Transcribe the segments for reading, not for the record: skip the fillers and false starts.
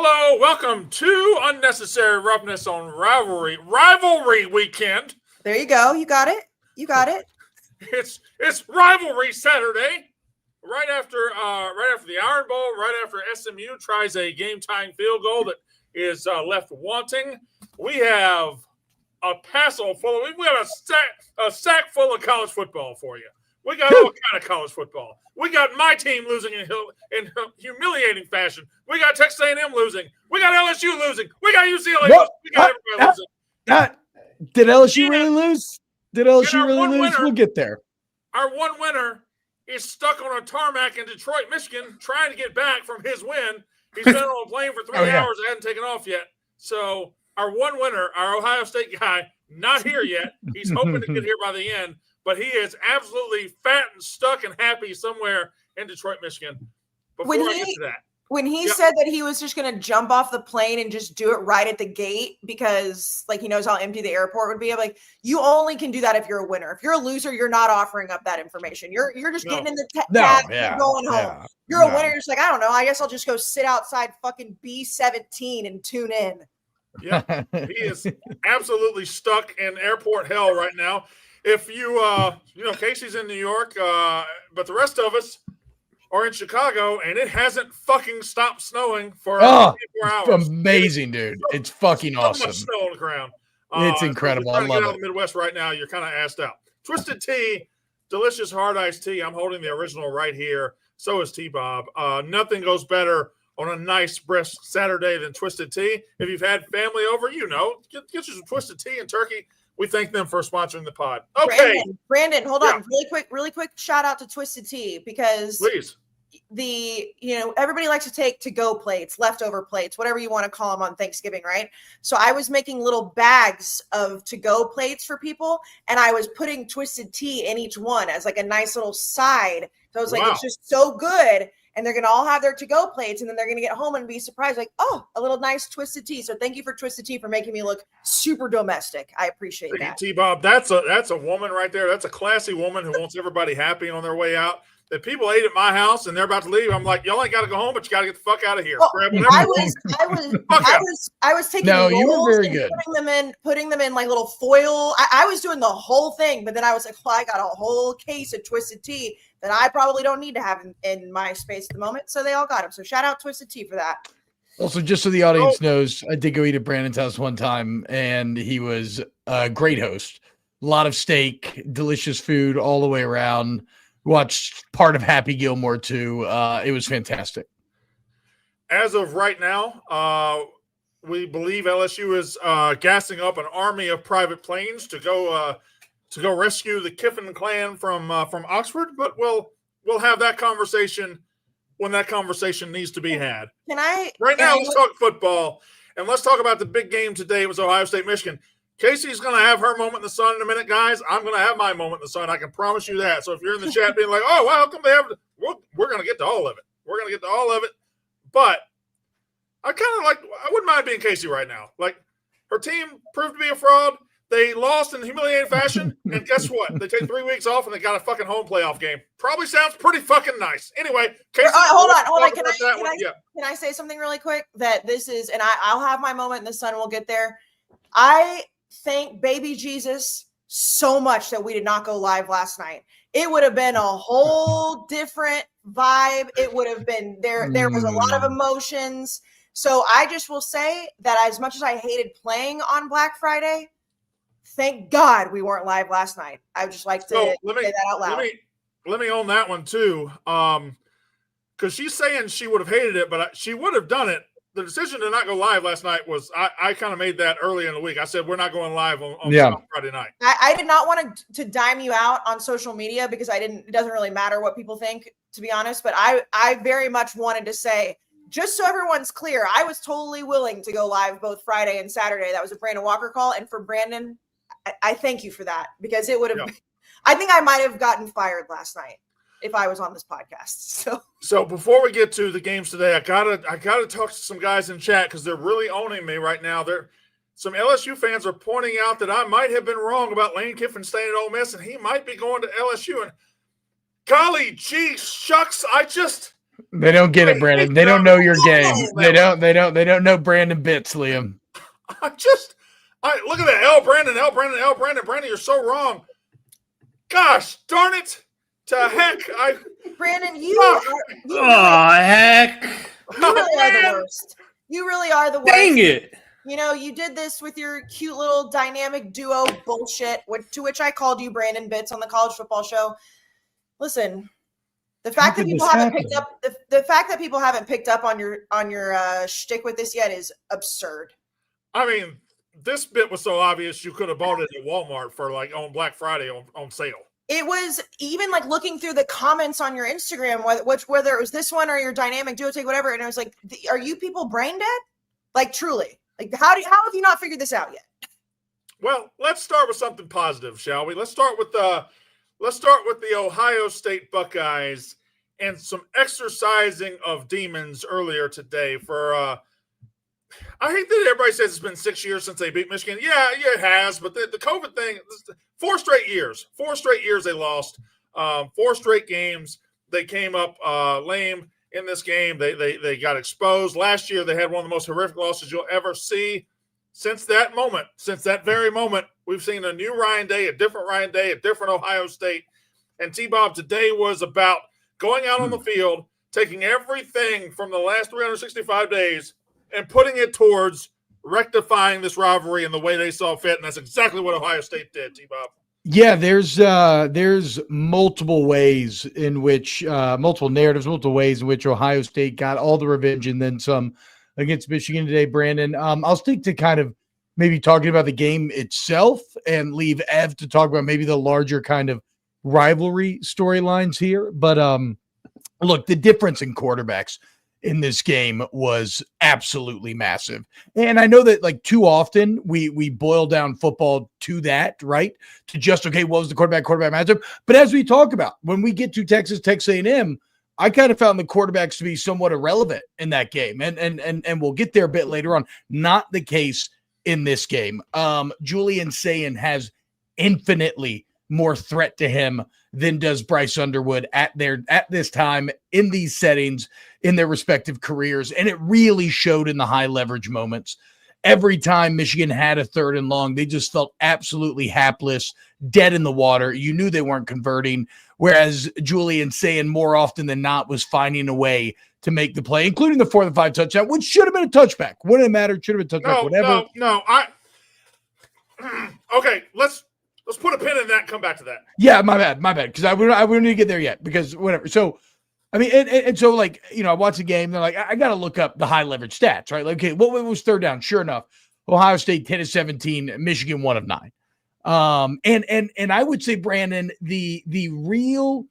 Hello, welcome to Unnecessary Roughness on Rivalry weekend. There you go. You got it. You got it. It's Rivalry Saturday, right after the Iron Bowl, right after SMU tries a game-tying field goal that is left wanting. We have a passel full of, we have a sack full of college football for you. We got all kind of college football. We got my team losing in humiliating fashion. We got Texas A&M losing. We got LSU losing. We got UCLA losing. We got everybody losing. Did LSU really lose? Did LSU really lose? Winner, we'll get there. Our one winner is stuck on a tarmac in Detroit, Michigan, trying to get back from his win. He's been on a plane for 3 hours and hasn't taken off yet. So our one winner, our Ohio State guy, not here yet. He's hoping to get here by the end. But he is absolutely fat and stuck and happy somewhere in Detroit, Michigan. Before I get to that. When he said that he was just going to jump off the plane and just do it right at the gate because, like, he knows how empty the airport would be, I'm like, you only can do that if you're a winner. If you're a loser, you're not offering up that information. You're just getting in the cab and going home. You're a winner. You're just like, I don't know. I guess I'll just go sit outside fucking B-17 and tune in. Yeah, he is absolutely stuck in airport hell right now. If Kayce's in New York, but the rest of us are in Chicago, and it hasn't fucking stopped snowing for 24 hours. Amazing, dude. It's fucking awesome. So much snow on the ground. It's incredible. I love it. Get out it. of the Midwest right now, you're kind of assed out. Twisted Tea, delicious hard iced tea. I'm holding the original right here. So is T-Bob. Nothing goes better on a nice, brisk Saturday than Twisted Tea. If you've had family over, get you some Twisted Tea and turkey. We thank them for sponsoring the pod. Okay. Brandon, hold on. Really quick shout out to Twisted Tea because please. Everybody likes to take to-go plates, leftover plates, whatever you want to call them on Thanksgiving, right? So I was making little bags of to-go plates for people, and I was putting Twisted Tea in each one as like a nice little side. So I was like, it's just so good. And they're going to all have their to-go plates, and then they're going to get home and be surprised, like, oh, a little nice Twisted Tea. So thank you for Twisted Tea for making me look super domestic. I appreciate that. T-Bob, that's a woman right there. That's a classy woman who wants everybody happy on their way out. That people ate at my house and they're about to leave. I'm like, y'all ain't got to go home, but you got to get the fuck out of here. Well, I was taking you were very good. Putting them in like little foil. I was doing the whole thing, but then I was like, well, I got a whole case of Twisted Tea that I probably don't need to have in my space at the moment. So they all got them. So shout out Twisted Tea for that. Also, just so the audience knows, I did go eat at Brandon's house one time, and he was a great host. A lot of steak, delicious food all the way around. Watched part of Happy Gilmore too. It was fantastic. As of right now, we believe LSU is gassing up an army of private planes to go rescue the Kiffin clan from Oxford. But we'll have that conversation when that conversation needs to be had. Right now, let's talk football, and let's talk about the big game today. It was Ohio State, Michigan. Kayce's going to have her moment in the sun in a minute, guys. I'm going to have my moment in the sun. I can promise you that. So if you're in the chat being like, oh, wow, how come they have – we're going to get to all of it. We're going to get to all of it. But I wouldn't mind being Kayce right now. Like, her team proved to be a fraud. They lost in humiliating fashion. And guess what? They take 3 weeks off, and they got a fucking home playoff game. Probably sounds pretty fucking nice. Anyway, Kayce. Hold on. Can I say something really quick? That this is – and I'll have my moment in the sun. We'll get there. I thank baby Jesus so much that we did not go live last night. It would have been a whole different vibe. It would have been there. There was a lot of emotions. So I just will say that as much as I hated playing on Black Friday, thank God we weren't live last night. I would just like to say that out loud. Let me own that one too. Because she's saying she would have hated it, but she would have done it. The decision to not go live last night was I kind of made that early in the week. I said we're not going live on Friday night. I did not want to dime you out on social media because it doesn't really matter what people think, to be honest. But I very much wanted to say, just so everyone's clear, I was totally willing to go live both Friday and Saturday. That was a Brandon Walker call. And for Brandon, I thank you for that because it would have I think I might have gotten fired last night if I was on this podcast. So before we get to the games today, I gotta talk to some guys in chat because they're really owning me right now. Some LSU fans are pointing out that I might have been wrong about Lane Kiffin staying at Ole Miss, and he might be going to LSU. And golly gee shucks, I just They don't get it, Brandon. They don't know your game. They don't know Brandon Bitts, Liam. I look at that. Brandon, you're so wrong. Gosh, darn it. To heck. Brandon, heck. you really are the worst. You really are the worst. Dang it. You know, you did this with your cute little dynamic duo bullshit, to which I called you Brandon Bitts on the college football show. Listen, the fact that people haven't picked up the fact that people haven't picked up on your shtick with this yet is absurd. I mean, this bit was so obvious you could have bought it at Walmart for like on Black Friday on sale. It was even like looking through the comments on your Instagram, whether it was this one or your dynamic duo take, whatever, and it was like, are you people brain dead? Like truly, like how have you not figured this out yet? Well, let's start with something positive, shall we? Let's start with the Ohio State Buckeyes and some exercising of demons earlier today for I hate that everybody says it's been 6 years since they beat Michigan. Yeah, it has. But the COVID thing, 4 straight years. 4 straight years they lost. 4 straight games. They came up lame in this game. They got exposed. Last year they had one of the most horrific losses you'll ever see. Since that very moment, we've seen a new Ryan Day, a different Ryan Day, a different Ohio State. And T-Bob, today was about going out on the field, taking everything from the last 365 days and putting it towards rectifying this rivalry in the way they saw fit. And that's exactly what Ohio State did, T-Bob. Yeah, there's multiple ways in which multiple narratives, multiple ways in which Ohio State got all the revenge and then some against Michigan today, Brandon. I'll stick to kind of maybe talking about the game itself and leave Ev to talk about maybe the larger kind of rivalry storylines here. But look, the difference in quarterbacks in this game was absolutely massive. And I know that like too often we boil down football to that, right? To just, okay, what was the quarterback matchup? But as we talk about, when we get to Texas A&M, I kind of found the quarterbacks to be somewhat irrelevant in that game. And we'll get there a bit later on. Not the case in this game. Julian Sayin has infinitely more threat to him than does Bryce Underwood at this time in these settings in their respective careers. And it really showed in the high leverage moments. Every time Michigan had a 3rd and long, they just felt absolutely hapless, dead in the water. You knew they weren't converting. Whereas Julian Sayin more often than not was finding a way to make the play, including the 4th and 5 touchdown, which should have been a touchback. Wouldn't have mattered. Should have been a touchback. Whatever. No. Okay, let's put a pin in that and come back to that. Yeah, my bad. Because I wouldn't need to get there yet because whatever. So, I mean, and so like, you know, I watch the game. They're like, I got to look up the high leverage stats, right? Like, okay, what was 3rd down? Sure enough, Ohio State 10 of 17, Michigan 1 of 9. And I would say, Brandon, the real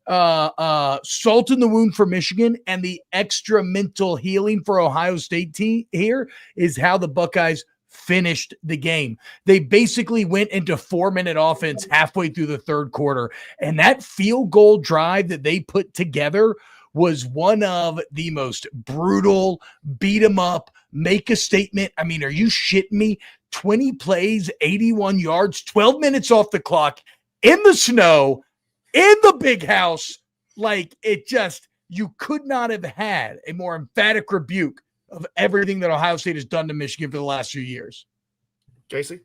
salt in the wound for Michigan and the extra mental healing for Ohio State team here is how the Buckeyes finished the game. They basically went into 4-minute offense halfway through the 3rd quarter. And that field goal drive that they put together was one of the most brutal, beat 'em up, make a statement. I mean, are you shitting me? 20 plays, 81 yards, 12 minutes off the clock in the snow, in the big house. Like it just, you could not have had a more emphatic rebuke of everything that Ohio State has done to Michigan for the last few years. Kayce?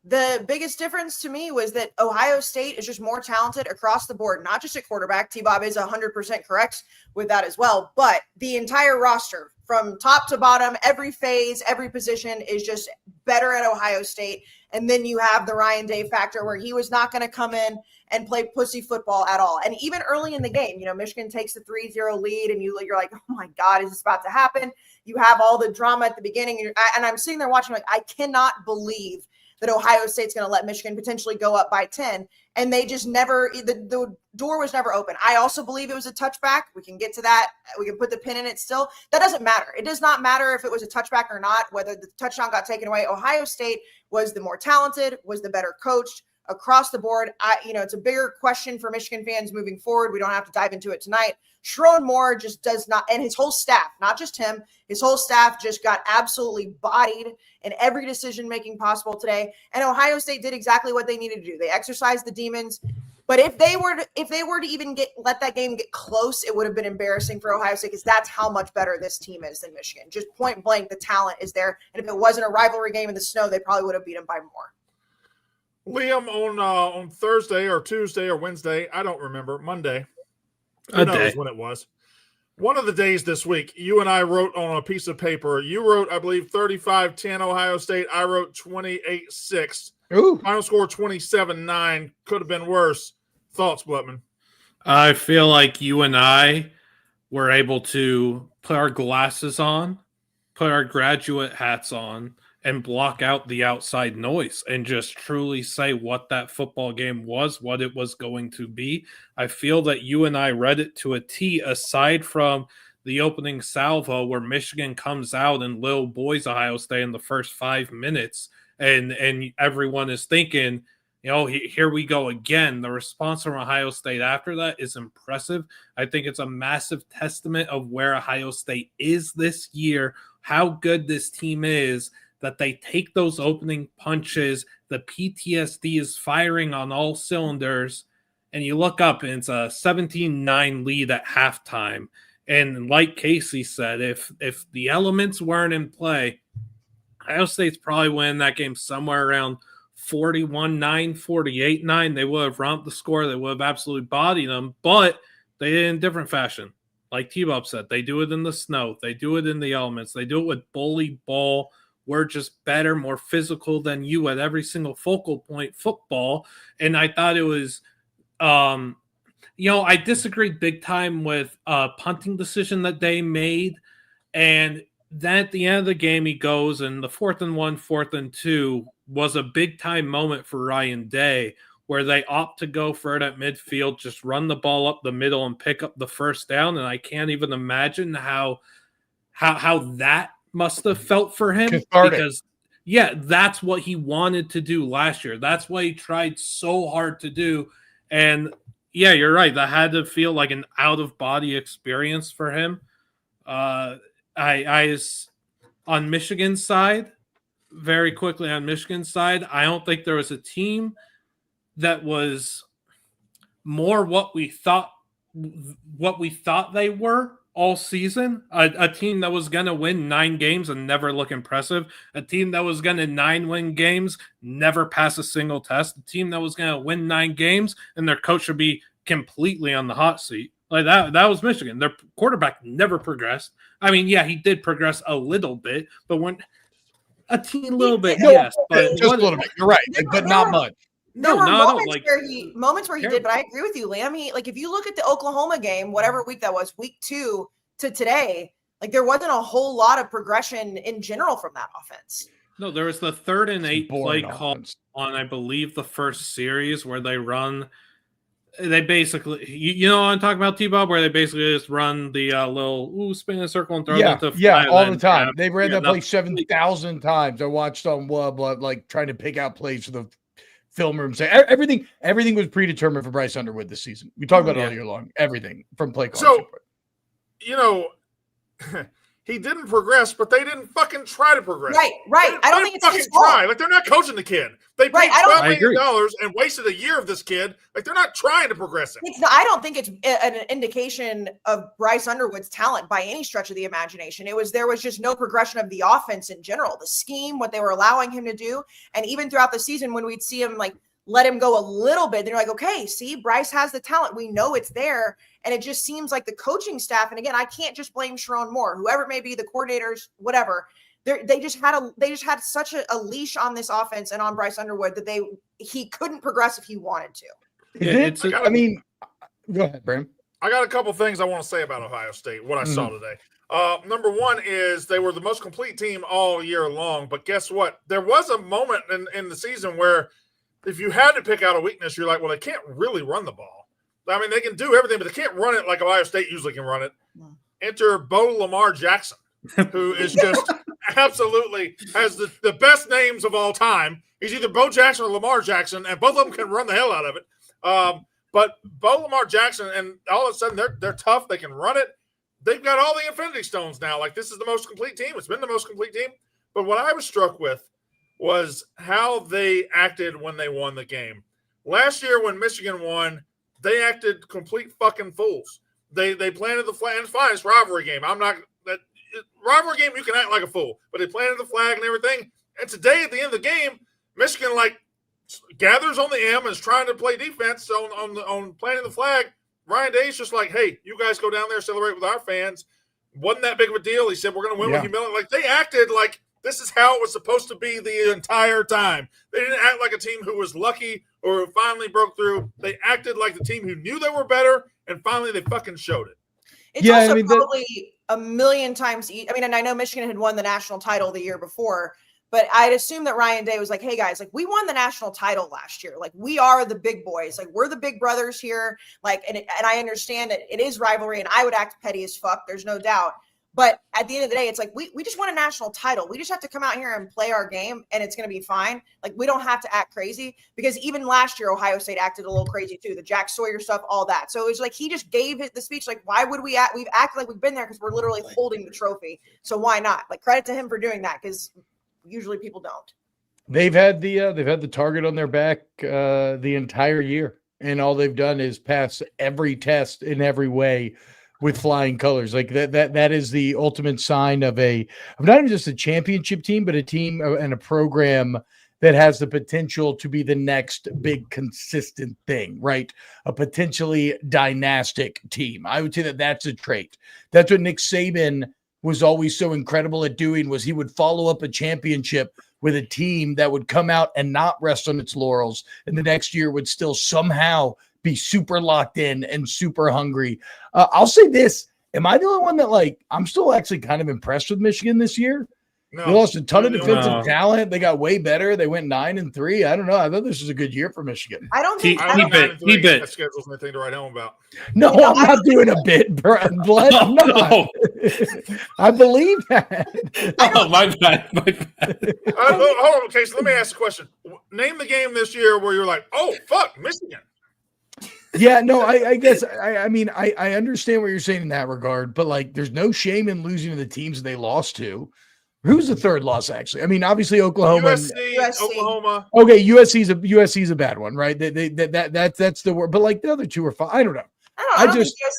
The biggest difference to me was that Ohio State is just more talented across the board, not just at quarterback. T-Bob is 100% correct with that as well. But the entire roster from top to bottom, every phase, every position is just better at Ohio State. And then you have the Ryan Day factor where he was not going to come in and play pussy football at all. And even early in the game, you know, Michigan takes the 3-0 lead and you're like, oh my God, is this about to happen? You have all the drama at the beginning. And I'm sitting there watching like, I cannot believe that Ohio State's going to let Michigan potentially go up by 10. And they just never, the door was never open. I also believe it was a touchback. We can get to that. We can put the pin in it still. That doesn't matter. It does not matter if it was a touchback or not, whether the touchdown got taken away. Ohio State was the more talented, was the better coached across the board. It's a bigger question for Michigan fans moving forward. We don't have to dive into it tonight. Sherrone Moore just does not, and his whole staff, not just him, his whole staff just got absolutely bodied in every decision-making possible today. And Ohio State did exactly what they needed to do. They exercised the demons. But if they were to even let that game get close, it would have been embarrassing for Ohio State because that's how much better this team is than Michigan. Just point blank, the talent is there. And if it wasn't a rivalry game in the snow, they probably would have beat them by more. Liam, on Thursday or Tuesday or Wednesday, I don't remember, Monday. Who knows when it was? One of the days this week, you and I wrote on a piece of paper. You wrote, I believe, 35-10 Ohio State. I wrote 28-6. Ooh. Final score 27-9. Could have been worse. Thoughts, Blutman? I feel like you and I were able to put our glasses on, put our graduate hats on, and block out the outside noise and just truly say what that football game was, what it was going to be. I feel that you and I read it to a T, aside from the opening salvo where Michigan comes out and little boys Ohio State in the first 5 minutes, and everyone is thinking, here we go again. The response from Ohio State after that is impressive. I think it's a massive testament of where Ohio State is this year, how good this team is, that they take those opening punches. The PTSD is firing on all cylinders, and you look up and it's a 17-9 lead at halftime. And like Kayce said, if the elements weren't in play, Ohio State's probably winning that game somewhere around 41-9, 48-9. They would have romped the score. They would have absolutely bodied them, but they did it in a different fashion. Like T-Bob said, they do it in the snow. They do it in the elements. They do it with bully ball. We're just better, more physical than you at every single focal point football. And I thought it was, I disagreed big time with a punting decision that they made. And then at the end of the game, he goes, and the 4th and 1, 4th and 2 was a big time moment for Ryan Day, where they opt to go for it at midfield, just run the ball up the middle and pick up the first down. And I can't even imagine how that must have felt for him. Cathartic. Because that's what he wanted to do last year. That's what he tried so hard to do. And you're right. That had to feel like an out of body experience for him. On Michigan's side, very quickly on Michigan's side, I don't think there was a team that was more what we thought they were all season. A team that was going to win 9 games and never look impressive. A team that was going to 9-win games, never pass a single test. A team that was going to win 9 games and their coach should be completely on the hot seat. Like that was Michigan. Their quarterback never progressed. I mean, he did progress a little bit, but when a teeny little bit, yes, but just a little bit. You're right, but not much. There were moments where he did, but I agree with you, Liam. If you look at the Oklahoma game, whatever week that was, week 2 to today, there wasn't a whole lot of progression in general from that offense. No, there was the 3rd and 8 play call on, I believe, the first series where they run. They basically, you know what I'm talking about, T-Bob, where they basically just run the little spin in a circle and throw that to fly all the time. They've ran that play 7,000 times. I watched on Wub, trying to pick out plays for the film room. Say everything was predetermined for Bryce Underwood this season. We talked about it all year long. Everything from play call. So, he didn't progress, but they didn't fucking try to progress. Right. I don't think it's his fault. They're not coaching the kid. They paid $12 million and wasted a year of this kid. They're not trying to progress him. I don't think it's an indication of Bryce Underwood's talent by any stretch of the imagination. There was just no progression of the offense in general, the scheme, what they were allowing him to do. And even throughout the season, when we'd see him let him go a little bit, then you're like, okay, see, Bryce has the talent. We know it's there. And it just seems like the coaching staff, and again, I can't just blame Sharon Moore, whoever it may be, the coordinators, whatever. They just had such a leash on this offense and on Bryce Underwood that he couldn't progress if he wanted to. Go ahead, Bram. I got a couple things I want to say about Ohio State, what I saw today. Number one is they were the most complete team all year long, but guess what? There was a moment in the season where if you had to pick out a weakness, you're like, well, they can't really run the ball. I mean, they can do everything, but they can't run it like Ohio State usually can run it. Enter Bo Lamar Jackson, who is just absolutely has the best names of all time. He's either Bo Jackson or Lamar Jackson, and both of them can run the hell out of it. But Bo Lamar Jackson, and all of a sudden they're tough. They can run it. They've got all the Infinity Stones now. This is the most complete team. It's been the most complete team. But what I was struck with was how they acted when they won the game. Last year when Michigan won, they acted complete fucking fools. They planted the flag. And it's fine. It's a rivalry game. Rivalry game, you can act like a fool. But they planted the flag and everything. And today, at the end of the game, Michigan gathers on the M and is trying to play defense on planting the flag. Ryan Day's just like, hey, you guys go down there, celebrate with our fans. Wasn't that big of a deal. He said, we're going to win with humility. They acted like this is how it was supposed to be the entire time. They didn't act like a team who was lucky or finally broke through. They acted like the team who knew they were better, and finally they fucking showed it. It's also probably a million times. And I know Michigan had won the national title the year before, but I'd assume that Ryan Day was like, hey guys, we won the national title last year. We are the big boys. We're the big brothers here. And I understand that it is rivalry and I would act petty as fuck. There's no doubt. But at the end of the day, it's we just won a national title. We just have to come out here and play our game and it's going to be fine. We don't have to act crazy, because even last year, Ohio State acted a little crazy too. The Jack Sawyer stuff, all that. So it was he just gave the speech. Why would we act? We've acted like we've been there because we're literally holding the trophy. So why not? Credit to him for doing that, because usually people don't. They've had the target on their back the entire year, and all they've done is pass every test in every way with flying colors. That is the ultimate sign of not even just a championship team, but a team and a program that has the potential to be the next big consistent thing, right? A potentially dynastic team. I would say that that's a trait. That's what Nick Saban was always so incredible at doing, was he would follow up a championship with a team that would come out and not rest on its laurels, and the next year would still somehow be super locked in and super hungry. I'll say this. Am I the only one that I'm still actually kind of impressed with Michigan this year? No, they lost a ton of defensive talent. They got way better. They went 9-3. I don't know. I thought this was a good year for Michigan. I don't think he bit. That schedule's nothing to write home about. No, I'm not doing a bit, bro. I'm not. No. I believe that. Oh, my bad. Hold on, Kayce. Let me ask a question. Name the game this year where you're like, oh, fuck, Michigan. Yeah, no, I guess I understand what you're saying in that regard, but there's no shame in losing to the teams they lost to. Who's the third loss, actually? Obviously Oklahoma. USC. Oklahoma. Okay, USC's a bad one, right? That's the word. But the other two are fine. I don't know.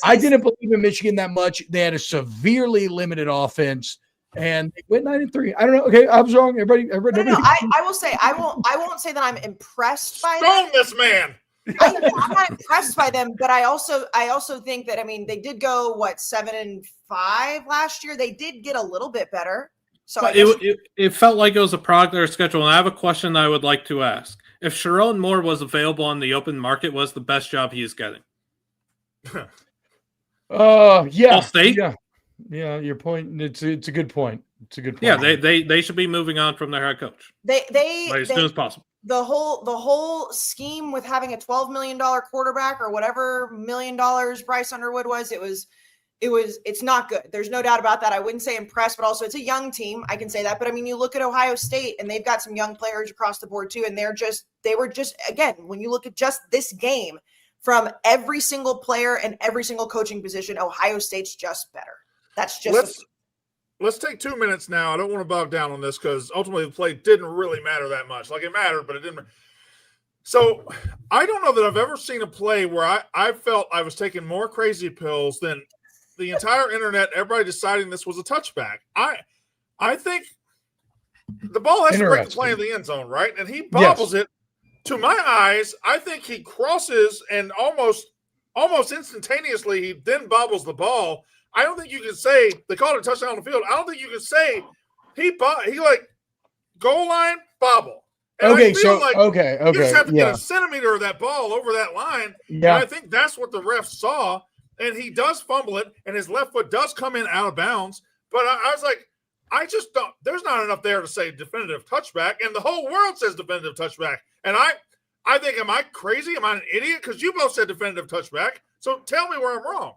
I didn't believe in Michigan that much. They had a severely limited offense, and they went 9-3. I don't know. Okay, I was wrong. Everybody. No, I will say I won't say that I'm impressed by Stone this man. I'm not impressed by them, but I also think that they did go 7-5 last year. They did get a little bit better. So it felt like it was a product of their schedule. And I have a question I would like to ask: if Sharon Moore was available on the open market, what's the best job he is getting? Yeah. All State? Yeah. Your point. It's a good point. It's a good point. Yeah, they should be moving on from their head coach. They as soon as possible. The whole scheme with having a $12 million quarterback or whatever $1 million Bryce Underwood was, it's not good. There's no doubt about that. I wouldn't say impressed, but also it's a young team. I can say that. But you look at Ohio State and they've got some young players across the board too. And they were just, again, when you look at just this game, from every single player and every single coaching position, Ohio State's just better. That's just Let's take 2 minutes now. I don't want to bog down on this because ultimately the play didn't really matter that much. It mattered, but it didn't. So I don't know that I've ever seen a play where I felt I was taking more crazy pills than the entire internet, everybody deciding this was a touchback. I think the ball has to break the play in the end zone, right? And he bobbles it. To my eyes, I think he crosses and almost instantaneously he then bobbles the ball. I don't think you can say they called it a touchdown on the field. I don't think you can say he goal line bobble. And okay, I feel okay. You just have to get a centimeter of that ball over that line. Yeah, and I think that's what the ref saw. And he does fumble it, and his left foot does come in out of bounds. But I was like, I just don't. There's not enough there to say definitive touchback, and the whole world says definitive touchback. And I think, am I crazy? Am I an idiot? Because you both said definitive touchback. So tell me where I'm wrong.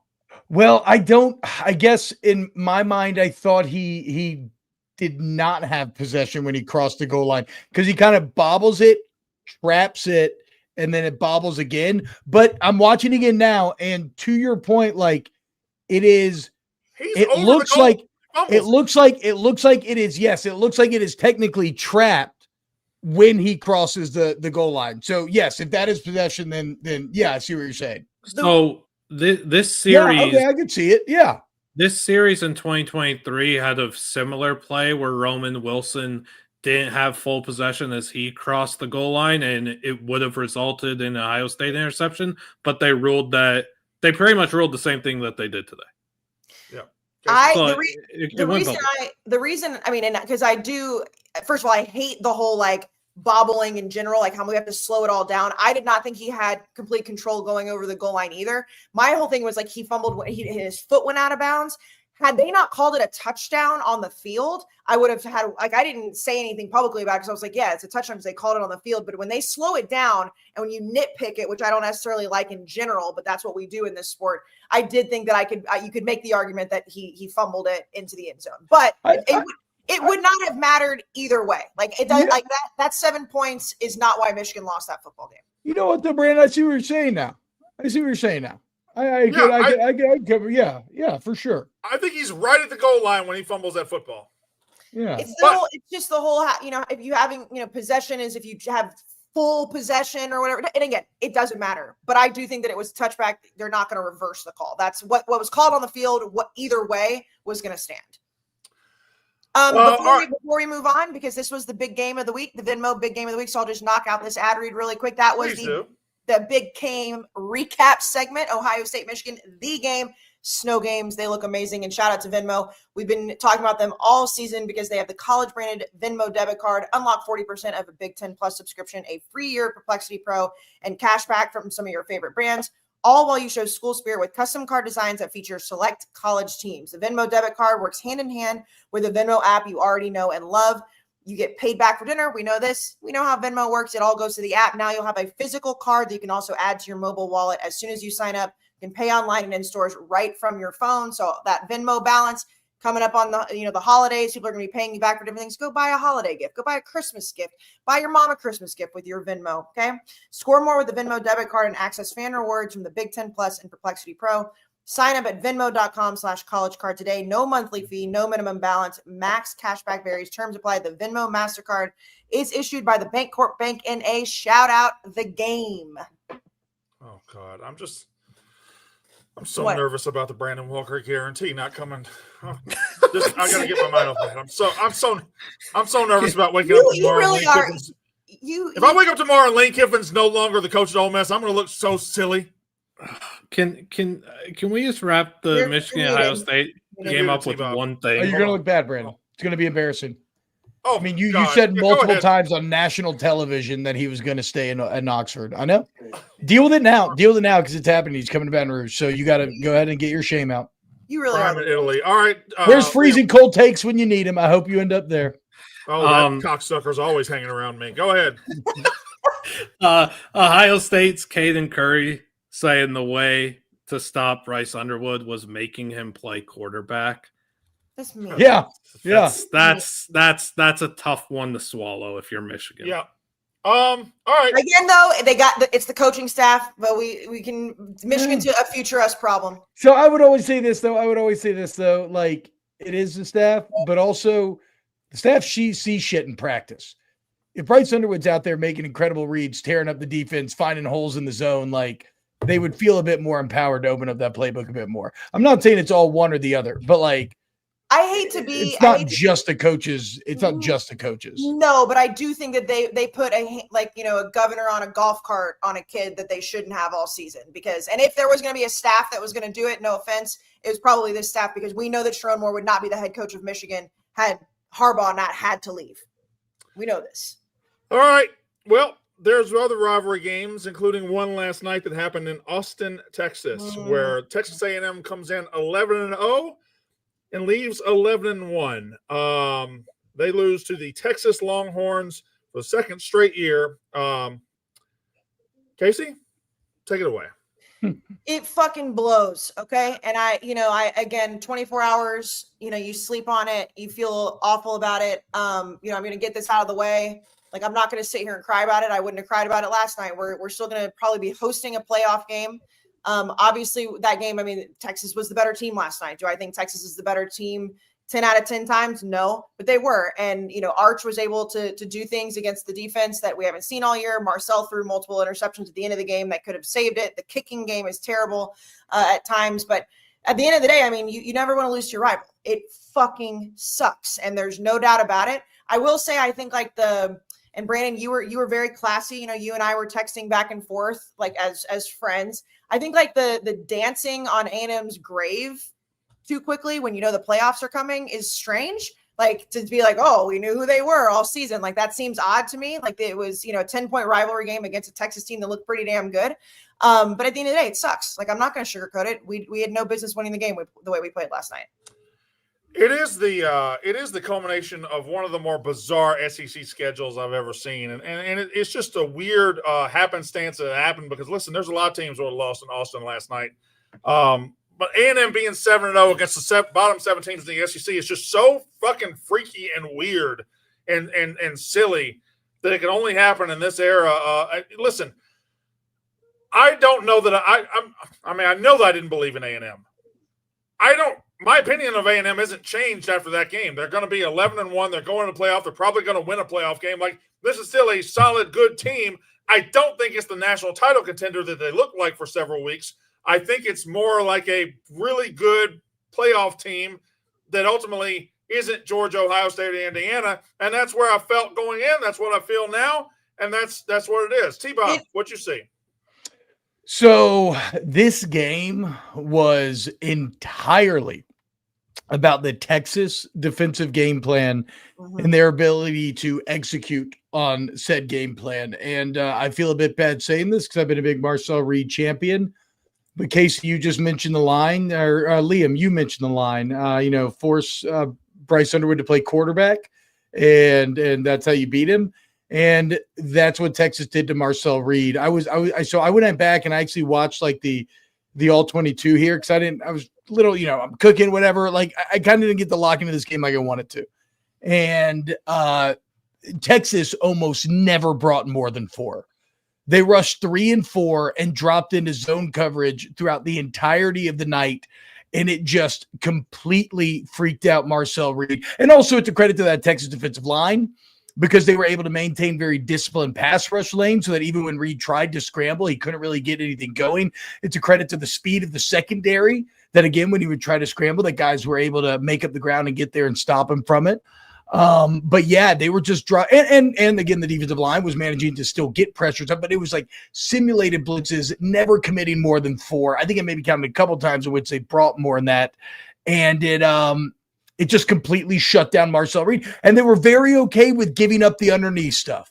Well, I guess in my mind, I thought he did not have possession when he crossed the goal line because he kind of bobbles it, traps it, and then it bobbles again. But I'm watching again now, and to your point, it looks like it is technically trapped, when he crosses the goal line. So yes, if that is possession, then yeah, I see what you're saying. So this series, yeah, okay, I can see it. Yeah, this series in 2023 had a similar play where Roman Wilson didn't have full possession as he crossed the goal line, and it would have resulted in an Ohio State interception. But they pretty much ruled the same thing that they did today. Yeah. The reason, I mean, and because I do, first of all, I hate the whole like bobbling in general, like how we have to slow it all down. I did not think he had complete control going over the goal line either. My whole thing was like he fumbled when his foot went out of bounds. Had they not called it a touchdown on the field, I would have had, like, I didn't say anything publicly about it because I was like, yeah, it's a touchdown because they called it on the field. But when they slow it down and when you nitpick it, which I don't necessarily like in general, but that's what we do in this sport, I did think that you could make the argument that he fumbled it into the end zone. But it would not have mattered either way. Like it does, like that 7 points is not why Michigan lost that football game. You know what, though, Brandon? I see what you're saying now. I cover. Yeah, for sure. I think he's right at the goal line when he fumbles that football. Yeah, it's just the whole, if you having, possession is if you have full possession or whatever. And again, it doesn't matter. But I do think that it was touchback. They're not going to reverse the call. That's what was called on the field. What either way was going to stand. Before we move on, because this was the big game of the week, the Venmo big game of the week. So I'll just knock out this ad read really quick. That was the big game recap segment, Ohio State, Michigan, the game, snow games. They look amazing. And shout out to Venmo. We've been talking about them all season because they have the college branded Venmo debit card. Unlock 40% of a Big 10 Plus subscription, a free year Perplexity Pro, and cash back from some of your favorite brands. All while you show school spirit with custom card designs that feature select college teams. The Venmo debit card works hand in hand with the Venmo app you already know and love. You get paid back for dinner. We know this. We know how Venmo works. It all goes to the app. Now you'll have a physical card that you can also add to your mobile wallet. As soon as you sign up, you can pay online and in stores right from your phone. So that Venmo balance coming up on the holidays, people are going to be paying you back for different things. Go buy a holiday gift. Go buy a Christmas gift. Buy your mom a Christmas gift with your Venmo, okay? Score more with the Venmo debit card and access fan rewards from the Big 10 Plus and Perplexity Pro. Sign up at venmo.com/collegecard today. No monthly fee, no minimum balance, max cashback varies. Terms apply. The Venmo MasterCard is issued by the Bancorp Bank N.A. Shout out the game. Oh, God. I'm I'm so nervous about the Brandon Walker guarantee not coming. I got to get my mind off that. I'm so nervous about waking up tomorrow. You really are. If I wake up tomorrow and Lane Kiffin's no longer the coach at Ole Miss, I'm going to look so silly. Can we just wrap the Michigan Ohio State game up with one thing? Oh, you're going to look bad, Brandon. It's going to be embarrassing. Oh, I mean, you said multiple times on national television that he was going to stay in Oxford. I know. Deal with it now. Because it's happening. He's coming to Baton Rouge. So you got to go ahead and get your shame out. You really are. I'm in Italy. All right. Where's freezing cold takes when you need him? I hope you end up there. Oh, that cocksucker's always hanging around me. Go ahead. Ohio State's Caden Curry saying the way to stop Bryce Underwood was making him play quarterback. That's mean. Yeah. That's a tough one to swallow if you're Michigan. Yeah. All right. Again, though, it's the coaching staff, but we can Michigan to a future us problem. So I would always say this though. Like, it is the staff, but also the staff sees shit in practice. If Bryce Underwood's out there making incredible reads, tearing up the defense, finding holes in the zone, like, they would feel a bit more empowered to open up that playbook a bit more. I'm not saying it's all one or the other, but like, I hate to be. It's not just the coaches. It's not just the coaches. No, but I do think that they put a governor on a golf cart on a kid that they shouldn't have all season and if there was going to be a staff that was going to do it, no offense, it was probably this staff because we know that Sharon Moore would not be the head coach of Michigan had Harbaugh not had to leave. We know this. All right. Well, there's other rivalry games, including one last night that happened in Austin, Texas, where Texas A&M comes in 11-0 and leaves 11-1. They lose to the Texas Longhorns for the second straight year. Kayce, take it away. It fucking blows, okay? And I again, 24 hours, you sleep on it, you feel awful about it. I'm going to get this out of the way. Like, I'm not going to sit here and cry about it. I wouldn't have cried about it last night. We're still going to probably be hosting a playoff game. Obviously, that game, Texas was the better team last night. Do I think Texas is the better team 10 out of 10 times? No, but they were. And, Arch was able to do things against the defense that we haven't seen all year. Marcel threw multiple interceptions at the end of the game that could have saved it. The kicking game is terrible at times, but at the end of the day, I mean, you never want to lose to your rival. It fucking sucks. And there's no doubt about it. I will say, I think and Brandon, you were very classy. You and I were texting back and forth, like as friends. I think like the dancing on A&M's grave too quickly when the playoffs are coming is strange. Like to be like, oh, we knew who they were all season. Like that seems odd to me. Like it was, a 10-point rivalry game against a Texas team that looked pretty damn good. But at the end of the day, it sucks. Like I'm not going to sugarcoat it. We had no business winning the game the way we played last night. It is the culmination of one of the more bizarre SEC schedules I've ever seen, and it's just a weird happenstance that happened because listen, there's a lot of teams who lost in Austin last night, but A&M being 7-0 against the bottom 7 teams in the SEC is just so fucking freaky and weird and silly that it can only happen in this era. Listen, I don't know that I know that I didn't believe in A&M. My opinion of A&M isn't changed after that game. They're going to be 11-1. They're going to the playoff. They're probably going to win a playoff game. Like, this is still a solid, good team. I don't think it's the national title contender that they look like for several weeks. I think it's more like a really good playoff team that ultimately isn't Georgia, Ohio State, or Indiana. And that's where I felt going in. That's what I feel now. And that's what it is. T-Bob, what you see? So this game was entirely about the Texas defensive game plan and their ability to execute on said game plan. And I feel a bit bad saying this because I've been a big Marcel Reed champion. But Kayce, you just mentioned the line, or Liam, you mentioned the line. Force Bryce Underwood to play quarterback, and that's how you beat him. And that's what Texas did to Marcel Reed. So I went back and I actually watched like the all 22 here because I was little, I'm cooking, whatever. Like I kind of didn't get the lock into this game like I wanted to. And Texas almost never brought more than 4. They rushed 3 and 4 and dropped into zone coverage throughout the entirety of the night. And it just completely freaked out Marcel Reed. And also it's a credit to that Texas defensive line, because they were able to maintain very disciplined pass rush lane so that even when Reed tried to scramble, he couldn't really get anything going. It's a credit to the speed of the secondary that, again, when he would try to scramble, that guys were able to make up the ground and get there and stop him from it. But yeah, they were just and again, the defensive line was managing to still get pressures up, but it was like simulated blitzes, never committing more than 4. I think it maybe counted a couple times in which they brought more than that. And it just completely shut down Marcel Reed. And they were very okay with giving up the underneath stuff.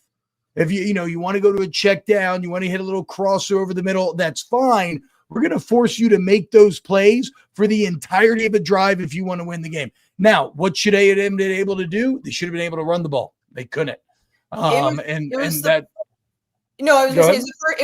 If you want to go to a check down, you want to hit a little crosser over the middle, that's fine. We're going to force you to make those plays for the entirety of a drive if you want to win the game. Now, what should A&M been able to do? They should have been able to run the ball. They couldn't. It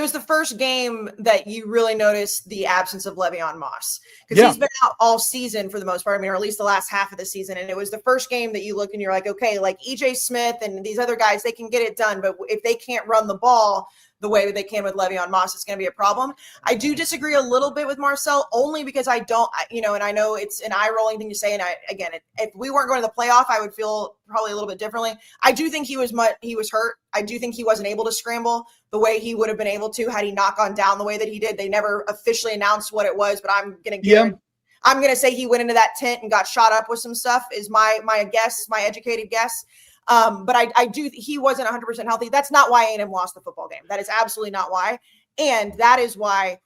was the first game that you really noticed the absence of Le'Veon Moss, because he's been out all season for the most part. I mean, or at least the last half of the season. And it was the first game that you look and you're like, okay, like EJ Smith and these other guys, they can get it done. But if they can't run the ball the way that they can with Le'Veon Moss, it's going to be a problem. I do disagree a little bit with Marcel, only because and I know it's an eye-rolling thing to say. And if we weren't going to the playoff, I would feel probably a little bit differently. I do think he was hurt. I do think he wasn't able to scramble the way he would have been able to had he not gone down the way that he did. They never officially announced what it was, but I'm going to say he went into that tent and got shot up with some stuff is my guess, my educated guess. But he wasn't 100% healthy. That's not why A&M lost the football game. That is absolutely not why. And that is why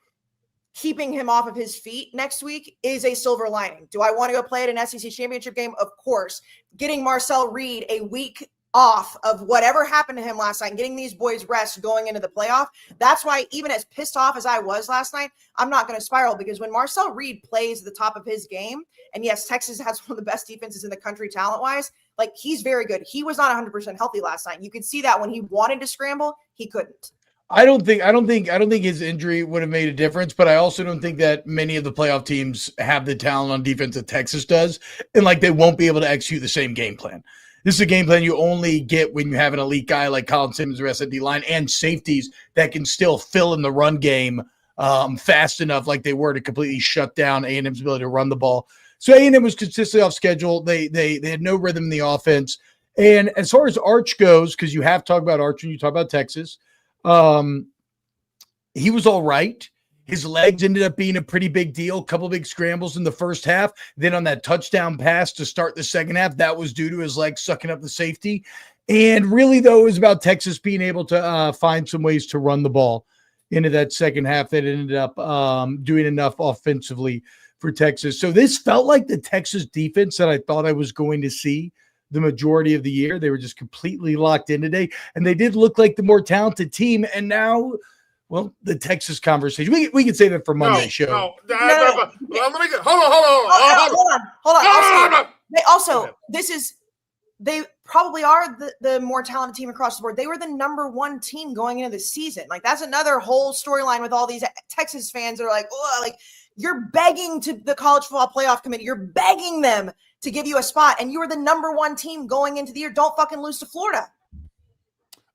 keeping him off of his feet next week is a silver lining. Do I want to go play at an SEC championship game? Of course. Getting Marcel Reed a week off of whatever happened to him last night and getting these boys rest going into the playoff. That's why, even as pissed off as I was last night, I'm not going to spiral, because when Marcel Reed plays at the top of his game, and yes, Texas has one of the best defenses in the country talent-wise, like, he's very good. He was not 100% healthy last night. You could see that when he wanted to scramble, he couldn't. I don't think his injury would have made a difference, but I also don't think that many of the playoff teams have the talent on defense that Texas does, and like they won't be able to execute the same game plan. This is a game plan you only get when you have an elite guy like Colin Simmons, the rest of the D-line, and safeties that can still fill in the run game fast enough like they were to completely shut down A&M's ability to run the ball. So A&M was consistently off schedule. They had no rhythm in the offense. And as far as Arch goes, because you have talked about Arch and you talk about Texas, he was all right. His legs ended up being a pretty big deal. A couple big scrambles in the first half. Then on that touchdown pass to start the second half, that was due to his legs sucking up the safety. And really, though, it was about Texas being able to find some ways to run the ball into that second half that ended up doing enough offensively for Texas. So this felt like the Texas defense that I thought I was going to see the majority of the year. They were just completely locked in today. And they did look like the more talented team. And now, well, the Texas conversation. We can say that for Monday's show. No. Let me get, hold on. They probably are the more talented team across the board. They were the number one team going into the season. Like, that's another whole storyline with all these Texas fans that are like, oh, like, you're begging to the college football playoff committee. You're begging them to give you a spot, and you were the number one team going into the year. Don't fucking lose to Florida.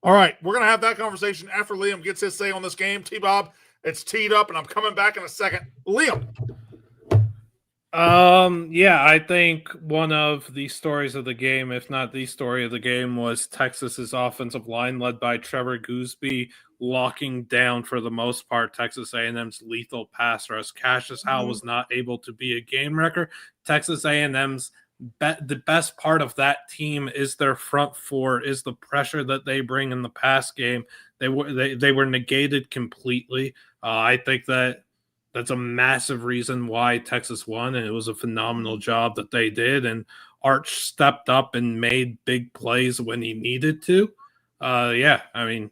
All right, we're going to have that conversation after Liam gets his say on this game. T-Bob, it's teed up, and I'm coming back in a second. Liam. Yeah, I think one of the stories of the game, if not the story of the game, was Texas's offensive line led by Trevor Gooseby locking down, for the most part, Texas A&M's lethal pass rush. Cassius Howell was not able to be a game wrecker. Texas A&M's the best part of that team is their front four, is the pressure that they bring in the pass game. They were negated completely. I think that's a massive reason why Texas won, and it was a phenomenal job that they did. And Arch stepped up and made big plays when he needed to. Yeah, I mean,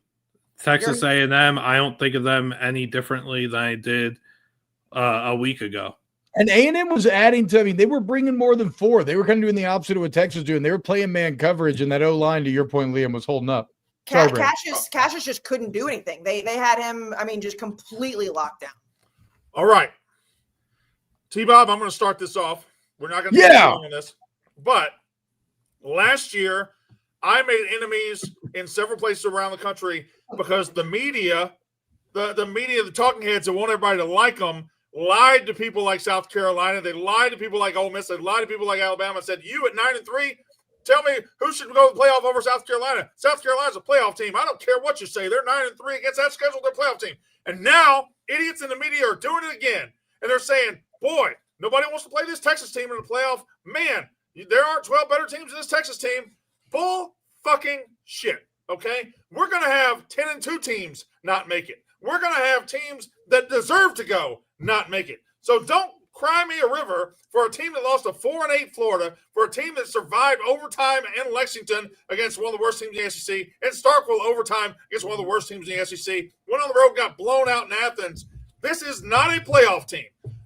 Texas A&M, I don't think of them any differently than I did a week ago. And A&M was adding to, I mean, they were bringing more than four. They were kind of doing the opposite of what Texas was doing. They were playing man coverage, and that O-line, to your point, Liam, was holding up. Cassius just couldn't do anything. They had him, I mean, just completely locked down. All right. T-Bob, I'm going to start this off. We're not going to get long on this. But last year, I made enemies in several places around the country because the media, the talking heads that want everybody to like them, lied to people like South Carolina. They lied to people like Ole Miss. They lied to people like Alabama and said, you at 9-3, tell me who should go to the playoff over South Carolina. South Carolina's a playoff team. I don't care what you say. They're 9-3 against that schedule. They're a playoff team. And now idiots in the media are doing it again. And they're saying, boy, nobody wants to play this Texas team in the playoff. Man, there aren't 12 better teams in this Texas team. Bull fucking shit, okay? We're going to have 10-2 teams not make it. We're going to have teams that deserve to go not make it. So don't cry me a river for a team that lost to 4-8 Florida, for a team that survived overtime in Lexington against one of the worst teams in the SEC, and Starkville overtime against one of the worst teams in the SEC. Went on the road, got blown out in Athens. This is not a playoff team.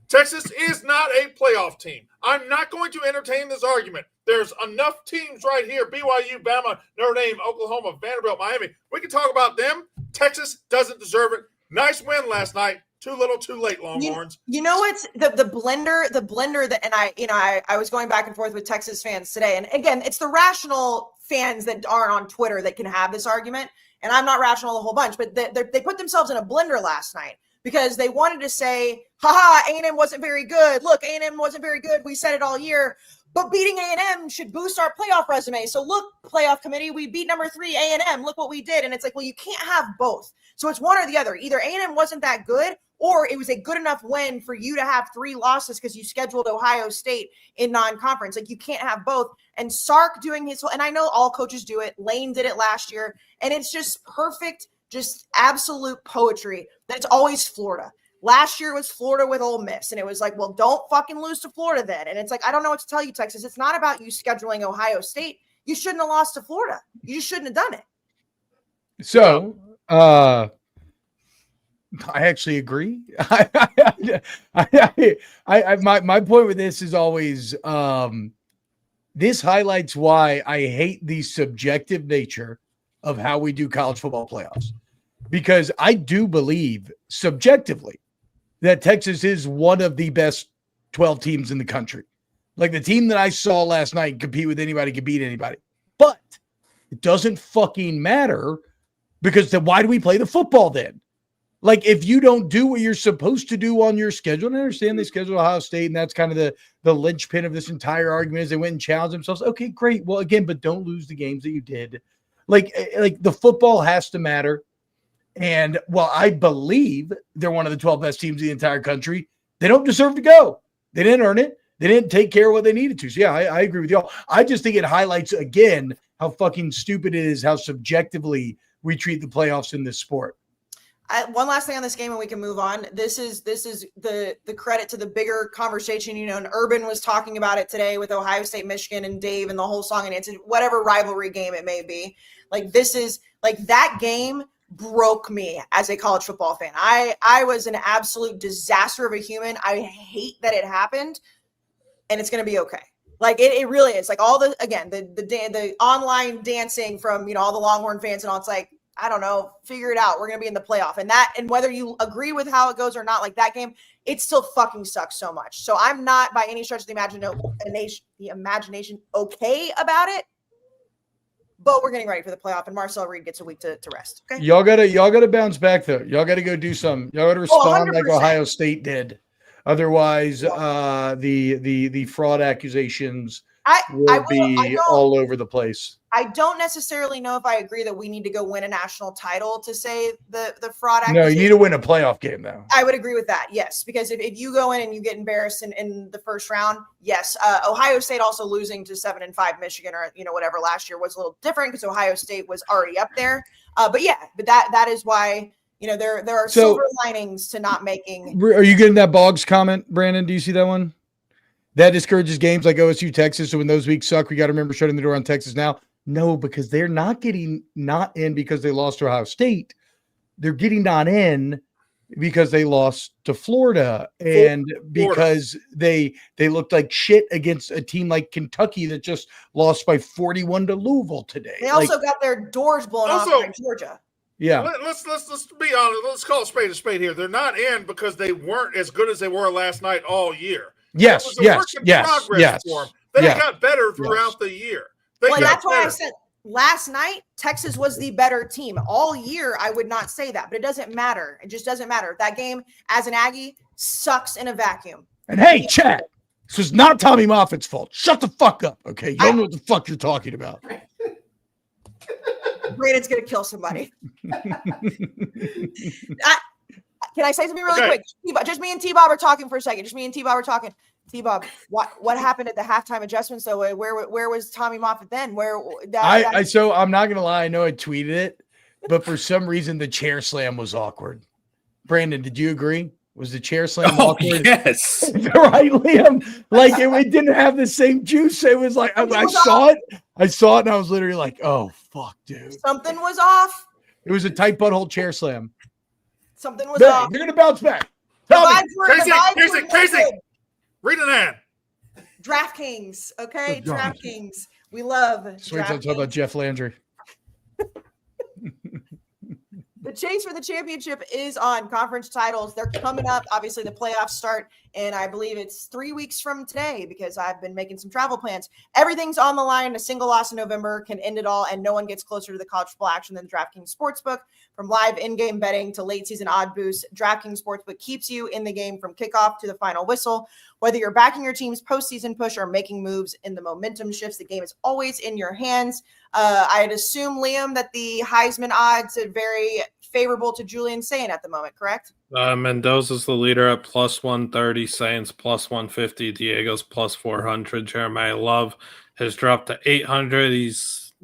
Texas is not a playoff team. I'm not going to entertain this argument. There's enough teams right here, BYU, Bama, Notre Dame, Oklahoma, Vanderbilt, Miami. We can talk about them. Texas doesn't deserve it. Nice win last night. Too little, too late, Longhorns. You know what's the blender that, and I was going back and forth with Texas fans today. And again, it's the rational fans that aren't on Twitter that can have this argument. And I'm not rational a whole bunch, but they put themselves in a blender last night because they wanted to say, haha, A&M wasn't very good. Look, A&M wasn't very good. We said it all year. But beating A&M should boost our playoff resume. So look, playoff committee, we beat number 3 A&M. Look what we did. And it's like, well, you can't have both. So it's one or the other. Either A&M wasn't that good, or it was a good enough win for you to have 3 losses because you scheduled Ohio State in non-conference. Like, you can't have both. And Sark doing his whole, and I know all coaches do it. Lane did it last year. And it's just perfect, just absolute poetry that it's always Florida. Last year was Florida with Ole Miss, and it was like, well, don't fucking lose to Florida then. And it's like, I don't know what to tell you, Texas. It's not about you scheduling Ohio State. You shouldn't have lost to Florida. You just shouldn't have done it. So, I actually agree. My point with this is always this highlights why I hate the subjective nature of how we do college football playoffs, because I do believe subjectively that Texas is one of the best 12 teams in the country. Like, the team that I saw last night compete with anybody, can beat anybody. But it doesn't fucking matter, because then why do we play the football then? Like, if you don't do what you're supposed to do on your schedule, and I understand they scheduled Ohio State, and that's kind of the linchpin of this entire argument is they went and challenged themselves. Okay, great. Well, again, but don't lose the games that you did. Like the football has to matter. And while I believe they're one of the 12 best teams in the entire country, they don't deserve to go. They didn't earn it. They didn't take care of what they needed to. So, yeah, I agree with y'all. I just think it highlights, again, how fucking stupid it is, how subjectively we treat the playoffs in this sport. One last thing on this game and we can move on. This is the credit to the bigger conversation, and Urban was talking about it today with Ohio State, Michigan, and Dave and the whole song and dance, whatever rivalry game it may be. Like, this is like that game broke me as a college football fan. I was an absolute disaster of a human. I hate that it happened, and it's going to be okay. Like it really is. Like all the online dancing from all the Longhorn fans and all. It's like, I don't know, figure it out. We're going to be in the playoff. And whether you agree with how it goes or not, like that game, it still fucking sucks so much. So I'm not by any stretch of the imagination okay about it, but we're getting ready for the playoff and Marcel Reed gets a week to rest. Okay. Y'all gotta bounce back though. Y'all got to go do something. Y'all got to respond like Ohio State did. Otherwise, the fraud accusations will be all over the place. I don't necessarily know if I agree that we need to go win a national title to say the fraud. No, you need to win a playoff game, though. I would agree with that, yes, because if you go in and you get embarrassed in the first round, yes. Ohio State also losing to 7-5 Michigan or whatever last year was a little different because Ohio State was already up there. But that is why there are silver linings to not making. Are you getting that Boggs comment, Brandon? Do you see that one? That discourages games like OSU, Texas. So when those weeks suck, we got to remember shutting the door on Texas now. No, because they're not in because they lost to Ohio State. They're getting not in because they lost to Florida and because they looked like shit against a team like Kentucky that just lost by 41 to Louisville today. They also got their doors blown off by Georgia. Yeah. Let's be honest. Let's call a spade here. They're not in because they weren't as good as they were last night all year. Yes. For them. They got better throughout the year. That's why I said last night, Texas was the better team. All year, I would not say that, but it doesn't matter. It just doesn't matter. That game, as an Aggie, sucks in a vacuum. And hey, chat, this is not Tommy Moffitt's fault. Shut the fuck up, okay? You don't know what the fuck you're talking about. Brandon's going to kill somebody. Can I say something really quick? Just me and T-Bob are talking for a second. T-Bob, what happened at the halftime adjustments though? Where was Tommy Moffitt then? So I'm not gonna lie, I know I tweeted it, but for some reason the chair slam was awkward. Brandon, did you agree? Was the chair slam awkward? Yes. Right, Liam. Like it didn't have the same juice. It was like I saw it, and I was literally like, oh fuck, dude. Something was off. It was a tight butthole chair slam. Something was off. You're gonna bounce back. Kayce. Read an ad. DraftKings, okay? DraftKings. We love DraftKings. Wait till I talk about Jeff Landry. The chase for the championship is on. Conference titles, they're coming up. Obviously, the playoffs start, and I believe it's 3 weeks from today because I've been making some travel plans. Everything's on the line. A single loss in November can end it all, and no one gets closer to the college football action than the DraftKings Sportsbook. From live in-game betting to late-season odd boosts, DraftKings Sportsbook keeps you in the game from kickoff to the final whistle. Whether you're backing your team's postseason push or making moves in the momentum shifts, the game is always in your hands. I'd assume, Liam, that the Heisman odds are very favorable to Julian Sayin at the moment, correct? Mendoza's the leader at plus 130, Sayin's plus 150, Diego's plus 400. Jeremiah Love has dropped to 800.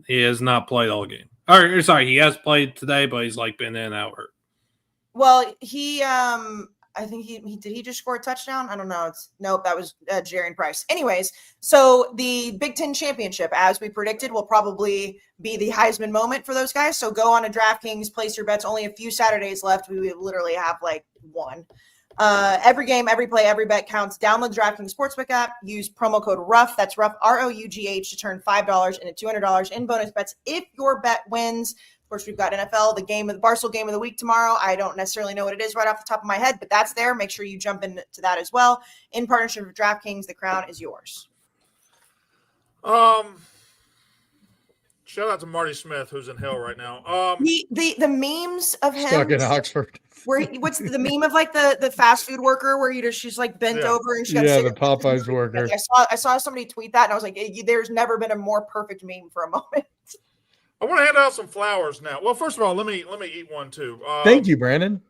He has not played all game. Or sorry, he has played today, but he's been in and out hurt. Well, I think did he just score a touchdown? I don't know. Nope, that was Jarian Price. Anyways, so the Big Ten championship, as we predicted, will probably be the Heisman moment for those guys. So go on to DraftKings, place your bets. Only a few Saturdays left. We literally have one. Every game, every play, every bet counts. Download the DraftKings Sportsbook app. Use promo code ROUGH. That's ROUGH, ROUGH, to turn $5 into $200 in bonus bets if your bet wins. Of course, we've got NFL, the Barstool game of the week tomorrow. I don't necessarily know what it is right off the top of my head, but that's there. Make sure you jump into that as well. In partnership with DraftKings, the crown is yours. Shout out to Marty Smith, who's in hell right now. The memes of him Stuck in Oxford. what's the meme of like the fast food worker where she's like bent over and she got the Popeyes worker. I saw somebody tweet that and I was like, there's never been a more perfect meme for a moment. I want to hand out some flowers now. Well, first of all, let me eat one too. Thank you, Brandon.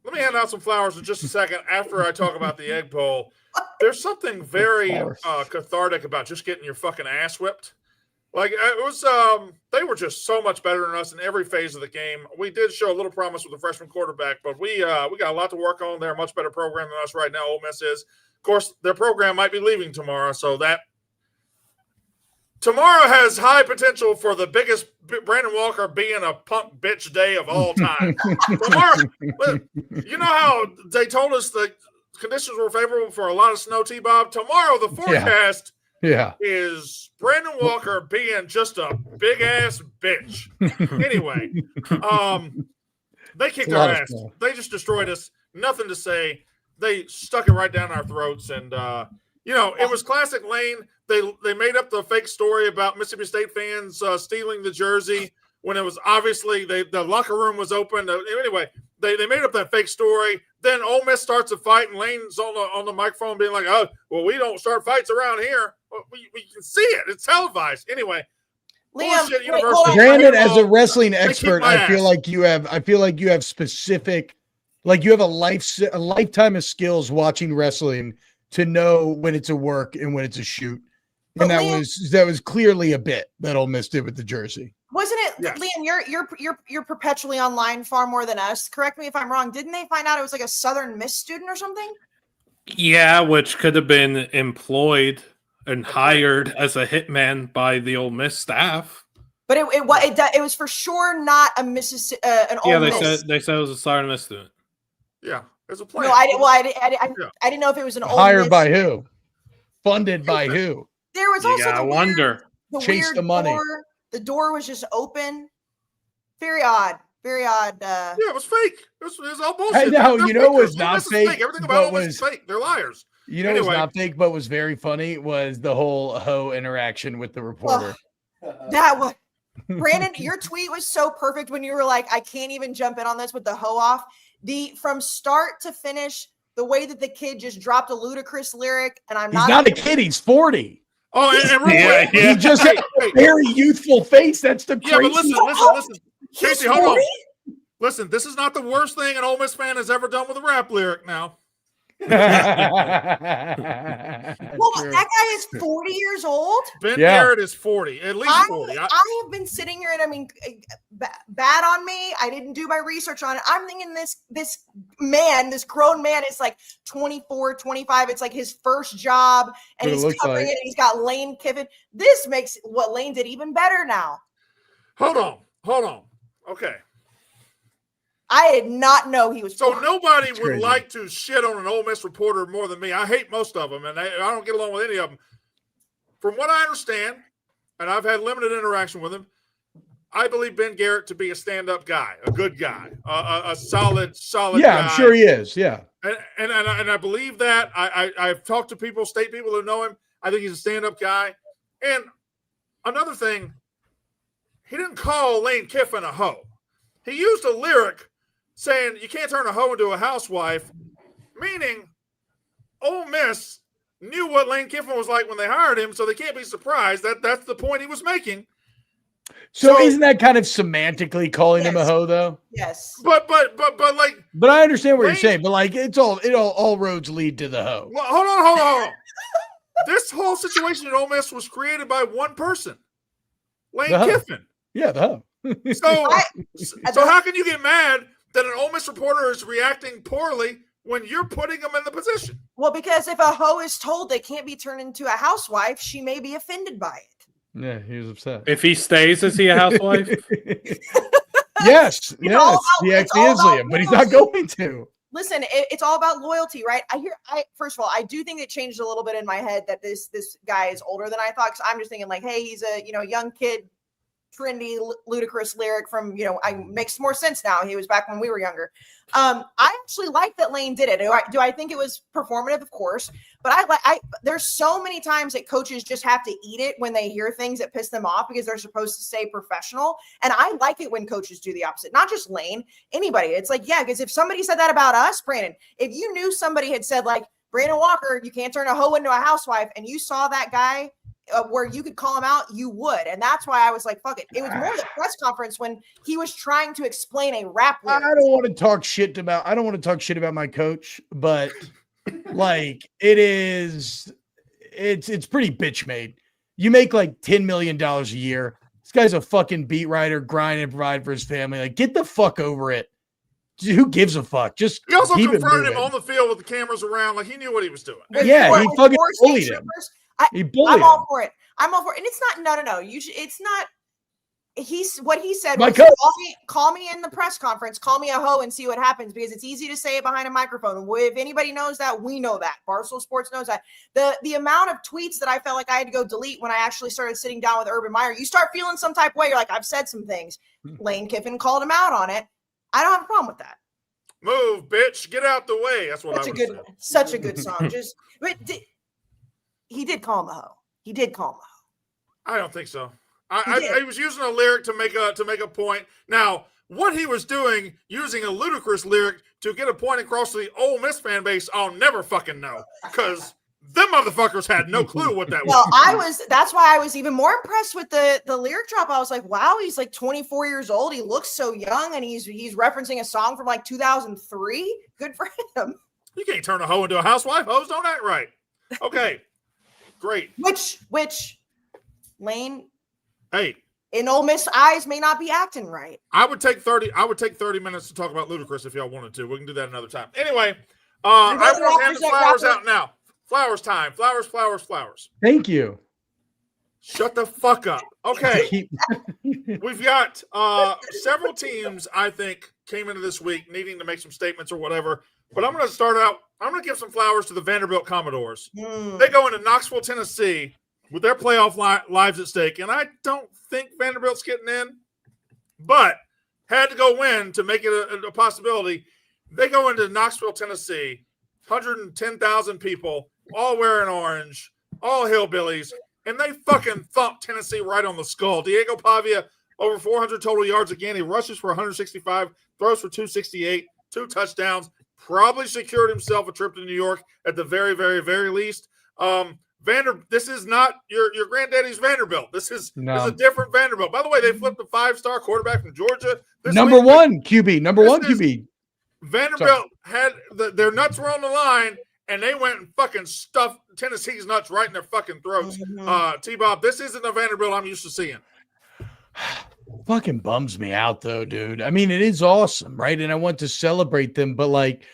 Let me hand out some flowers in just a second after I talk about the egg poll. There's something very cathartic about just getting your fucking ass whipped. Like it was, they were just so much better than us in every phase of the game. We did show a little promise with the freshman quarterback, but we got a lot to work on. They're a much better program than us right now. Ole Miss is, of course, their program might be leaving tomorrow, so that tomorrow has high potential for the biggest Brandon Walker being a punk bitch day of all time. Tomorrow, you know how they told us the conditions were favorable for a lot of snow, T-Bob? Tomorrow, the forecast is Brandon Walker being just a big-ass bitch. Anyway, they kicked our ass. They just destroyed us. Nothing to say. They stuck it right down our throats, and it was classic Lane. They made up the fake story about Mississippi State fans stealing the jersey when it was obviously the locker room was open. Anyway, they made up that fake story. Then Ole Miss starts a fight, and Lane's on the microphone being like, "Oh, well, we don't start fights around here. Well, we can see it. It's televised." Anyway, Liam, Brandon, as a wrestling expert, I feel like you have specific, like you have a lifetime of skills watching wrestling to know when it's a work and when it's a shoot. And that was clearly a bit that Ole Miss did with the jersey. Wasn't it, yes. Liam, you're perpetually online far more than us. Correct me if I'm wrong. Didn't they find out it was like a Southern Miss student or something? Yeah, which could have been employed and hired as a hitman by the Ole Miss staff. But it was for sure not a Mississippi an Ole Miss. Yeah, they said it was a Southern Miss student. Yeah, there's a plan. No, I didn't know if it was an Ole hired Miss by who, funded by who. There was also Chase the money. The door was just open. Very odd. Very odd. Yeah, it was fake. It was all bullshit. I know. You know it was not fake. Everything about it was fake. They're liars. You know, anyway. It was not fake, but was very funny was the whole hoe interaction with the reporter. That was Brandon. Your tweet was so perfect when you were like, "I can't even jump in on this with the hoe off." From start to finish, the way that the kid just dropped a ludicrous lyric, and he's not a kid. He's 40. Oh, and he just had a very youthful face. That's the crazy. Yeah, but listen. Kayce, hold on. Listen, this is not the worst thing an Ole Miss fan has ever done with a rap lyric now. Well, that guy is 40 years old. Ben Garrett is 40, at least 40. I have been sitting here, and bad on me. I didn't do my research on it. I'm thinking this grown man is like 24, 25. It's like his first job, and he's covering it, and he's got Lane Kiffin. This makes what Lane did even better now. Hold on. Okay. I did not know he was. So nobody would like to shit on an Ole Miss reporter more than me. I hate most of them, and I don't get along with any of them. From what I understand, and I've had limited interaction with him, I believe Ben Garrett to be a stand-up guy, a good guy, a solid guy. Yeah, I'm sure he is. Yeah, and I believe that. I've talked to state people who know him. I think he's a stand-up guy. And another thing, he didn't call Lane Kiffin a hoe. He used a lyric saying you can't turn a hoe into a housewife, meaning Ole Miss knew what Lane Kiffin was like when they hired him, so they can't be surprised. That's the point he was making. So isn't that kind of semantically calling him a hoe, though? Yes. But like. But I understand what you're saying. But like, all roads lead to the hoe. Well, hold on. This whole situation at Ole Miss was created by one person, Lane Kiffin. Yeah, the hoe. So how can you get mad that an Ole Miss reporter is reacting poorly when you're putting them in the position? Well, because if a hoe is told they can't be turned into a housewife, she may be offended by it. Yeah, he was upset. If he stays, is he a housewife? Yes. He actually is, Liam, but he's not going to. Listen, it's all about loyalty, right? First of all, I do think it changed a little bit in my head that this guy is older than I thought, because I'm just thinking like, hey, he's a young kid trendy, ludicrous lyric from, makes more sense now. He was back when we were younger. I actually like that Lane did it. Do I think it was performative? Of course. But there's so many times that coaches just have to eat it when they hear things that piss them off because they're supposed to stay professional. And I like it when coaches do the opposite, not just Lane, anybody. It's like, yeah, because if somebody said that about us, Brandon, if you knew somebody had said like, Brandon Walker, you can't turn a hoe into a housewife, and you saw that guy where you could call him out, you would. And that's why I was like, fuck it. It was more the press conference when he was trying to explain a rap lyric. I don't want to talk shit about my coach, but like it's pretty bitch made. You make like $10 million a year. This guy's a fucking beat writer, grind and provide for his family. Like, get the fuck over it. Who gives a fuck? Just he also confronted him on the field with the cameras around, like he knew what he was doing. Yeah, he fucking bullied him. I'm all for it. I'm all for it. And it's not no. It's not. What he said was call me in the press conference, call me a hoe and see what happens, because it's easy to say it behind a microphone. If anybody knows that, we know that. Barstool Sports knows that. The amount of tweets that I felt like I had to go delete when I actually started sitting down with Urban Meyer, you start feeling some type of way. You're like, I've said some things. Lane Kiffin called him out on it. I don't have a problem with that. Move, bitch. Get out the way. That's what such a good song. He did call him a hoe. He did call him a hoe. I don't think so. I was using a lyric to make a point. Now, what he was doing, using a ludicrous lyric to get a point across to the Ole Miss fan base, I'll never fucking know, because them motherfuckers had no clue what that was. That's why I was even more impressed with the lyric drop. I was like, wow, he's like 24 years old. He looks so young, and he's referencing a song from like 2003. Good for him. You can't turn a hoe into a housewife. Hoes don't act right. Okay, great. Which Lane, hey, in Ole Miss eyes, may not be acting right. I would take 30 minutes to talk about Ludacris if y'all wanted to. We can do that another time. Anyway, I want to hand the flowers out now. Flowers time. Flowers. Thank you. Shut the fuck up. Okay. We've got several teams, I think, came into this week needing to make some statements or whatever. But I'm going to start out. I'm going to give some flowers to the Vanderbilt Commodores. They go into Knoxville, Tennessee with their playoff lives at stake. And I don't think Vanderbilt's getting in, but had to go win to make it a possibility. They go into Knoxville, Tennessee, 110,000 people, all wearing orange, all hillbillies, and they fucking thump Tennessee right on the skull. Diego Pavia, over 400 total yards again. He rushes for 165, throws for 268, 2 touchdowns, probably secured himself a trip to New York at the very, very, very least. This is not your granddaddy's Vanderbilt. This is a different Vanderbilt. By the way, they flipped a 5-star quarterback from Georgia. Number one QB. Vanderbilt had their nuts were on the line, and they went and fucking stuffed Tennessee's nuts right in their fucking throats. T-Bob, this isn't the Vanderbilt I'm used to seeing. Fucking bums me out, though, dude. I mean, it is awesome, right? And I want to celebrate them, but like,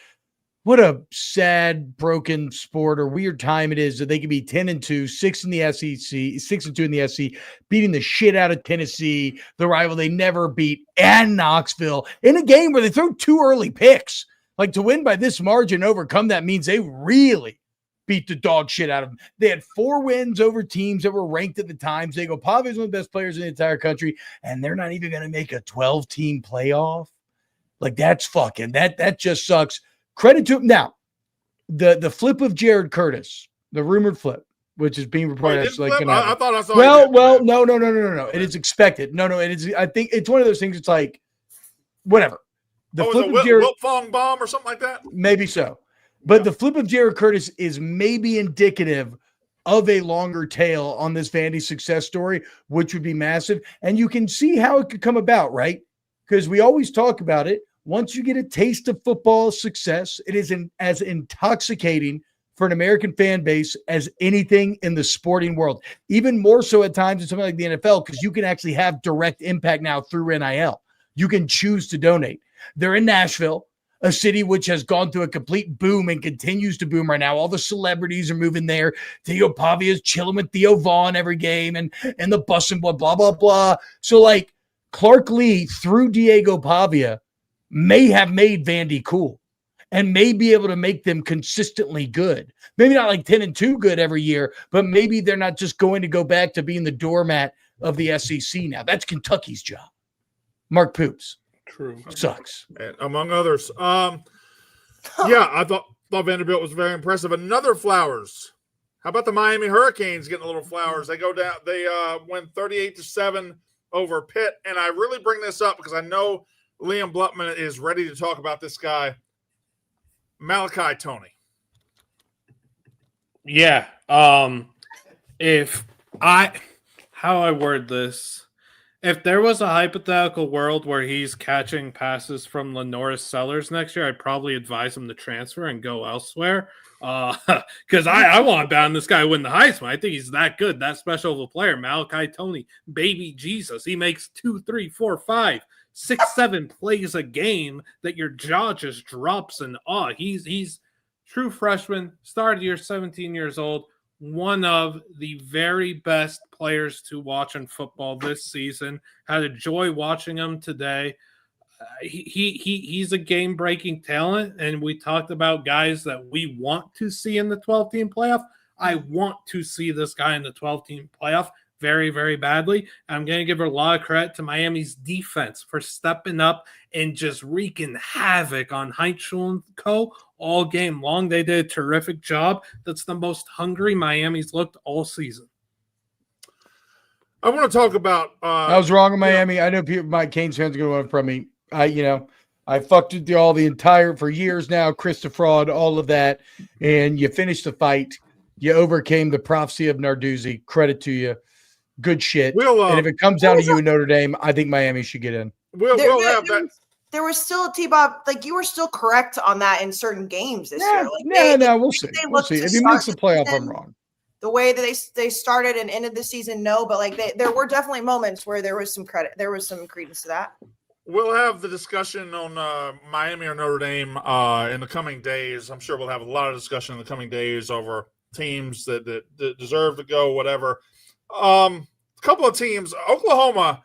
what a sad, broken sport or weird time it is that they could be 10-2, 6 in the SEC, 6-2 in the SEC, beating the shit out of Tennessee, the rival they never beat, and Knoxville in a game where they throw 2 early picks. Like, to win by this margin, overcome that means they really beat the dog shit out of them. They had 4 wins over teams that were ranked at the time. Diego Pavia is one of the best players in the entire country, and they're not even going to make a 12-team playoff. Like, that's fucking that just sucks. Credit to him. Now, the flip of Jared Curtis, the rumored flip, which is being reported as like I thought I saw. No. It is expected. No, it is. I think it's one of those things. It's like whatever. The flip of Jared Fong bomb or something like that. Maybe so, but the flip of Jared Curtis is maybe indicative of a longer tail on this Vandy success story, which would be massive. And you can see how it could come about, right? Because we always talk about it. Once you get a taste of football success, it is as intoxicating for an American fan base as anything in the sporting world. Even more so at times in something like the NFL, because you can actually have direct impact now through NIL. You can choose to donate. They're in Nashville, a city which has gone through a complete boom and continues to boom right now. All the celebrities are moving there. Diego Pavia is chilling with Theo Vaughn every game and the bus and blah, blah, blah. So, like, Clark Lee, through Diego Pavia, may have made Vandy cool and may be able to make them consistently good. Maybe not like 10-2 good every year, but maybe they're not just going to go back to being the doormat of the SEC now. That's Kentucky's job. Mark Poops. True. Sucks. And among others. Yeah, I thought Vanderbilt was very impressive. Another flowers. How about the Miami Hurricanes getting a little flowers? They go down. They win 38-7 over Pitt. And I really bring this up because I know Liam Blutman is ready to talk about this guy, Malachi Tony. Yeah. How I word this, if there was a hypothetical world where he's catching passes from Lenoris Sellers next year, I'd probably advise him to transfer and go elsewhere. Because I want to bet this guy win the Heisman. I think he's that good, that special of a player. Malachi Tony, baby Jesus. He makes 2, 3, 4, 5, 6, 7 plays a game that your jaw just drops in awe. He's true freshman, started year 17 years old. One of the very best players to watch in football this season. Had a joy watching him today. He's a game-breaking talent, and we talked about guys that we want to see in the 12-team playoff. I want to see this guy in the 12-team playoff very, very badly. I'm going to give a lot of credit to Miami's defense for stepping up and just wreaking havoc on Heintschel & Co. all game long. They did a terrific job. That's the most hungry Miami's looked all season. I want to talk about. I was wrong in Miami. I know people, my Canes fans are going to want from me. I fucked with all the entire for years now. Chris the Fraud, all of that, and you finished the fight. You overcame the prophecy of Narduzzi. Credit to you. Good shit. And if it comes down to you in Notre Dame, I think Miami should get in. We'll have that. There was still a T-Bob, like you were still correct on that in certain games this year. We'll see. We'll see. If he makes the playoff, I'm wrong. The way that they started and ended the season, no, but like there were definitely moments where there was some credit, there was some credence to that. We'll have the discussion on Miami or Notre Dame in the coming days. I'm sure we'll have a lot of discussion in the coming days over teams that deserve to go, whatever. A couple of teams, Oklahoma,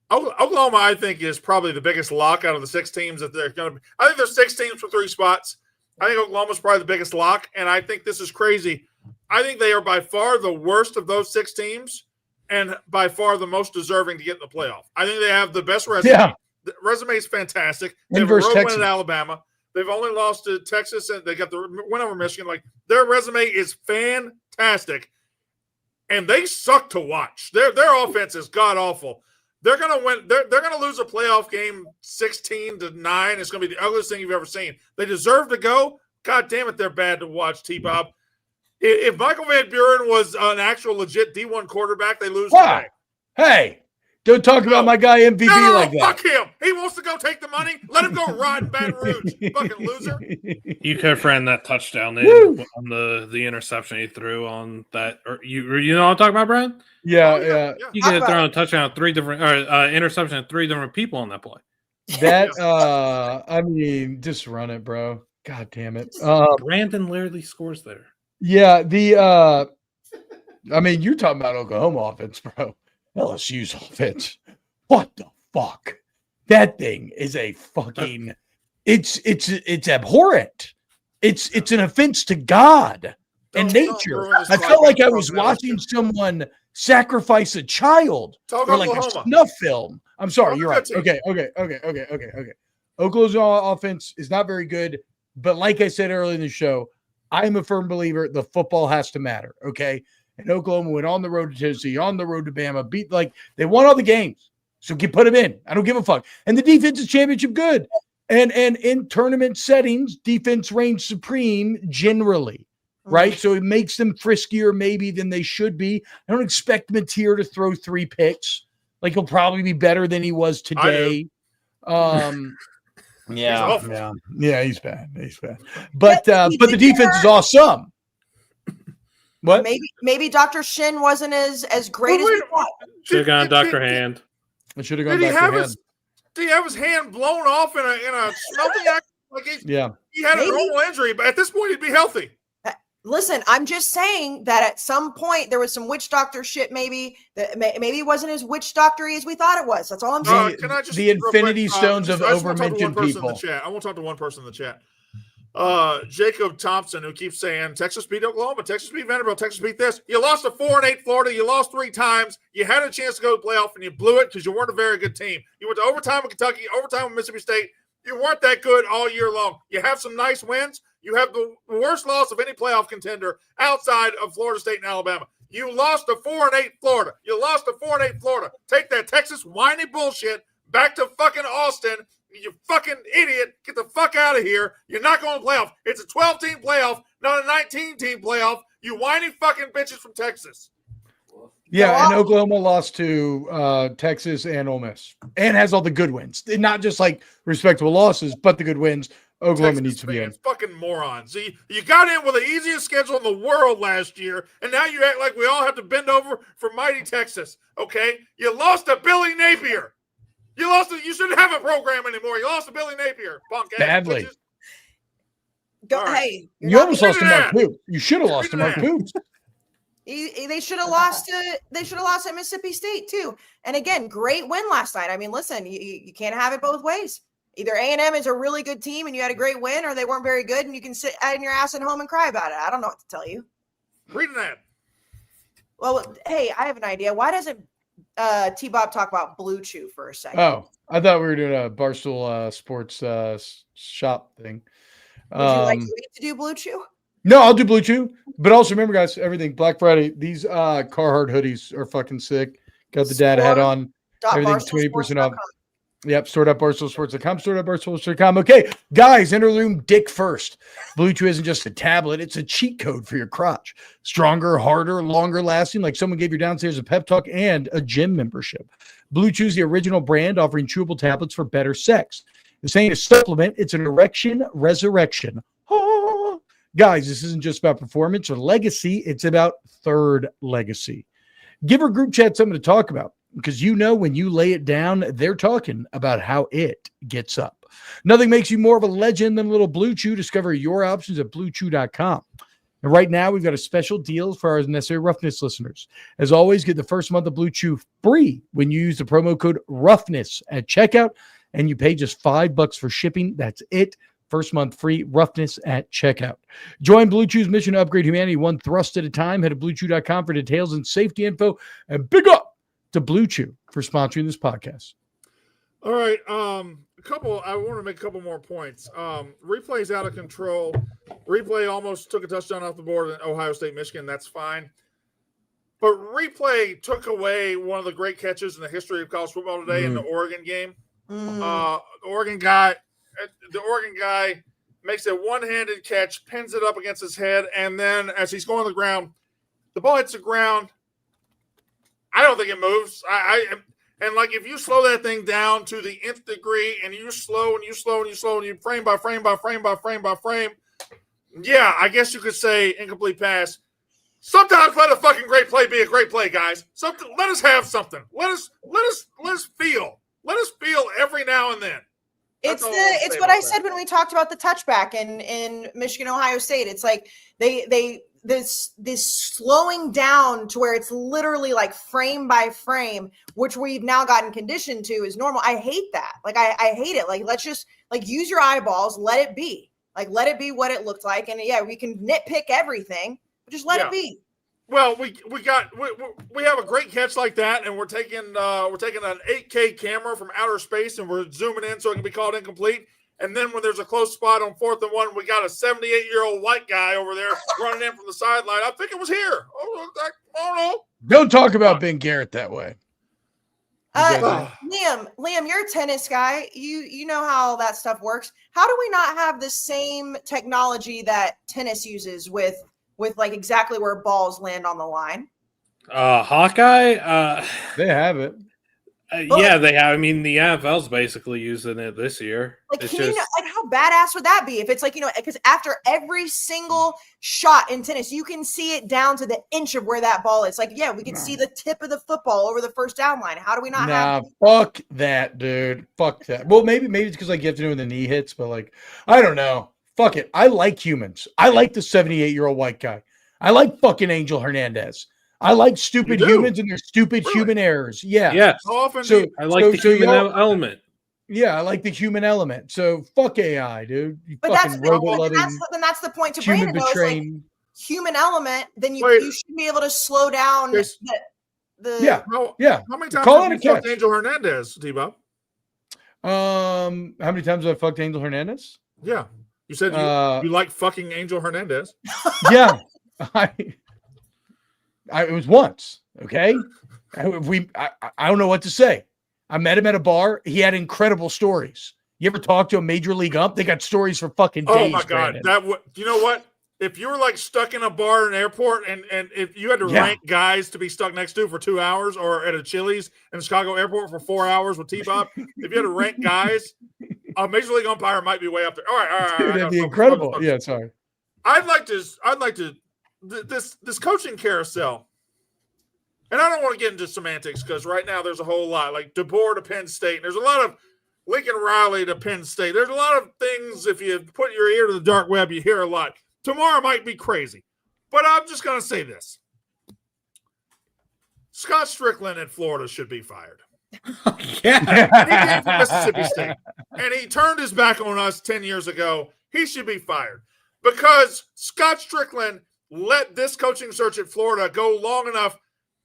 I think, is probably the biggest lock out of the 6 teams that they're going to be. I think there's 6 teams for 3 spots. I think Oklahoma's probably the biggest lock, and I think this is crazy. I think they are by far the worst of those 6 teams and by far the most deserving to get in the playoff. I think they have the best resume. Yeah. The resume is fantastic. They have a road win at Alabama. They've only lost to Texas, and they got the win over Michigan. Like, their resume is fantastic, and they suck to watch. Their offense is god-awful. They're going to win. They're going to lose a playoff game 16-9. It's going to be the ugliest thing you've ever seen. They deserve to go. God damn it, they're bad to watch, T-Bob. If Michael Van Buren was an actual legit D1 quarterback, they lose today. Hey, don't talk about my guy MVP like that. Fuck him. He wants to go take the money. Let him go ride in Baton Rouge. Fucking loser. You could have ran that touchdown in on the interception he threw on that. Or you know what I'm talking about, Brian? Yeah. You could have thrown a touchdown at interception at 3 different people on that play. That I mean, just run it, bro. God damn it. Brandon literally scores there. Yeah, I mean, you're talking about Oklahoma offense, bro. LSU's offense. What the fuck? That thing is a fucking it's abhorrent. It's an offense to God and nature. I felt like I was watching someone sacrifice a child for like a snuff film. I'm sorry, you're right. Okay. Oklahoma's offense is not very good, but like I said earlier in the show, I'm a firm believer the football has to matter, okay? And Oklahoma went on the road to Tennessee, on the road to Bama, they won all the games. So put them in. I don't give a fuck. And the defense is championship good. And in tournament settings, defense reigns supreme generally, right? So it makes them friskier maybe than they should be. I don't expect Mateer to throw 3 picks. Like, he'll probably be better than he was today. Yeah, he's bad. But the defense is awesome. What? Maybe Dr. Shin wasn't as great as we thought. Should have gone Dr. Hand. I should have gone Dr. Hand. Did he have his hand blown off in a smelting accident? Like he had a normal injury, but at this point he'd be healthy. Listen, I'm just saying that at some point there was some witch doctor shit. Maybe it wasn't as witch doctory as we thought it was. That's all I'm saying. The Infinity Stones of overmentioned people. I won't talk to one person in the chat. Jacob Thompson, who keeps saying Texas beat Oklahoma, Texas beat Vanderbilt, Texas beat this. You lost to 4-8 Florida. You lost 3 times. You had a chance to go to the playoff, and you blew it because you weren't a very good team. You went to overtime with Kentucky, overtime with Mississippi State. You weren't that good all year long. You have some nice wins. You have the worst loss of any playoff contender outside of Florida State and Alabama. You lost to 4-8 Florida. You lost to 4-8 Florida. Take that Texas whiny bullshit back to fucking Austin. You fucking idiot. Get the fuck out of here. You're not going to playoff. It's a 12-team playoff, not a 19-team playoff. You whiny fucking bitches from Texas. Yeah, and Oklahoma lost to Texas and Ole Miss and has all the good wins. Not just like respectable losses, but the good wins. Oklahoma Texas needs to be in. Fucking morons. See, you got in with the easiest schedule in the world last year, and now you act like we all have to bend over for mighty Texas. Okay? You lost to Billy Napier. You shouldn't have a program anymore. You lost to Billy Napier. Punk ass Badly. bitches. Go, All right. hey, You almost lost to Mark that. Poop. You should have lost to Mark Poop. they should have lost to at Mississippi State too. And again, great win last night. I mean, listen, you can't have it both ways. Either A&M is a really good team and you had a great win, or they weren't very good and you can sit in your ass at home and cry about it. I don't know what to tell you. Reading that. Well, hey, I have an idea. Why doesn't T-Bob talk about Blue Chew for a second? Oh, I thought we were doing a Barstool sports shop thing. Would you like me to do Blue Chew? No, I'll do Blue Chew. But also remember, guys, everything Black Friday. These Carhartt hoodies are fucking sick. Got the dad hat on. Everything's 20% off. Yep, store.barstoolsports.com, store.barstoolsports.com. Okay, guys, enter the room dick first. Blue Chew isn't just a tablet, it's a cheat code for your crotch. Stronger, harder, longer lasting, like someone gave your downstairs a pep talk and a gym membership. Blue Chew's the original brand offering chewable tablets for better sex. This ain't a supplement, it's an erection resurrection. Oh. Guys, this isn't just about performance or legacy, it's about third legacy. Give our group chat something to talk about. Because when you lay it down, they're talking about how it gets up. Nothing makes you more of a legend than a little Blue Chew. Discover your options at BlueChew.com. And right now, we've got a special deal for our Unnecessary Roughness listeners. As always, get the first month of Blue Chew free when you use the promo code ROUGHNESS at checkout, and you pay just $5 for shipping. That's it. First month free, Roughness at checkout. Join Blue Chew's mission to upgrade humanity one thrust at a time. Head to BlueChew.com for details and safety info. And big up to Blue Chew for sponsoring this podcast. All right. I want to make a couple more points. Replay's out of control. Replay almost took a touchdown off the board in Ohio State, Michigan. That's fine. But Replay took away one of the great catches in the history of college football today in the Oregon game. The Oregon guy makes a one-handed catch, pins it up against his head, and then as he's going to the ground, the ball hits the ground. I don't think it moves. And like if you slow that thing down to the nth degree and you slow and you frame by frame, yeah, I guess you could say incomplete pass. Sometimes let a fucking great play be a great play, guys. Let us have something. Let us feel. Let us feel every now and then. It's what I said when we talked about the touchback in Michigan, Ohio State. It's like this slowing down to where it's literally like frame by frame, which we've now gotten conditioned to is normal. I hate that. Like I hate it. Like let's just like use your eyeballs, let it be. Like let it be what it looked like. And yeah, we can nitpick everything, but just let it be. Well, we have a great catch like that, and we're taking an 8K camera from outer space and we're zooming in so it can be called incomplete. And then when there's a close spot on 4th and 1, we got a 78-year-old white guy over there running in from the sideline. I think it was here. I don't know. Don't talk about Ben Garrett that way. Liam, you're a tennis guy. You know how that stuff works. How do we not have the same technology that tennis uses with like exactly where balls land on the line? Hawkeye? They have it. Yeah, they have. I mean, the NFL's basically using it this year. Like, how badass would that be if it's like, because after every single shot in tennis, you can see it down to the inch of where that ball is. Like, yeah, we can see the tip of the football over the first down line. How do we not have it? Fuck that, dude. Fuck that. Well, maybe it's because like you have to know when the knee hits, but like, I don't know. Fuck it. I like humans. I like the 78-year-old white guy. I like fucking Angel Hernandez. I like stupid humans and their stupid human errors. Yeah. Yes. Often I like the human element. Yeah, I like the human element. So fuck AI, dude. You But that's fucking then robot-loving, that's the point to human Brandon. Though, is like betraying. human element. Then you Wait. you should be able to slow down Kayce, the Yeah, yeah. How many times Call have it you a fucked catch. Angel Hernandez, T-Bob? How many times have I fucked Angel Hernandez? Yeah. You said you like fucking Angel Hernandez. Yeah. It was once. Okay. I don't know what to say. I met him at a bar. He had incredible stories. You ever talk to a major league ump? They got stories for fucking days. Oh my God. Brandon. You know what? If you were like stuck in a bar in an airport and if you had to rank guys to be stuck next to for 2 hours, or at a Chili's in the Chicago airport for 4 hours with T-Bob, if you had to rank guys, a major league umpire might be way up there. All right. Dude, that'd be incredible. Yeah, sorry. I'd like to this coaching carousel. And I don't want to get into semantics because right now there's a whole lot, like DeBoer to Penn State. There's a lot of Lincoln Riley to Penn State. There's a lot of things, if you put your ear to the dark web, you hear a lot. Tomorrow might be crazy. But I'm just going to say this. Scott Strickland at Florida should be fired. Yeah. He came from Mississippi State. And he turned his back on us 10 years ago. He should be fired. Because Scott Strickland let this coaching search at Florida go long enough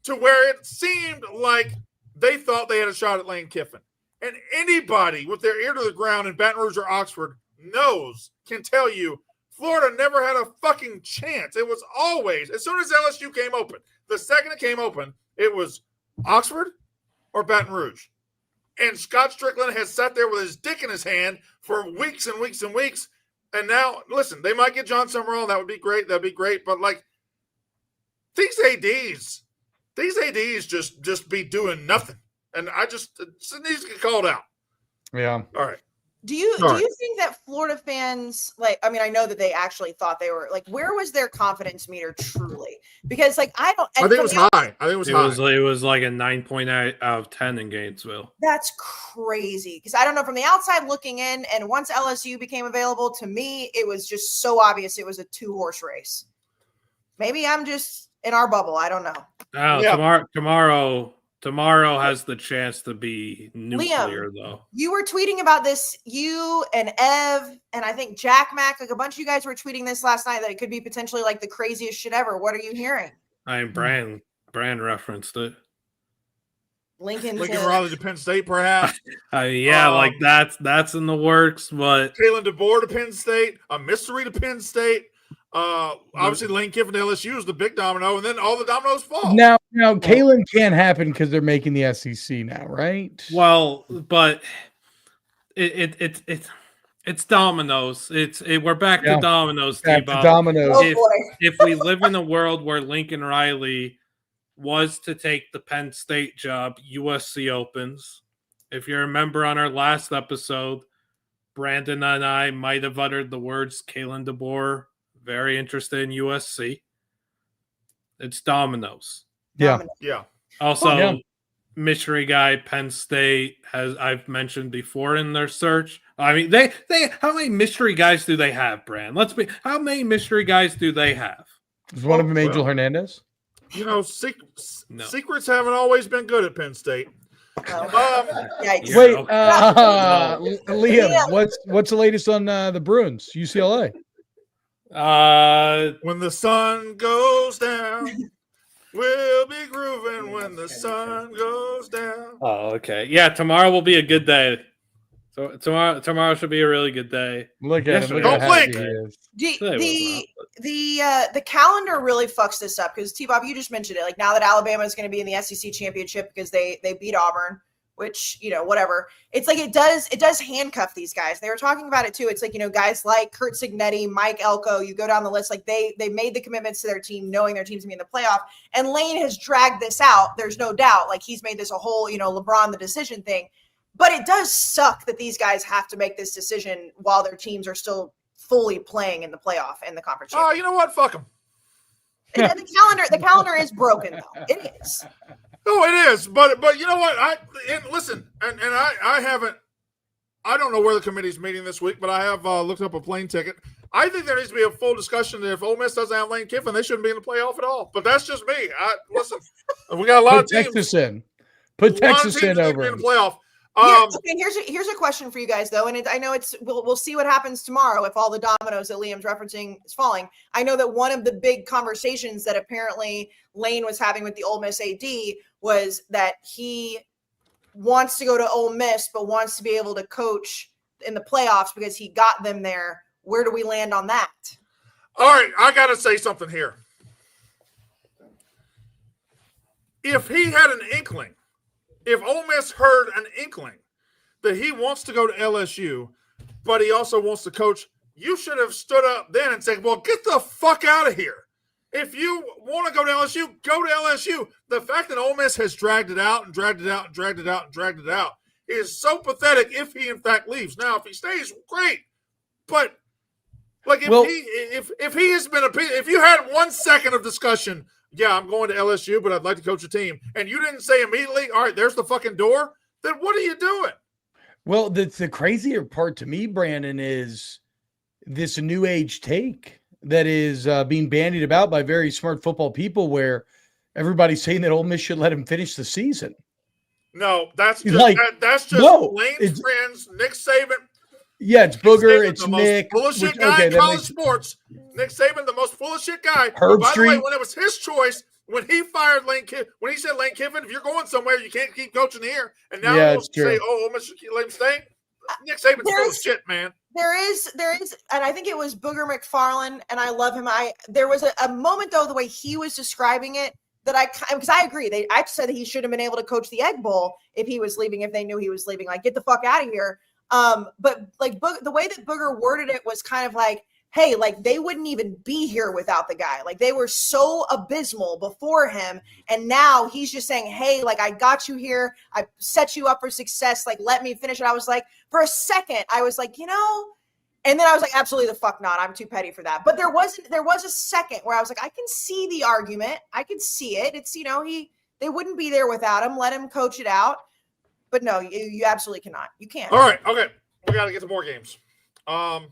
to where it seemed like they thought they had a shot at Lane Kiffin. And anybody with their ear to the ground in Baton Rouge or Oxford can tell you Florida never had a fucking chance. It was always, as soon as LSU came open, the second it came open, it was Oxford or Baton Rouge. And Scott Strickland has sat there with his dick in his hand for weeks and weeks and weeks. And now, listen, they might get John Summerall. That would be great. That'd be great. But, like, these ADs just be doing nothing. And it needs to get called out. Yeah. All right. Do you think that Florida fans, like, I mean, I know that they actually thought they were, like, where was their confidence meter truly? Because, like, I think it was high. It was like a 9.8 out of 10 in Gainesville. That's crazy. Because I don't know, from the outside looking in, and once LSU became available, to me, it was just so obvious it was a 2-horse race. Maybe I'm just in our bubble. I don't know. Tomorrow has the chance to be nuclear, Liam, though. You were tweeting about this, you and Ev, and I think Jack Mack, like a bunch of you guys were tweeting this last night, that it could be potentially like the craziest shit ever. What are you hearing? Brand referenced it. Lincoln Riley to Penn State, perhaps. Like that's in the works, but Kalen DeBoer to Penn State, a mystery to Penn State. Obviously Lane Kiffin to LSU is the big domino, and then all the dominoes fall. Now Kalen can't happen because they're making the SEC now, right? Well, but it's dominoes. We're back to dominoes, T-Bob. Dominoes. If we live in a world where Lincoln Riley was to take the Penn State job, USC opens. If you remember on our last episode, Brandon and I might have uttered the words Kalen DeBoer, very interested in USC. It's dominoes. Yeah. Also, mystery guy, Penn State, I've mentioned before in their search. I mean, they how many mystery guys do they have, Brand? How many mystery guys do they have? Is one of them Angel Hernandez? You know, secrets haven't always been good at Penn State. Yikes. Wait, Liam, what's the latest on the Bruins, UCLA? When the sun goes down, we'll be grooving when the sun goes down. Oh, okay. Yeah, tomorrow will be a good day. So tomorrow should be a really good day. Look at him. Don't blink. The calendar really fucks this up because T-Bob, you just mentioned it. Like, now that Alabama is going to be in the SEC championship because they beat Auburn, which, you know, whatever. It's like it does handcuff these guys. They were talking about it too. It's like, you know, guys like Kurt Cignetti, Mike Elko, you go down the list, like they made the commitments to their team knowing their team's gonna be in the playoff. And Lane has dragged this out. There's no doubt. Like, he's made this a whole, you know, LeBron the decision thing. But it does suck that these guys have to make this decision while their teams are still fully playing in the playoff and the conference. Oh, you know what? Fuck them. The calendar is broken, though. It is. No, it is. But you know what? I haven't. I don't know where the committee's meeting this week, but I have looked up a plane ticket. I think there needs to be a full discussion that if Ole Miss doesn't have Lane Kiffin, they shouldn't be in the playoff at all. But that's just me. Listen, we got a lot of teams. Texas in. Put Texas in over the playoff. Okay, here's a question for you guys though, and I know we'll see what happens tomorrow if all the dominoes that Liam's referencing is falling. I know that one of the big conversations that apparently Lane was having with the Ole Miss AD was that he wants to go to Ole Miss, but wants to be able to coach in the playoffs because he got them there. Where do we land on that? All right, I got to say something here. If he had an inkling, if Ole Miss heard an inkling that he wants to go to LSU, but he also wants to coach, you should have stood up then and said, well, get the fuck out of here. If you want to go to LSU, go to LSU. The fact that Ole Miss has dragged it out and dragged it out and dragged it out and dragged it out is so pathetic if he in fact leaves. Now, if he stays, great. But like if he has been if you had 1 second of discussion, yeah, I'm going to LSU, but I'd like to coach a team, and you didn't say immediately, all right, there's the fucking door, then what are you doing? Well, the crazier part to me, Brandon, is this new age take that is being bandied about by very smart football people where everybody's saying that Ole Miss should let him finish the season. No, that's just Lane's friends, Nick Saban. Yeah, it's Booger, it's Nick. Bullshit guy in college sports. Nick Saban, the most full of shit guy. Herb By Street. the way, when it was his choice, when he fired Lane Kiffin, when he said Lane Kiffin, if you're going somewhere, you can't keep coaching here. And now we'll say, oh, Ole Miss let him stay. Nick Saban's full of shit, man. There is, and I think it was Booger McFarland, and I love him. There was a moment though, the way he was describing it, that because I agree. I said that he should have been able to coach the Egg Bowl if he was leaving, if they knew he was leaving. Like, get the fuck out of here. But like the way that Booger worded it was kind of like, hey, like they wouldn't even be here without the guy. Like they were so abysmal before him. And now he's just saying, hey, like I got you here. I set you up for success. Like, let me finish it. I was like, for a second, I was like, and then I was like, absolutely the fuck not. I'm too petty for that. But there was a second where I was like, I can see the argument. I can see it. It's, they wouldn't be there without him. Let him coach it out. But no, you absolutely cannot. You can't. All right. Okay. We got to get to more games. Cal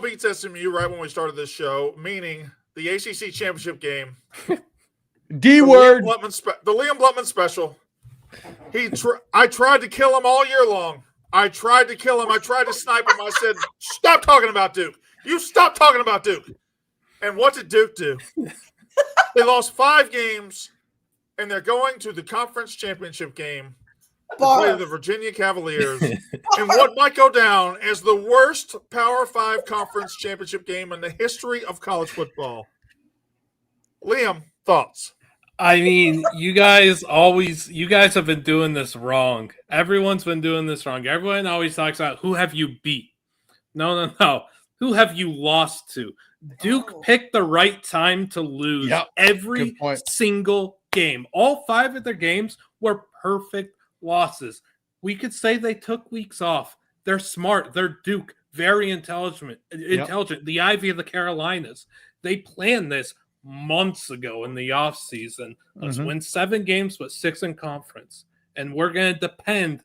beats SMU right when we started this show, meaning the ACC championship game. D-word. The Liam Blutman special. I tried to kill him all year long. I tried to kill him. I tried to snipe him. I said, stop talking about Duke. You stop talking about Duke. And what did Duke do? They lost 5 games. And they're going to the conference championship game to play the Virginia Cavaliers in what might go down as the worst Power 5 conference championship game in the history of college football. Liam, thoughts? I mean, you guys have been doing this wrong. Everyone's been doing this wrong. Everyone always talks about who have you beat. No. Who have you lost to? Duke picked the right time to lose every single game. All 5 of their games were perfect losses. We could say they took weeks off. They're smart. They're Duke. Very intelligent. The Ivy of the Carolinas. They planned this months ago in the offseason. Let's win 7 games, but 6 in conference. And we're going to depend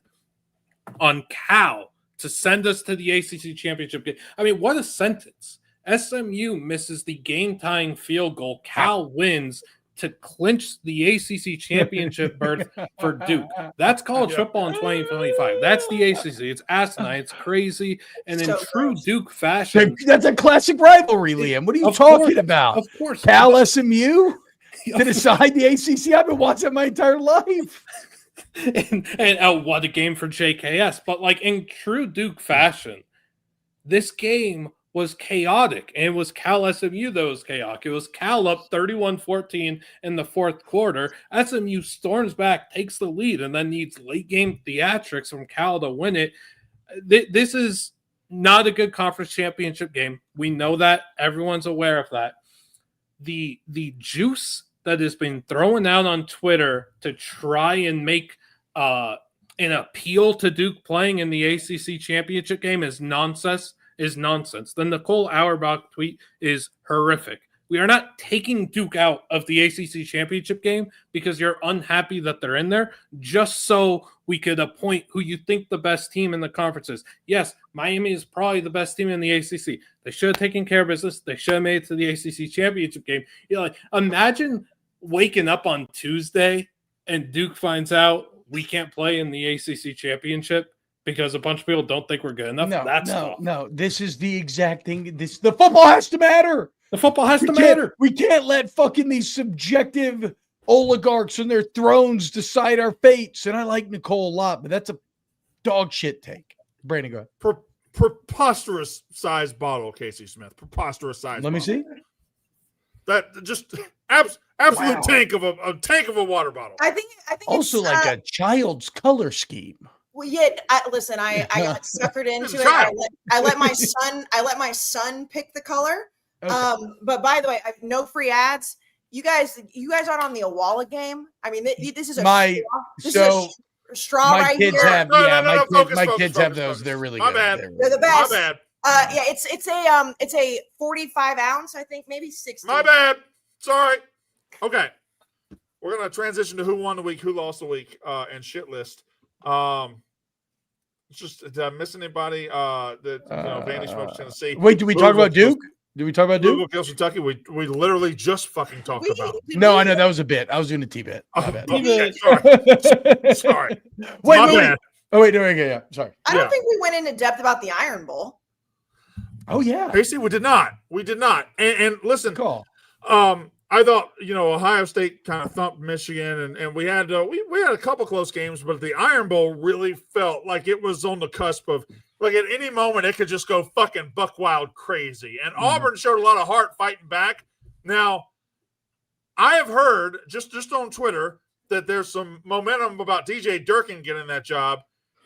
on Cal to send us to the ACC championship game. I mean, what a sentence. SMU misses the game-tying field goal. Cal wins to clinch the ACC championship berth for Duke. That's college football in 2025. That's the ACC. It's asinine. It's crazy. And in true Duke fashion. That's a classic rivalry, Liam. What are you talking about? Of course. Cal SMU to decide the ACC. I've been watching my entire life. And what a game for JKS. But like in true Duke fashion, this game was chaotic, and it was Cal SMU that was chaotic. It was Cal up 31-14 in the fourth quarter. SMU storms back, takes the lead, and then needs late game theatrics from Cal to win it. This is not a good conference championship game. We know that. Everyone's aware of that. The juice that has been thrown out on Twitter to try and make an appeal to Duke playing in the ACC championship game is nonsense. The Nicole Auerbach tweet is horrific. We are not taking Duke out of the ACC championship game because you're unhappy that they're in there, just so we could appoint who you think the best team in the conference is. Yes, Miami is probably the best team in the ACC. They should have taken care of business. They should have made it to the ACC championship game. Like, imagine waking up on Tuesday and Duke finds out we can't play in the ACC championship because a bunch of people don't think we're good enough. No. This is the exact thing. The football has to matter. The football has to matter. We can't let fucking these subjective oligarchs and their thrones decide our fates. And I like Nicole a lot, but that's a dog shit take. Brandon, go ahead. Preposterous size bottle, Kayce Smith. Preposterous size. Let me see. That just absolute tank of a water bottle. I think also it's, like a child's color scheme. Well, yeah. Listen, I got suckered into it. I let my son pick the color. Okay. But by the way, no free ads. You guys aren't on the Awala game. I mean, this is a straw my right kids here. Have my kids have those. Focus. They're really My good. bad. They're the best. My bad. Yeah, it's a 45 ounce, I think, maybe 60. My bad. Sorry. Okay. We're gonna transition to who won the week, who lost the week, and shit list. Just did I miss anybody? Vandy Smokes Tennessee. Wait, did we talk about Duke? Did we talk about Duke? Louisville, Kentucky. We literally just fucking talked about. No, I know that was a bit. I was doing a T-bit. My bad. Okay, sorry. Wait. Bad. Oh wait, no, yeah. Sorry. I don't think we went into depth about the Iron Bowl. Oh yeah, Kayce, we did not. And listen, call. I thought Ohio State kind of thumped Michigan, and we had a couple close games, but the Iron Bowl really felt like it was on the cusp of. Like at any moment, it could just go fucking buck wild crazy. And Auburn showed a lot of heart fighting back. Now, I have heard just on Twitter that there's some momentum about DJ Durkin getting that job.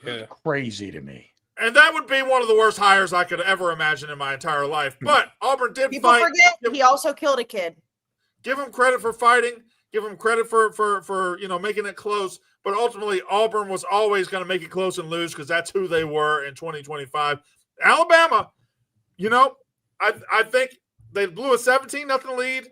Yeah. Crazy to me. And that would be one of the worst hires I could ever imagine in my entire life. But Auburn did People fight. Forget he also killed a kid. Give him credit for fighting. Give him credit for making it close. But ultimately, Auburn was always going to make it close and lose because that's who they were in 2025. Alabama, I think they blew a 17-0 lead,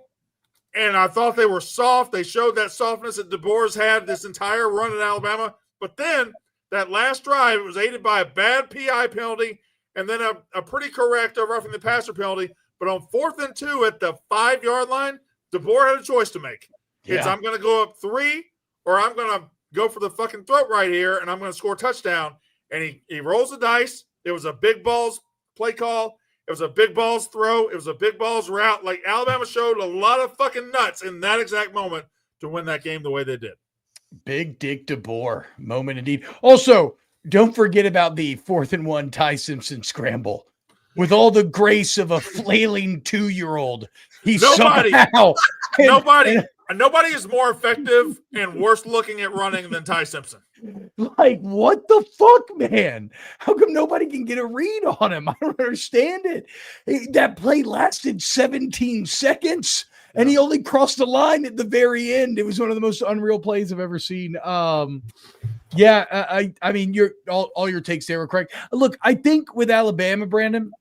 and I thought they were soft. They showed that softness that DeBoer's had this entire run at Alabama. But then that last drive, it was aided by a bad PI penalty and then a pretty correct roughing the passer penalty. But on 4th and 2 at the 5-yard line, DeBoer had a choice to make. Yeah. It's I'm going to go up 3 or I'm going to go for the fucking throat right here, and I'm going to score a touchdown. And he rolls the dice. It was a big balls play call. It was a big balls throw. It was a big balls route. Like, Alabama showed a lot of fucking nuts in that exact moment to win that game the way they did. Big Dick DeBoer moment indeed. Also, don't forget about the 4th and 1 Ty Simpson scramble. With all the grace of a flailing 2-year-old. Nobody is more effective and worse looking at running than Ty Simpson. Like, what the fuck, man? How come nobody can get a read on him? I don't understand it. That play lasted 17 seconds, and he only crossed the line at the very end. It was one of the most unreal plays I've ever seen. I mean, all your takes there were correct. Look, I think with Alabama, Brandon,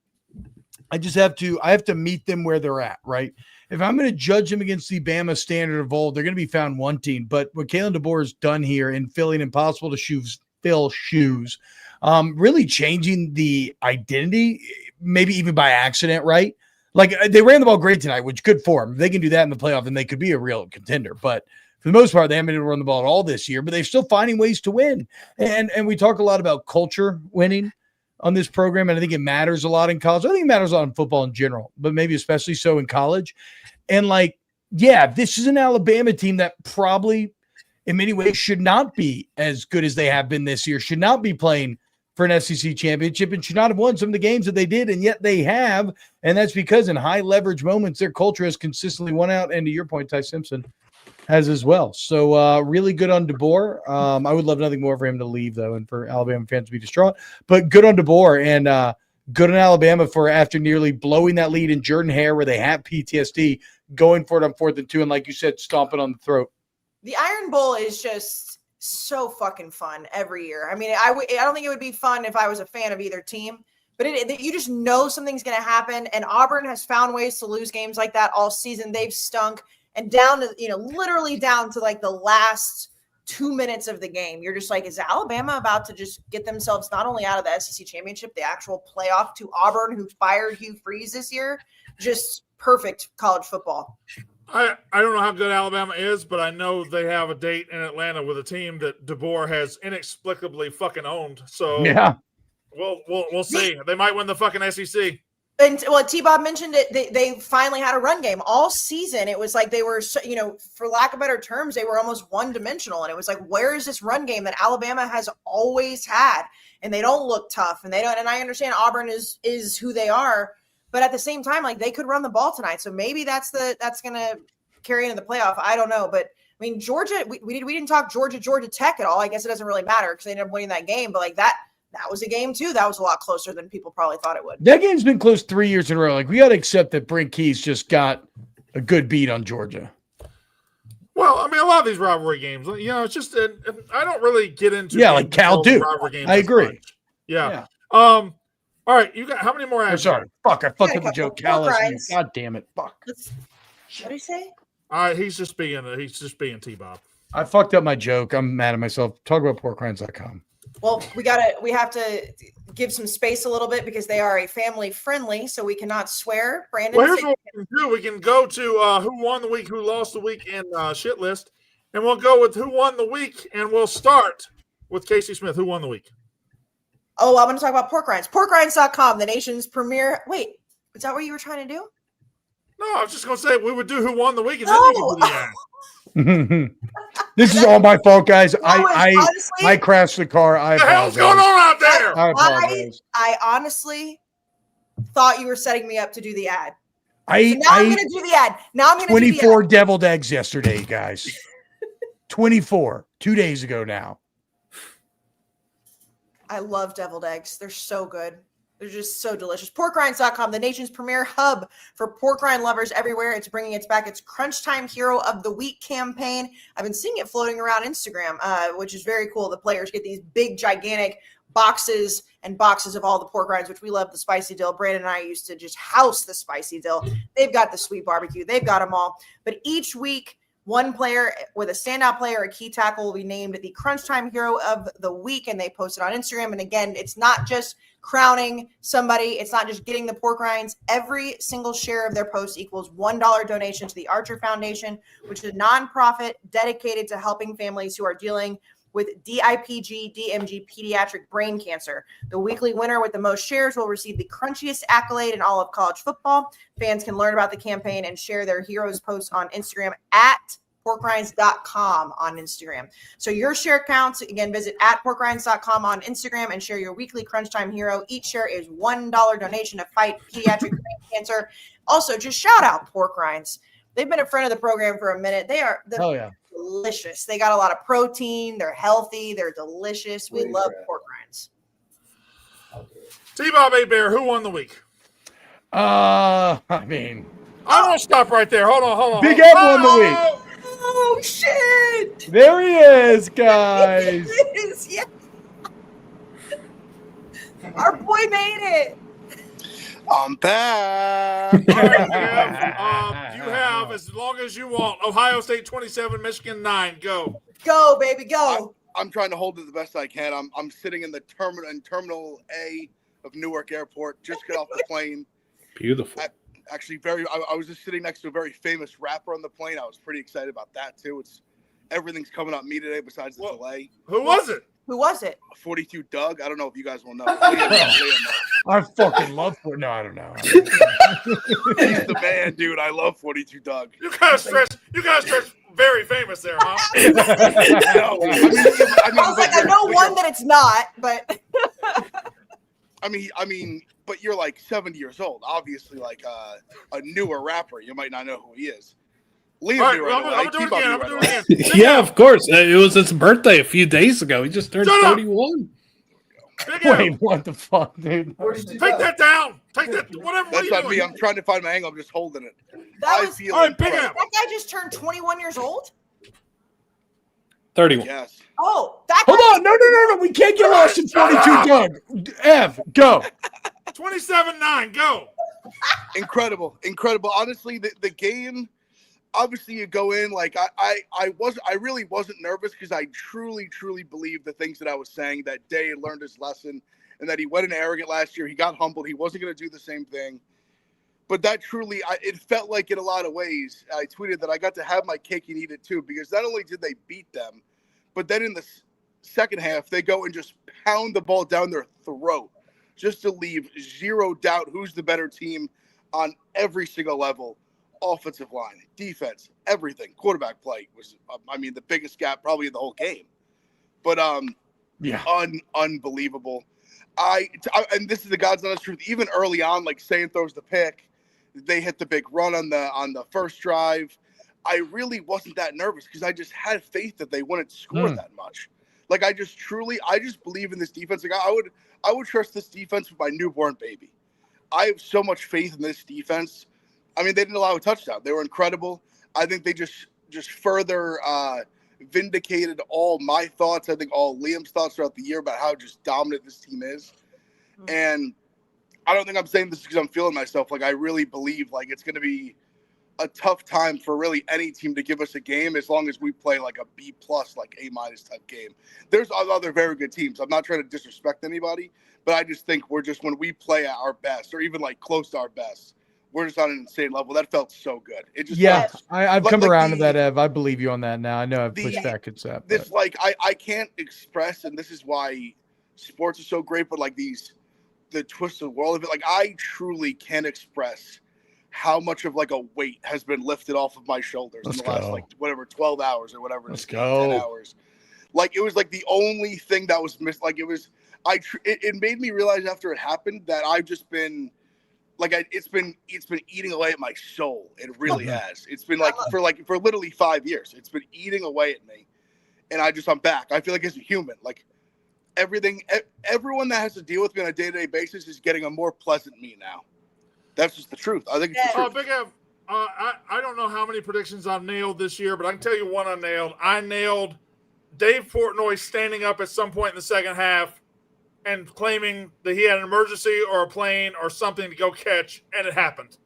I have to meet them where they're at, right? If I'm going to judge them against the Bama standard of old, they're going to be found wanting. But what Kalen DeBoer has done here in filling impossible to fill shoes, really changing the identity, maybe even by accident, right? Like, they ran the ball great tonight, which good for them. If they can do that in the playoff, then they could be a real contender. But for the most part, they haven't been able to run the ball at all this year, but they're still finding ways to win. And we talk a lot about culture winning on this program, and I think it matters a lot in college. I think it matters a lot in football in general, but maybe especially so in college. And this is an Alabama team that probably in many ways should not be as good as they have been this year, should not be playing for an SEC championship, and should not have won some of the games that they did, and yet they have. And that's because in high leverage moments, their culture has consistently won out. And to your point, Ty Simpson has as well. So really good on DeBoer. I would love nothing more for him to leave, though, and for Alabama fans to be distraught. But good on DeBoer, and good on Alabama for, after nearly blowing that lead in Jordan-Hare where they have PTSD, going for it on 4th and 2, and like you said, stomping on the throat. The Iron Bowl is just so fucking fun every year. I mean, I don't think it would be fun if I was a fan of either team, but you just know something's going to happen, and Auburn has found ways to lose games like that all season. They've stunk. And down to, literally down to like the last 2 minutes of the game, you're just like, is Alabama about to just get themselves not only out of the SEC championship, the actual playoff, to Auburn, who fired Hugh Freeze this year? Just perfect college football. I don't know how good Alabama is, but I know they have a date in Atlanta with a team that DeBoer has inexplicably fucking owned. So Yeah. we'll see. They might win the fucking SEC. And well, T-Bob mentioned it. They finally had a run game all season. It was like they were, for lack of better terms, they were almost one-dimensional. And it was like, where is this run game that Alabama has always had? And they don't look tough, and they don't. And I understand Auburn is who they are, but at the same time, like they could run the ball tonight. So maybe that's going to carry into the playoff. I don't know, but I mean, Georgia, we didn't talk Georgia Tech at all. I guess it doesn't really matter because they ended up winning that game. But like that was a game too. That was a lot closer than people probably thought it would. That game's been close 3 years in a row. Like we got to accept that Brent Keyes just got a good beat on Georgia. Well, I mean, a lot of these rivalry games, it's just I don't really get into like Cal Duke. I agree. Yeah. All right, you got how many more? I'm sorry. Fuck, I fucked up the joke. Cal is God damn it. Fuck. What did he say? He's just being T-Bob. I fucked up my joke. I'm mad at myself. Talk about porkrinds.com. Well, we have to give some space a little bit because they are a family friendly, so we cannot swear. Brandon, well, here's what we can do. We can go to who won the week, who lost the week, and shit list, and we'll go with who won the week, and we'll start with Kayce Smith. Who won the week? Oh, I'm going to talk about pork rinds. Porkrinds.com, the nation's premier. Wait, is that what you were trying to do? No, I was just going to say we would do who won the week, and then we can do the ad. This is all my fault, guys. I crashed the car. What the hell's going on out there? I apologize. I honestly thought you were setting me up to do the ad. Now I'm going to do the ad. Now I'm going to do the ad. 24 deviled eggs yesterday, guys. 24, 2 days ago now. I love deviled eggs. They're so good. They're just so delicious. Porkrinds.com, the nation's premier hub for pork rind lovers everywhere. It's bringing its back its Crunch Time Hero of the Week campaign. I've been seeing it floating around Instagram, which is very cool. The players get these big, gigantic boxes and boxes of all the pork rinds, which we love the spicy dill. Brandon and I used to just house the spicy dill. They've got the sweet barbecue. They've got them all. But each week, one player with a standout player, a key tackle, will be named the Crunch Time Hero of the Week, and they post it on Instagram. And again, it's not just crowning somebody. It's not just getting the pork rinds. Every single share of their post equals $1 donation to the Archer Foundation, which is a nonprofit dedicated to helping families who are dealing with DIPG, DMG, pediatric brain cancer. The weekly winner with the most shares will receive the crunchiest accolade in all of college football. Fans can learn about the campaign and share their heroes posts on Instagram at porkrinds.com on Instagram. So your share counts. Again, visit at porkrinds.com on Instagram and share your weekly Crunch Time Hero. Each share is $1 donation to fight pediatric brain cancer. Also, just shout out Pork Rinds. They've been a friend of the program for a minute. They are delicious. They got a lot of protein. They're healthy. They're delicious. We love pork rinds. T-Bob A. Bear, who won the week? I mean, I want to stop right there. Hold on. Big Ed won the week. Oh, shit. There he is, guys. Yeah. Our boy made it. I'm back. All right, you have, as long as you want, Ohio State 27, Michigan 9. Go. Go, baby, go. I'm trying to hold it the best I can. I'm sitting in the Terminal A of Newark Airport. Just got off the plane. Beautiful. I was just sitting next to a very famous rapper on the plane. I was pretty excited about that too. Everything's coming up me today besides the delay. Who was it? Who was it? 42 Doug. I don't know if you guys will know. I fucking love it. No, I don't know. He's the man, dude. I love 42 Doug. You guys stress very famous there, huh? No, I know one that it's not, but I mean, but you're like 70 years old. Obviously, like a newer rapper. You might not know who he is. Leave me right away. I'm doing it again. Yeah, of course. It was his birthday a few days ago. He just turned 31. Wait, what the fuck, dude? Take that down. Take that. Whatever. That's not me. I'm trying to find my angle. I'm just holding it. All right, Big M. That guy just turned 21 years old? 31. Yes. Oh, that Hold on. No. We can't get lost in 42 Doug. Ev, go. 27-9, go. Incredible. Honestly, the game, obviously you go in like I really wasn't nervous because I truly believed the things that I was saying that Day had learned his lesson and that he went in arrogant last year. He got humbled. He wasn't going to do the same thing. But that truly, it felt like in a lot of ways, I tweeted that I got to have my cake and eat it too, because not only did they beat them, but then in the second half, they go and just pound the ball down their throat just to leave zero doubt who's the better team on every single level. Offensive line, defense, everything. Quarterback play was, the biggest gap probably in the whole game. But unbelievable. And this is the God's honest truth. Even early on, like Sayin throws the pick, they hit the big run on the first drive. I really wasn't that nervous because I just had faith that they wouldn't score that much. Like I just believe in this defense. Like I would trust this defense with my newborn baby. I have so much faith in this defense. I mean, they didn't allow a touchdown. They were incredible. I think they just further vindicated all my thoughts. I think all Liam's thoughts throughout the year about how just dominant this team is. And I don't think I'm saying this because I'm feeling myself. Like I really believe like it's going to be a tough time for really any team to give us a game as long as we play like a B+, like A- type game. There's other very good teams. I'm not trying to disrespect anybody, but I just think when we play at our best or even like close to our best, we're just on an insane level. That felt so good. It just I've come around to that, Ev. I believe you on that now. I know I've pushed back against that. This like I can't express, and this is why sports are so great, but like the twist of the world of it, like I truly can't express how much of like a weight has been lifted off of my shoulders in the last like whatever 12 hours or whatever. Let's go. 10 hours. Like it was like the only thing that was missed. Like it was it made me realize after it happened that I've just been like it's been eating away at my soul. It really has. It's been like for literally 5 years. It's been eating away at me, and I'm back. I feel like as a human, like everyone that has to deal with me on a day-to-day basis is getting a more pleasant me now. That's just the truth. I think it's the truth. Big Ev, I don't know how many predictions I've nailed this year, but I can tell you one I nailed. I nailed Dave Portnoy standing up at some point in the second half and claiming that he had an emergency or a plane or something to go catch, and it happened.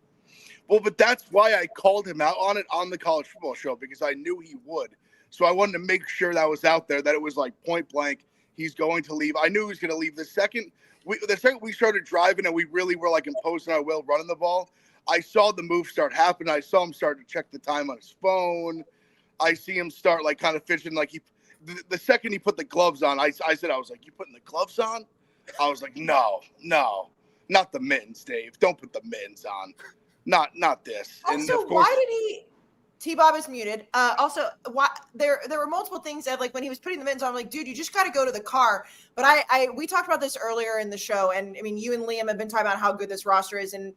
Well, but that's why I called him out on it on the college football show, because I knew he would. So I wanted to make sure that was out there, that it was like point blank, he's going to leave. I knew he was going to leave. The second we started driving and we really were like imposing our will running the ball, I saw the move start happening. I saw him start to check the time on his phone. I see him start like kind of fidgeting, like the second he put the gloves on, I said, I was like, you putting the gloves on? I was like, no, not the mittens, Dave. Don't put the mittens on. Not this. Also, and of course, why did he? T-Bob is muted. Also, why there were multiple things that like when he was putting the mittens on, I'm like, dude, you just got to go to the car. But we talked about this earlier in the show, and I mean, you and Liam have been talking about how good this roster is, and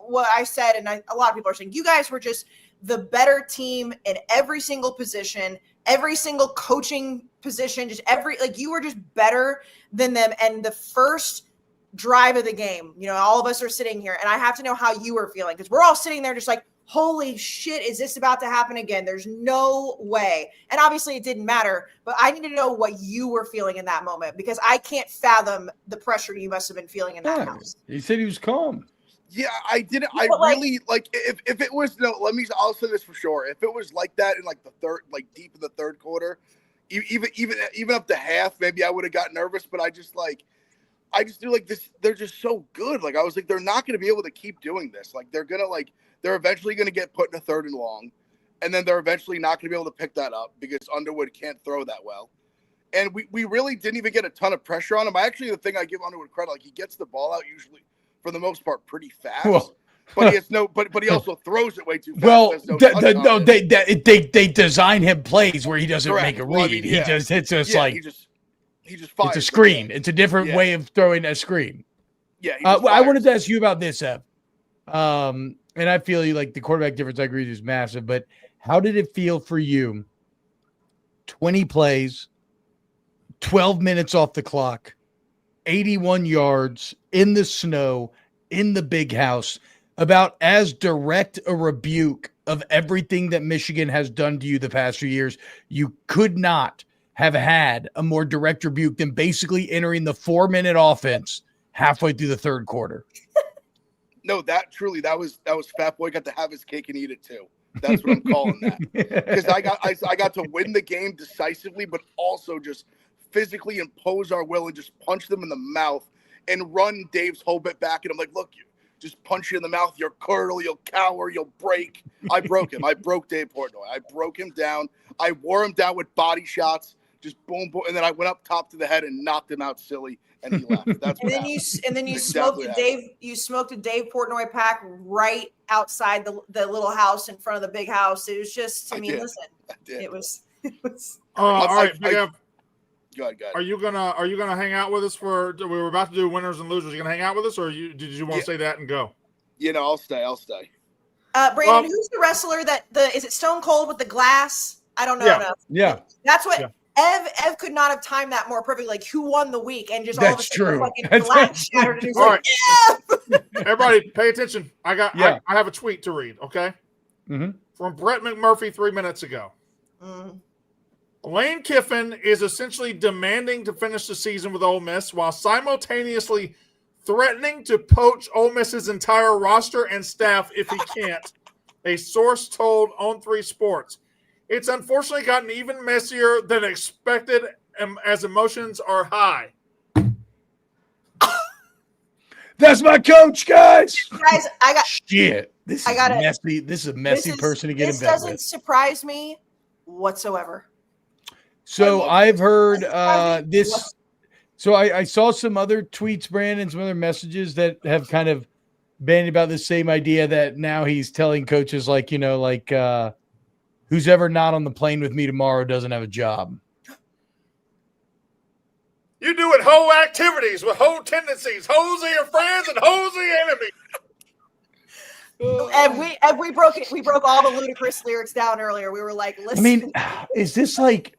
what I said, and a lot of people are saying you guys were just the better team in every single position, every single coaching position, just you were just better than them. And the first drive of the game, all of us are sitting here, and I have to know how you were feeling, because we're all sitting there just like, holy shit, is this about to happen again? There's no way. And obviously it didn't matter, but I need to know what you were feeling in that moment, because I can't fathom the pressure you must have been feeling in that house. He said he was calm. Yeah, I didn't. I really like if it was I'll say this for sure. If it was like that in like the third, like deep in the third quarter, even up to half, maybe I would have got nervous. But I just do like this. They're just so good. Like I was like, they're not going to be able to keep doing this. Like they're eventually going to get put in a third and long, and then they're eventually not going to be able to pick that up because Underwood can't throw that well. And we really didn't even get a ton of pressure on him. Actually, the thing I give Underwood credit, like he gets the ball out usually, for the most part, pretty fast. Well, but he has but he also throws it way too fast. Well, they design him plays where he doesn't make a read. Well, I mean, he just hits us like he just fires. It's a screen. It's a different way of throwing a screen. Yeah. I wanted to ask you about this, Ev. And I feel you like the quarterback difference, I agree with you, is massive. But how did it feel for you? 20 plays, 12 minutes off the clock, 81 yards in the snow, in the big house, about as direct a rebuke of everything that Michigan has done to you the past few years. You could not have had a more direct rebuke than basically entering the 4-minute offense halfway through the third quarter. No, that was Fat Boy got to have his cake and eat it too. That's what I'm calling that. Because I got to win the game decisively, but also just physically impose our will and just punch them in the mouth and run Dave's whole bit back. And I'm like, look, just punch you in the mouth. You'll curdle, you'll cower, you'll break. I broke him. I broke Dave Portnoy. I broke him down. I wore him down with body shots, just boom, boom. And then I went up top to the head and knocked him out silly, and he left. That's and what then happened. you smoked a Dave. You smoked a Dave Portnoy pack right outside the little house in front of the big house. It was just, listen, it was. All right, Big Ev. Go ahead. Are you gonna hang out with us for? We were about to do winners and losers. You gonna hang out with us, or did you want to say that and go? I'll stay. Brandon, who's the wrestler is it Stone Cold with the glass? I don't know enough. Yeah, that's what Ev could not have timed that more perfectly. Like, who won the week, and just all of a sudden fucking glass shattered. And all right, everybody, pay attention. I have a tweet to read. Okay, from Brett McMurphy 3 minutes ago. Lane Kiffin is essentially demanding to finish the season with Ole Miss while simultaneously threatening to poach Ole Miss's entire roster and staff if he can't. A source told On3 Sports. It's unfortunately gotten even messier than expected as emotions are high. That's my coach, guys. Guys, I got shit. This is messy. This is a messy person to get in bed with. This doesn't surprise me whatsoever. So I've heard this. So I saw some other tweets, Brandon, some other messages that have kind of bandied about the same idea that now he's telling coaches who's ever not on the plane with me tomorrow doesn't have a job. You do it whole activities with whole tendencies. Hoes are your friends and hoes are your enemies. And we broke it. We broke all the ludicrous lyrics down earlier. We were like, listen. I mean, is this like,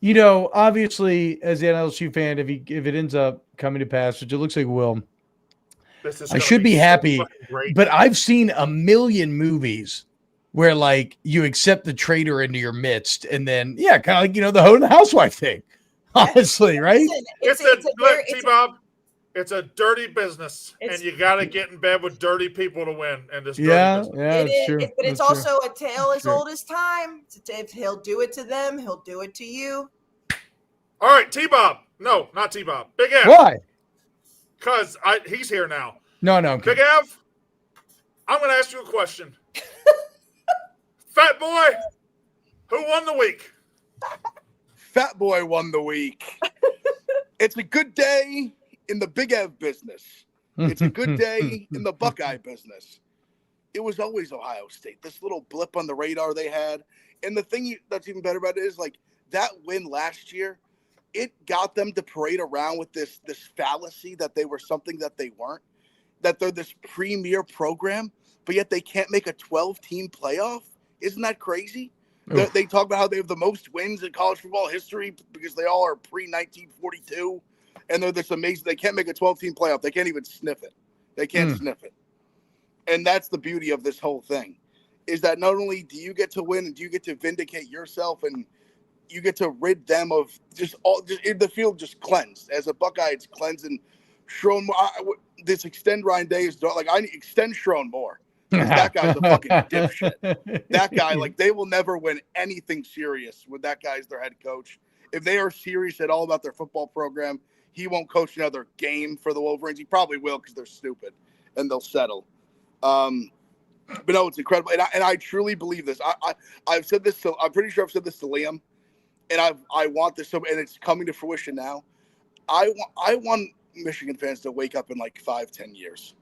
obviously as an LSU fan, if it ends up coming to pass, which it looks like it will, I should be happy. But I've seen a million movies where like you accept the traitor into your midst, and then kind of like the hoe and the housewife thing. Honestly, right? It's a dirty business, and you got to get in bed with dirty people to win. And this, it's true. But it's also a tale as old as time. If he'll do it to them, he'll do it to you. All right, T-Bob. No, not T-Bob. Big Ev. Why? Because he's here now. No. Big Ev, I'm going to ask you a question. Fat boy, who won the week? Fat boy won the week. It's a good day in the Big Ev business. It's a good day in the Buckeye business. It was always Ohio State. This little blip on the radar they had. And the thing that's even better about it is like that win last year, it got them to parade around with this fallacy that they were something that they weren't, that they're this premier program, but yet they can't make a 12-team playoff. Isn't that crazy? They talk about how they have the most wins in college football history because they all are pre-1942, and they're this amazing. They can't make a 12-team playoff. They can't even sniff it. They can't sniff it. And that's the beauty of this whole thing, is that not only do you get to win and do you get to vindicate yourself, and you get to rid them of the field just cleansed. As a Buckeye, it's cleansed and Schroen. This extend Ryan Day is like I extend Schroen more. That guy's a fucking dipshit. That guy, like, they will never win anything serious with that guy as their head coach. If they are serious at all about their football program, he won't coach another game for the Wolverines. He probably will because they're stupid and they'll settle. But no, it's incredible, and I truly believe this. I've said this to. I'm pretty sure I've said this to Liam, and I want this, and it's coming to fruition now. I want Michigan fans to wake up in like 5-10 years.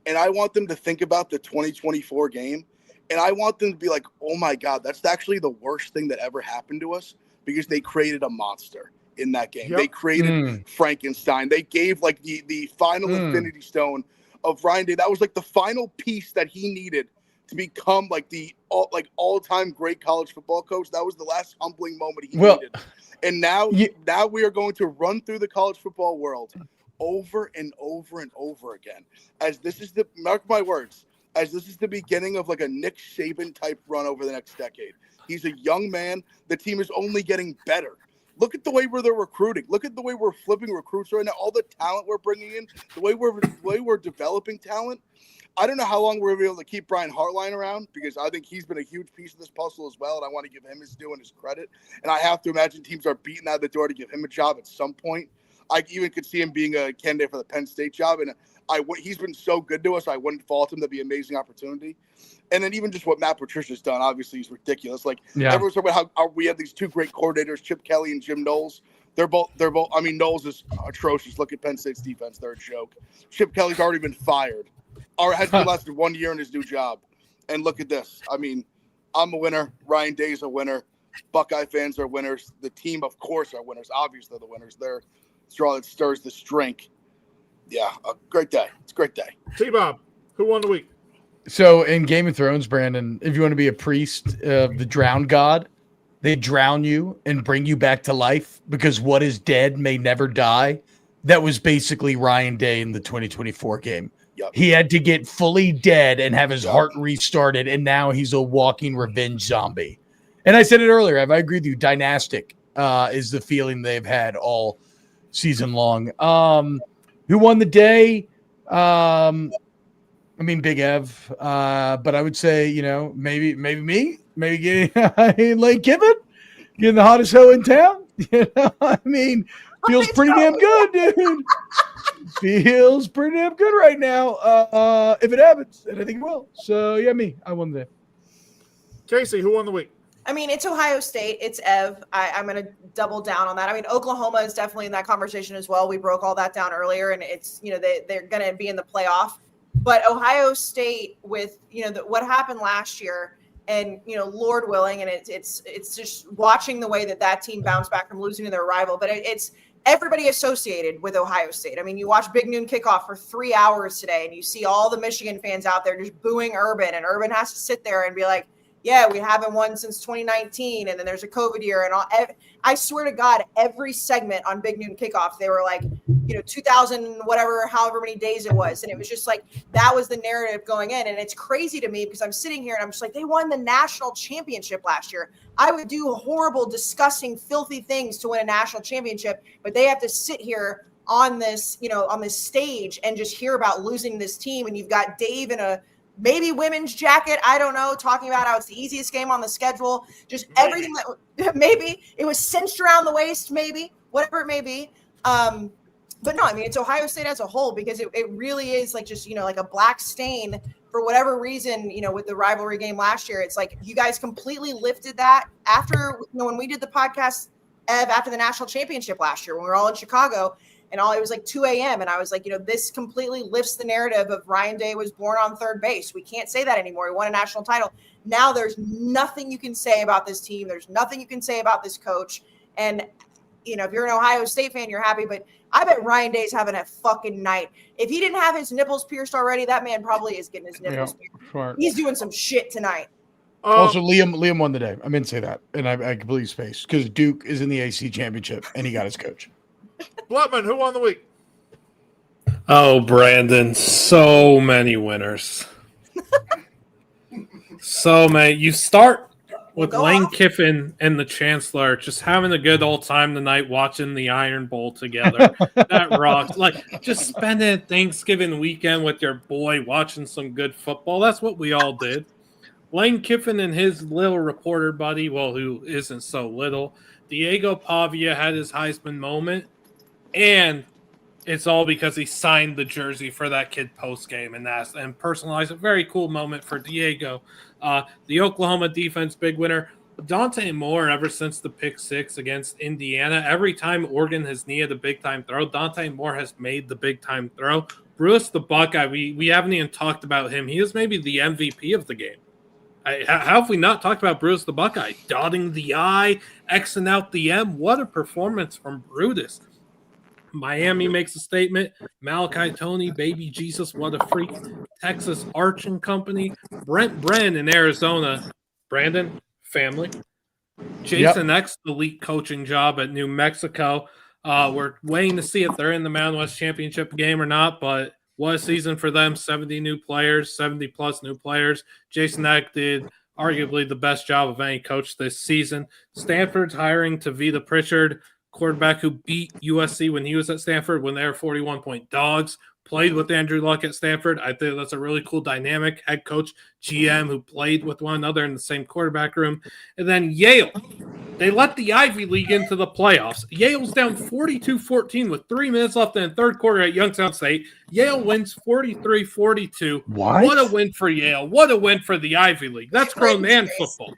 And I want them to think about the 2024 game. And I want them to be like, oh, my God, that's actually the worst thing that ever happened to us because they created a monster in that game. Yep. They created Frankenstein. They gave like the final Infinity Stone of Ryan Day. That was like the final piece that he needed to become like the all-time great college football coach. That was the last humbling moment he needed. And now we are going to run through the college football world over and over and over again, as this is mark my words, as this is the beginning of like a Nick Saban type run over the next decade. He's a young man. The team is only getting better. Look at the way they're recruiting. Look at the way we're flipping recruits right now. All the talent we're bringing in, the way we're developing talent. I don't know how long we're going to be able to keep Brian Hartline around because I think he's been a huge piece of this puzzle as well, and I want to give him his due and his credit. And I have to imagine teams are beating out the door to give him a job at some point. I even could see him being a candidate for the Penn State job. And He's been so good to us. I wouldn't fault him. That'd be an amazing opportunity. And then even just what Matt Patricia's done, obviously, is ridiculous. Like everyone's talking about how we have these two great coordinators, Chip Kelly and Jim Knowles. They're both. I mean, Knowles is atrocious. Look at Penn State's defense; they're a joke. Chip Kelly's already been fired, or has been lasted 1 year in his new job. And look at this. I mean, I'm a winner. Ryan Day's a winner. Buckeye fans are winners. The team, of course, are winners. Obviously, they're the winners. They're the straw that stirs the drink. Yeah, a great day. It's a great day. T-Bob, who won the week? So in Game of Thrones, Brandon, if you want to be a priest of the drowned god, they drown you and bring you back to life because what is dead may never die. That was basically Ryan Day in the 2024 game. Yep. He had to get fully dead and have his heart restarted, and now he's a walking revenge zombie. And I said it earlier, I agree with you, dynastic is the feeling they've had all season long. Who won the day? I mean, Big Ev, but I would say, maybe me, maybe getting Lane Kiffin, getting the hottest hoe in town. I mean, feels pretty damn good, dude. Feels pretty damn good right now. If it happens, and I think it will. So yeah, I won the day. Kayce, who won the week? I mean, it's Ohio State. It's Ev. I'm going to double down on that. I mean, Oklahoma is definitely in that conversation as well. We broke all that down earlier, and it's, they're going to be in the playoff. But Ohio State with, what happened last year and, Lord willing, and it's just watching the way that team bounced back from losing to their rival. But it's everybody associated with Ohio State. I mean, you watch Big Noon Kickoff for 3 hours today, and you see all the Michigan fans out there just booing Urban, and Urban has to sit there and be like, yeah, we haven't won since 2019, and then there's a COVID year, and all. I swear to God, every segment on Big Noon Kickoff, they were like, 2000, whatever, however many days it was, and it was just like that was the narrative going in, and it's crazy to me because I'm sitting here and I'm just like, they won the national championship last year. I would do horrible, disgusting, filthy things to win a national championship, but they have to sit here on this, on this stage and just hear about losing this team, and you've got Dave in a maybe women's jacket, I don't know, talking about how it's the easiest game on the schedule, just everything that maybe it was cinched around the waist, maybe, whatever it may be. But no, I mean, it's Ohio State as a whole because it really is like just, like a black stain for whatever reason, with the rivalry game last year. It's like you guys completely lifted that after, when we did the podcast after the national championship last year when we were all in Chicago. And it was like 2 a.m. And I was like, this completely lifts the narrative of Ryan Day was born on third base. We can't say that anymore. He won a national title. Now there's nothing you can say about this team. There's nothing you can say about this coach. And, if you're an Ohio State fan, you're happy. But I bet Ryan Day's having a fucking night. If he didn't have his nipples pierced already, that man probably is getting his nipples pierced. Smart. He's doing some shit tonight. Also, Liam won the day. I meant to say that. And I completely spaced because Duke is in the AC championship and he got his coach. Blutman, who won the week? Oh, Brandon, so many winners. So many. You start with Lane Kiffin and the Chancellor just having a good old time tonight watching the Iron Bowl together. That rocks. Like, just spending Thanksgiving weekend with your boy watching some good football. That's what we all did. Lane Kiffin and his little reporter buddy, who isn't so little, Diego Pavia had his Heisman moment. And it's all because he signed the jersey for that kid post-game and personalized a very cool moment for Diego. The Oklahoma defense, big winner. Dante Moore, ever since the pick six against Indiana, every time Oregon has needed a big-time throw, Dante Moore has made the big-time throw. Bruce the Buckeye, we haven't even talked about him. He is maybe the MVP of the game. How have we not talked about Bruce the Buckeye? Dotting the I, Xing out the M. What a performance from Brutus. Miami makes a statement. Malachi Toney, baby Jesus, what a freak. Texas Arch & Company. Brent Brennan in Arizona. Brandon, family. Jason X, elite coaching job at New Mexico. We're waiting to see if they're in the Mountain West Championship game or not, but what a season for them. 70 new players, 70-plus new players. Jason X did arguably the best job of any coach this season. Stanford's hiring Tavita Pritchard, quarterback who beat USC when he was at Stanford when they were 41-point dogs. played with Andrew Luck at Stanford. I think that's a really cool dynamic. Head coach, GM who played with one another in the same quarterback room. And then Yale. They let the Ivy League into the playoffs. Yale's down 42-14 with 3 minutes left in the third quarter at Youngstown State. Yale wins 43-42. What a win for Yale. What a win for the Ivy League. That's grown man football.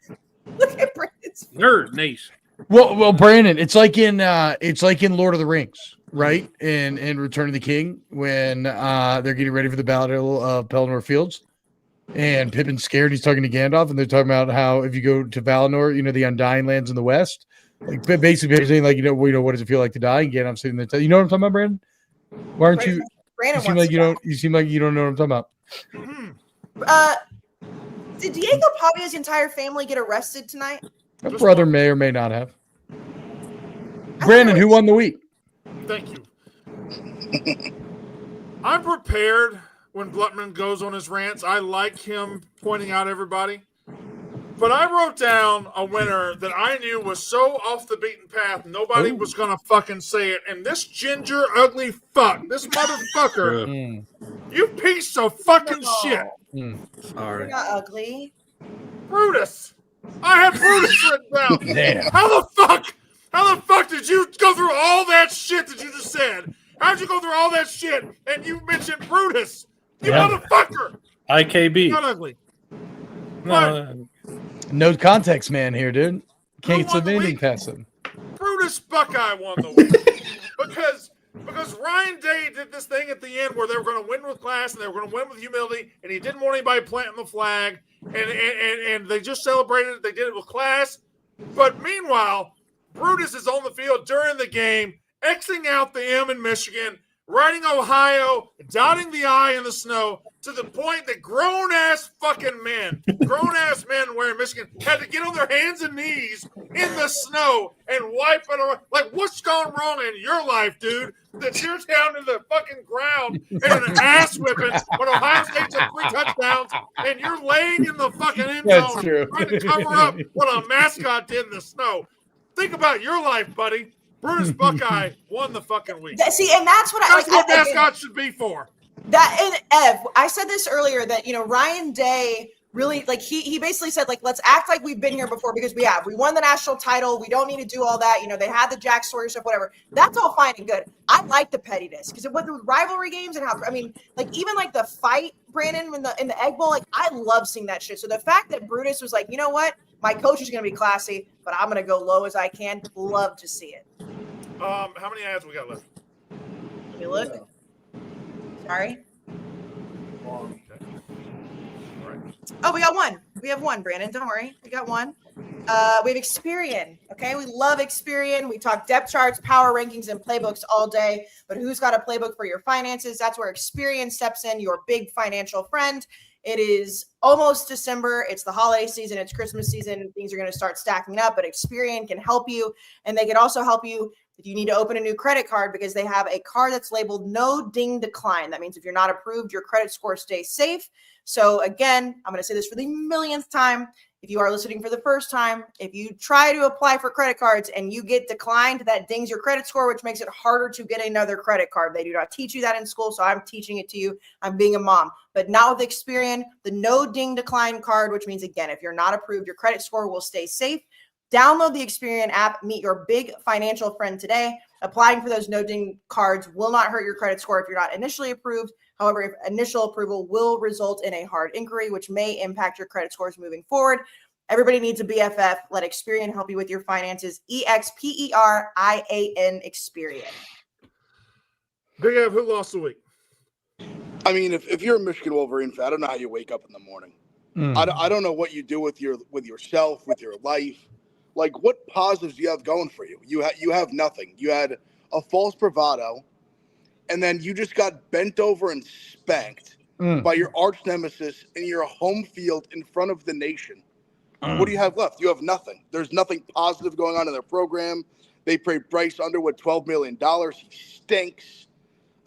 Look at Brandon's Nerd Nation. Well, Brandon, it's like in Lord of the Rings, right? In Return of the King, when they're getting ready for the Battle of Pelennor Fields, and Pippin's scared. He's talking to Gandalf, and they're talking about how if you go to Valinor, the Undying Lands in the West, like basically they're saying, like, what does it feel like to die? And Gandalf's sitting there, you know what I'm talking about, Brandon? Why aren't you? Brandon you seem like you don't. You seem like you don't know what I'm talking about. Did Diego Pavia's entire family get arrested tonight? My brother may or may not have. Brandon, who won the week? Thank you. I'm prepared when Blutman goes on his rants. I like him pointing out everybody. But I wrote down a winner that I knew was so off the beaten path, nobody was going to fucking say it. And this ginger, ugly fuck, this motherfucker, you piece of fucking shit. Sorry. You're not ugly. Brutus. I have Brutus written down. Damn. How the fuck did you go through all that shit that you just said? How'd you go through all that shit and you mentioned Brutus? You motherfucker. IKB. Not ugly. No context, man. Here, dude. Can't get anything past him. Brutus Buckeye won the week because Ryan Day did this thing at the end where they were going to win with class and they were going to win with humility, and he didn't want anybody planting the flag, and they just celebrated it. They did it with class. But meanwhile, Brutus is on the field during the game, Xing out the M in Michigan, writing Ohio, dotting the I in the snow, to the point that grown-ass men wearing Michigan had to get on their hands and knees in the snow and wipe it around. Like, what's gone wrong in your life, dude, that you're down in the fucking ground and an ass whipping when Ohio State took 3 touchdowns and you're laying in the fucking end zone trying to cover up what a mascot did in the snow? Think about your life, buddy. Brutus Buckeye won the fucking week. See, and that's what That's what mascots should be for. That and Ev, I said this earlier that Ryan Day really he basically said let's act like we've been here before because we won the national title. We don't need to do all that. They had the Jack Sawyer stuff, whatever. That's all fine and good. I like the pettiness because with rivalry games and how even the fight, Brandon, in the Egg Bowl, I love seeing that shit. So the fact that Brutus was like, you know what, my coach is going to be classy, but I'm going to go low as I can. Love to see it. How many ads we got left? Let me look. Sorry. Oh, we got one. We have one, Brandon. Don't worry. We got one. We have Experian. Okay. We love Experian. We talk depth charts, power rankings, and playbooks all day. But who's got a playbook for your finances? That's where Experian steps in, your big financial friend. It is almost December. It's the holiday season. It's Christmas season. Things are going to start stacking up, but Experian can help you. And they can also help you if you need to open a new credit card because they have a card that's labeled no ding decline. That means if you're not approved, your credit score stays safe. So again, I'm going to say this for the millionth time. If you are listening for the first time, if you try to apply for credit cards and you get declined, that dings your credit score, which makes it harder to get another credit card. They do not teach you that in school, so I'm teaching it to you. I'm being a mom. But not with Experian, the no ding decline card, which means, again, if you're not approved, your credit score will stay safe. Download the Experian app. Meet your big financial friend today. Applying for those no ding cards will not hurt your credit score if you're not initially approved. However, if initial approval will result in a hard inquiry, which may impact your credit scores moving forward. Everybody needs a BFF. Let Experian help you with your finances. EXPERIAN Experian. Big Ev, who lost the week? I mean, if you're a Michigan Wolverine fan, I don't know how you wake up in the morning. I don't know what you do with yourself, with your life. Like, what positives do you have going for you? You have nothing. You had a false bravado, and then you just got bent over and spanked by your arch nemesis in your home field in front of the nation. What do you have left? You have nothing. There's nothing positive going on in their program. They paid Bryce Underwood $12 million. He stinks.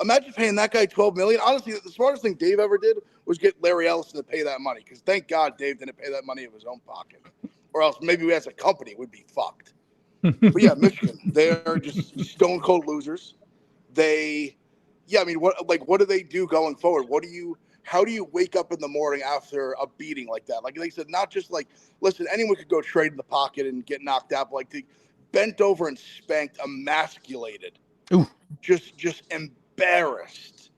Imagine paying that guy $12 million. Honestly, the smartest thing Dave ever did was get Larry Ellison to pay that money, because thank God Dave didn't pay that money out of his own pocket. Or else maybe as a company would be fucked. But yeah, Michigan, they're just stone cold losers. They Yeah, I mean, what do they do going forward? How do you wake up in the morning after a beating like that? Like they said, not just like, listen, anyone could go trade in the pocket and get knocked out, but like they bent over and spanked, emasculated, Ooh. just embarrassed.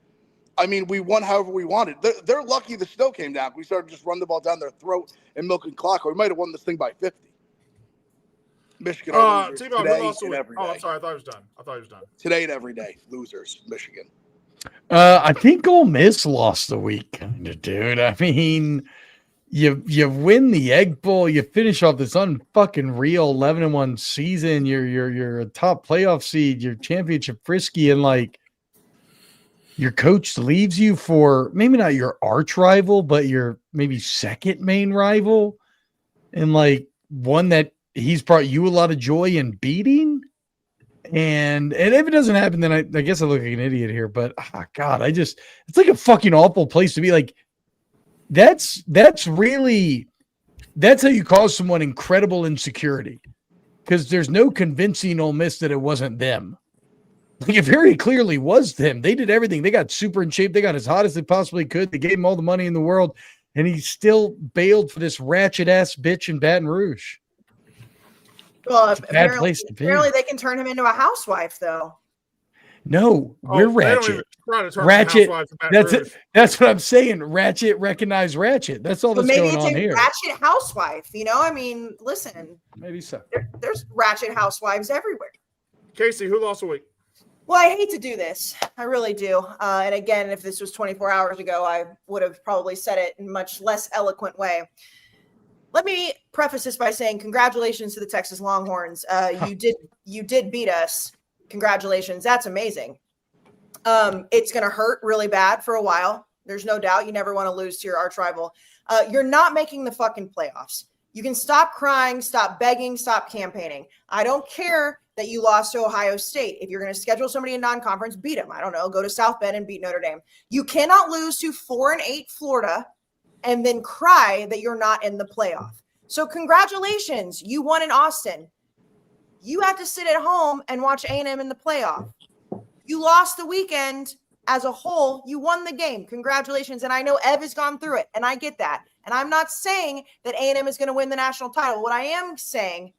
I mean, we won however we wanted. They're lucky the snow came down. We started just run the ball down their throat and milking clock, or we might have won this thing by 50. Michigan are losers today and every day. Oh, I'm sorry. I thought he was done. Today and every day, losers, Michigan. I think Ole Miss lost the week, kind of, dude. I mean, you win the Egg Bowl, you finish off this unfucking real 11-1 season. You're a top playoff seed, you're championship frisky, and like your coach leaves you for maybe not your arch rival, but your maybe second main rival, and like one that he's brought you a lot of joy in beating. And if it doesn't happen, then I guess I look like an idiot here. But God, it's like a fucking awful place to be. Like that's how you cause someone incredible insecurity, because there's no convincing Ole Miss that it wasn't them. Like it very clearly was them. They did everything. They got super in shape. They got as hot as they possibly could. They gave him all the money in the world, and he still bailed for this ratchet ass bitch in Baton Rouge. Well, apparently they can turn him into a housewife, though. No, we're Ratchet. Ratchet. That's what I'm saying. Ratchet recognize Ratchet. That's all that's going on here. Ratchet housewife. You know, I mean, listen. Maybe so. There's Ratchet housewives everywhere. Kayce, who lost a week? Well, I hate to do this. I really do. And again, if this was 24 hours ago, I would have probably said it in a much less eloquent way. Let me preface this by saying congratulations to the Texas Longhorns. You did beat us. Congratulations. That's amazing. It's going to hurt really bad for a while. There's no doubt. You never want to lose to your arch rival. You're not making the fucking playoffs. You can stop crying, stop begging, stop campaigning. I don't care that you lost to Ohio State. If you're going to schedule somebody in non-conference, beat them. I don't know. Go to South Bend and beat Notre Dame. You cannot lose to 4-8 Florida and then cry that you're not in the playoff. So congratulations. You won in Austin. You have to sit at home and watch A&M in the playoff. You lost the weekend as a whole. You won the game. Congratulations. And I know Ev has gone through it, and I get that. And I'm not saying that A&M is going to win the national title. What I am saying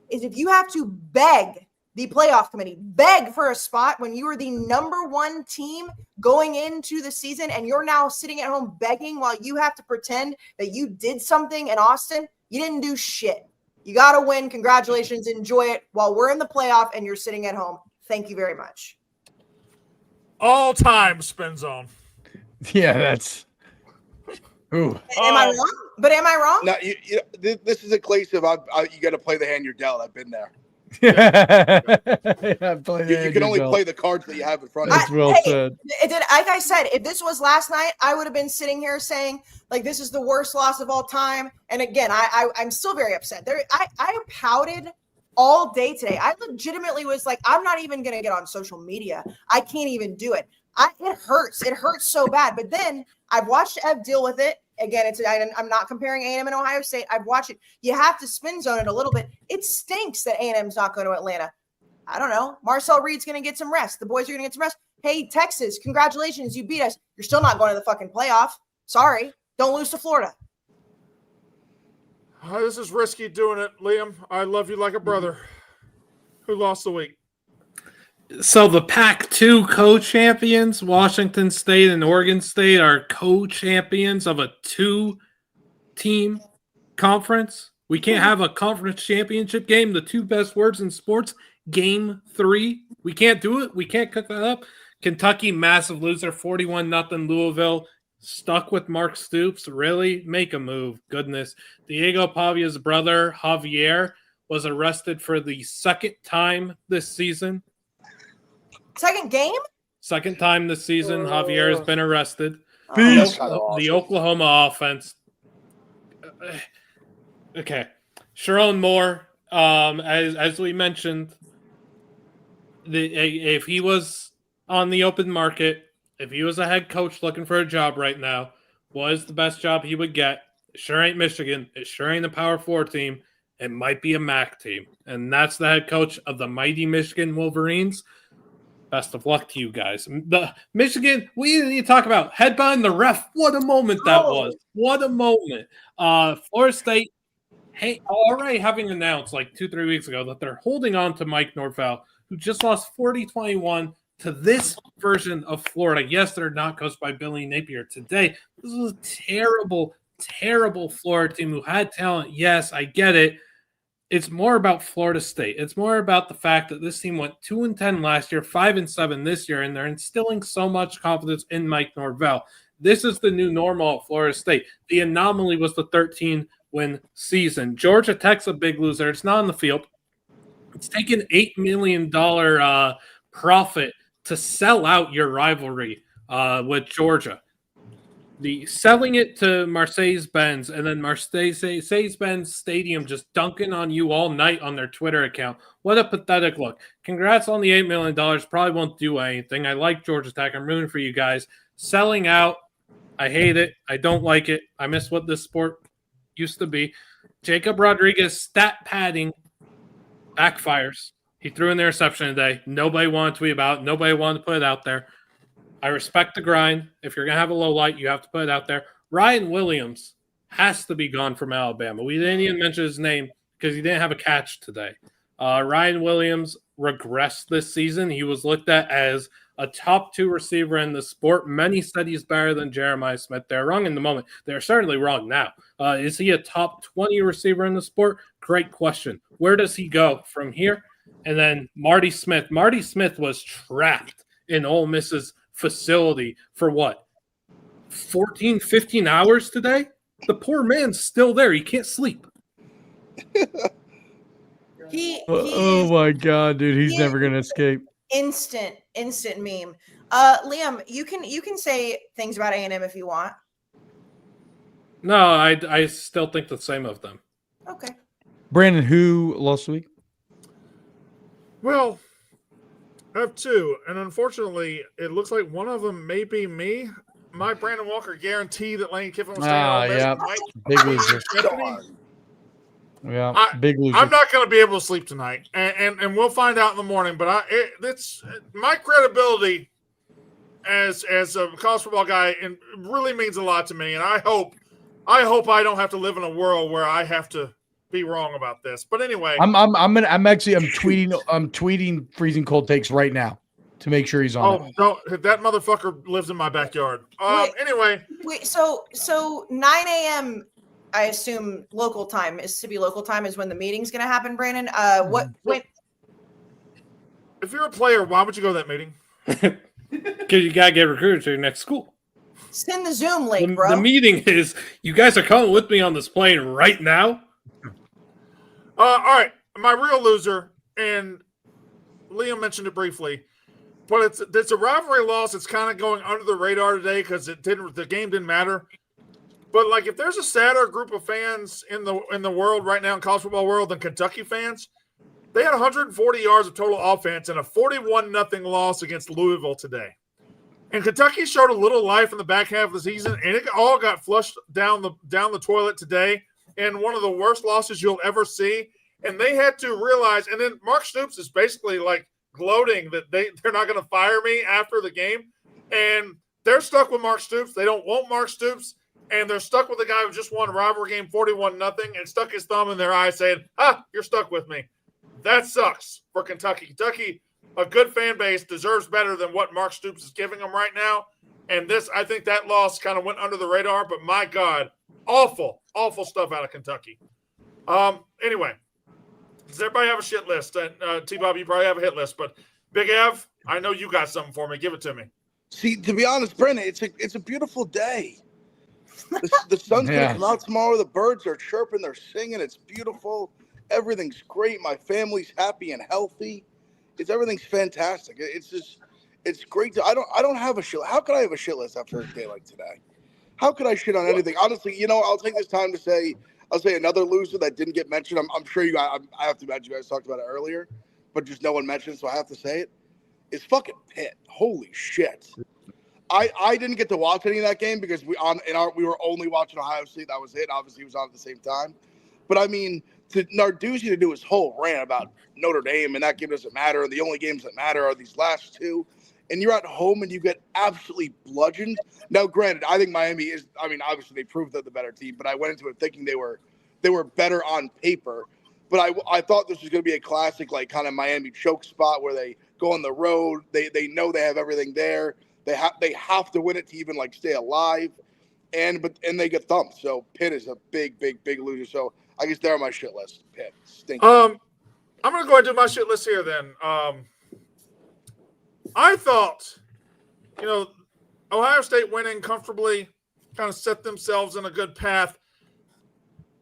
is if you have to beg the playoff committee, beg for a spot when you were the number one team going into the season, and you're now sitting at home begging while you have to pretend that you did something in Austin, you didn't do shit. You got to win. Congratulations. Enjoy it while we're in the playoff and you're sitting at home. Thank you very much. All time spin zone. Yeah, that's. Ooh. Am I wrong? But am I wrong? No, this is a case of you got to play the hand you're dealt. I've been there. You can only play the cards that you have in front of you. Well said. Like I said, if this was last night, I would have been sitting here saying, like, this is the worst loss of all time. And again, I'm still very upset. I pouted all day today. I legitimately was like, I'm not even going to get on social media. I can't even do it. It hurts. It hurts so bad. But then I've watched Ev deal with it. Again, I'm not comparing A&M and Ohio State. I've watched it. You have to spin zone it a little bit. It stinks that A&M's not going to Atlanta. I don't know. Marcel Reed's going to get some rest. The boys are going to get some rest. Hey, Texas, congratulations. You beat us. You're still not going to the fucking playoff. Sorry. Don't lose to Florida. This is risky doing it, Liam. I love you like a brother. Who lost the week? So the Pac-2 co-champions, Washington State and Oregon State, are co-champions of a two-team conference. We can't have a conference championship game, the two best words in sports, game 3. We can't do it. We can't cook that up. Kentucky, massive loser, 41-0 Louisville. Stuck with Mark Stoops. Really? Make a move. Goodness. Diego Pavia's brother, Javier, was arrested for the second time this season. Second game? Second time this season, Javier has been arrested. The Oklahoma offense. Okay. Sharon Moore, as we mentioned, if he was on the open market, if he was a head coach looking for a job right now, what is the best job he would get? It sure ain't Michigan. It sure ain't a Power 4 team. It might be a MAC team. And that's the head coach of the mighty Michigan Wolverines. Best of luck to you guys. The Michigan, we didn't even talk about headbutting the ref. What a moment that was. What a moment. Florida State, already having announced like 2-3 weeks ago that they're holding on to Mike Norvell, who just lost 40-21 to this version of Florida. Yes, they're not coached by Billy Napier today. This was a terrible, terrible Florida team who had talent. Yes, I get it. It's more about Florida State. It's more about the fact that this team went 2-10 last year, 5-7 this year, and they're instilling so much confidence in Mike Norvell. This is the new normal at Florida State. The anomaly was the 13-win season. Georgia Tech's a big loser. It's not on the field. It's taken $8 million profit to sell out your rivalry with Georgia. The selling it to Mercedes-Benz and then Mercedes-Benz Stadium just dunking on you all night on their Twitter account. What a pathetic look. Congrats on the $8 million. Probably won't do anything. I like Georgia Tech. I'm rooting for you guys. Selling out, I hate it. I don't like it. I miss what this sport used to be. Jacob Rodriguez stat padding backfires. He threw an interception today. Nobody wanted to tweet about it. Nobody wanted to put it out there. I respect the grind. If you're going to have a low light, you have to put it out there. Ryan Williams has to be gone from Alabama. We didn't even mention his name because he didn't have a catch today. Ryan Williams regressed this season. He was looked at as a top 2 receiver in the sport. Many said he's better than Jeremiah Smith. They're wrong in the moment. They're certainly wrong now. Is he a top 20 receiver in the sport? Great question. Where does he go from here? And then Marty Smith. Marty Smith was trapped in Ole Miss's facility for what, 14, 15 hours today? The poor man's still there. He can't sleep. Oh my God, dude. He's never going to escape. Instant meme. Liam, you can say things about A&M if you want. No, I still think the same of them. Okay. Brandon, who lost the week? Well, I have 2, and unfortunately, it looks like one of them may be me. My Brandon Walker guarantee that Lane Kiffin will stay on. Yeah, big loser. Yeah, big loser. I'm not going to be able to sleep tonight, and we'll find out in the morning. But it's my credibility as a college football guy, and really means a lot to me. And I hope I don't have to live in a world where I have to be wrong about this. But anyway, I'm tweeting freezing cold takes right now to make sure he's on. No, that motherfucker lives in my backyard. Anyway, so 9 a.m. I assume local time, Mississippi local time, is when the meeting's going to happen. Brandon, when? If you're a player, why would you go to that meeting? Because you gotta get recruited to your next school. Send the Zoom link, bro. The meeting is, you guys are coming with me on this plane right now. All right, my real loser, and Liam mentioned it briefly, but it's a rivalry loss. It's kind of going under the radar today because the game didn't matter. But like, if there's a sadder group of fans in the world right now, in college football world, than Kentucky fans, they had 140 yards of total offense and a 41-0 loss against Louisville today. And Kentucky showed a little life in the back half of the season, and it all got flushed down the toilet today. And one of the worst losses you'll ever see. And they had to realize, and then Mark Stoops is basically like gloating that they're not going to fire me after the game. And they're stuck with Mark Stoops. They don't want Mark Stoops. And they're stuck with the guy who just won a rivalry game 41-0 and stuck his thumb in their eye saying, you're stuck with me. That sucks for Kentucky. Kentucky, a good fan base, deserves better than what Mark Stoops is giving them right now. And I think that loss kind of went under the radar, but my God, awful stuff out of Kentucky. Anyway, does everybody have a shit list? T-Bob, you probably have a hit list, but Big Ev, I know you got something for me. Give it to me. See, to be honest, Brennan, it's a beautiful day. The sun's going to come out tomorrow. The birds are chirping. They're singing. It's beautiful. Everything's great. My family's happy and healthy. Everything's fantastic. It's great. I don't have a shit. How could I have a shit list after a day like today? How could I shit on anything? Honestly, I'll take this time to say, I'll say another loser that didn't get mentioned. I'm sure you guys, I have to imagine you guys talked about it earlier, but just no one mentioned, so I have to say it. It's fucking Pitt. Holy shit. I didn't get to watch any of that game because we were only watching Ohio State. That was it. Obviously, it was on at the same time. But I mean, to Narduzzi to do his whole rant about Notre Dame and that game doesn't matter, and the only games that matter are these last two, and you're at home and you get absolutely bludgeoned. Now, granted, I think Miami is, I mean, obviously they proved they're the better team, but I went into it thinking they were better on paper. But I thought this was going to be a classic, like kind of Miami choke spot where they go on the road. They know they have everything there. They have to win it to even like stay alive, and they get thumped. So Pitt is a big loser. So I guess they're on my shit list. Pitt stinks. I'm gonna go ahead and do my shit list here then. I thought, Ohio State winning comfortably kind of set themselves in a good path.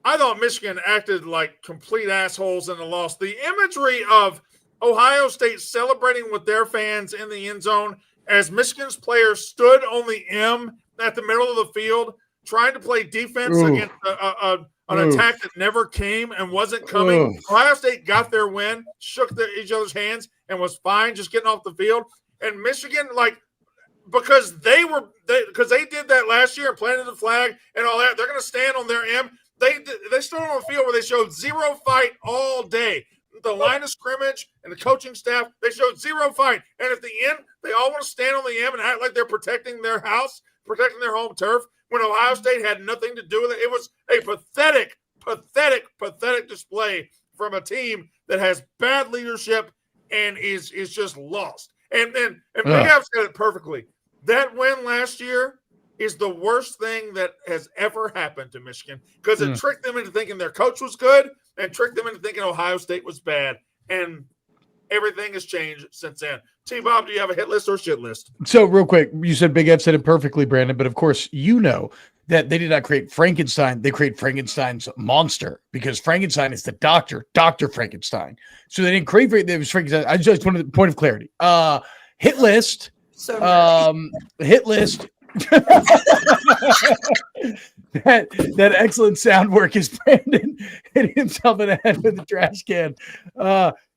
I thought Michigan acted like complete assholes in the loss. The imagery of Ohio State celebrating with their fans in the end zone as Michigan's players stood on the M at the middle of the field trying to play defense against an attack that never came and wasn't coming. Ohio State got their win, shook each other's hands, and was fine just getting off the field. And Michigan, because they did that last year and planted the flag and all that, they're going to stand on their M. They stood on a field where they showed zero fight all day. The line of scrimmage and the coaching staff, they showed zero fight. And at the end, they all want to stand on the M and act like they're protecting their house, protecting their home turf, when Ohio State had nothing to do with it. It was a pathetic display from a team that has bad leadership and is just lost. And Big Al said it perfectly. That win last year is the worst thing that has ever happened to Michigan because it tricked them into thinking their coach was good and tricked them into thinking Ohio State was bad. And everything has changed since then. T-Bob, do you have a hit list or shit list? So real quick, you said Big Ed said it perfectly, Brandon, but of course that they did not create Frankenstein. They create Frankenstein's monster because Frankenstein is the Dr. Frankenstein. So they didn't create it was Frankenstein. I just wanted a point of clarity. Hit list. Hit list. that excellent sound work is Brandon hitting himself in the head with a trash can.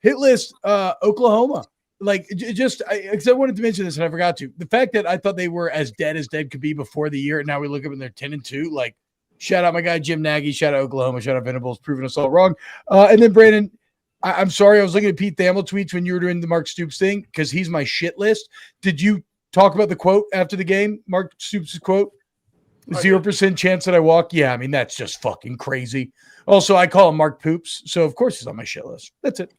Hit list, Oklahoma. Because I wanted to mention this and I forgot to. The fact that I thought they were as dead could be before the year, and now we look up and they're 10-2. Shout out my guy Jim Nagy, shout out Oklahoma, shout out Venables, proving us all wrong. And then Brandon, I'm sorry, I was looking at Pete Thamel tweets when you were doing the Mark Stoops thing because he's my shit list. Did you talk about the quote after the game? Mark Stoops' quote? 0% chance that I walk. Yeah, I mean, that's just fucking crazy. Also, I call him Mark Poops, so of course he's on my shit list. That's it.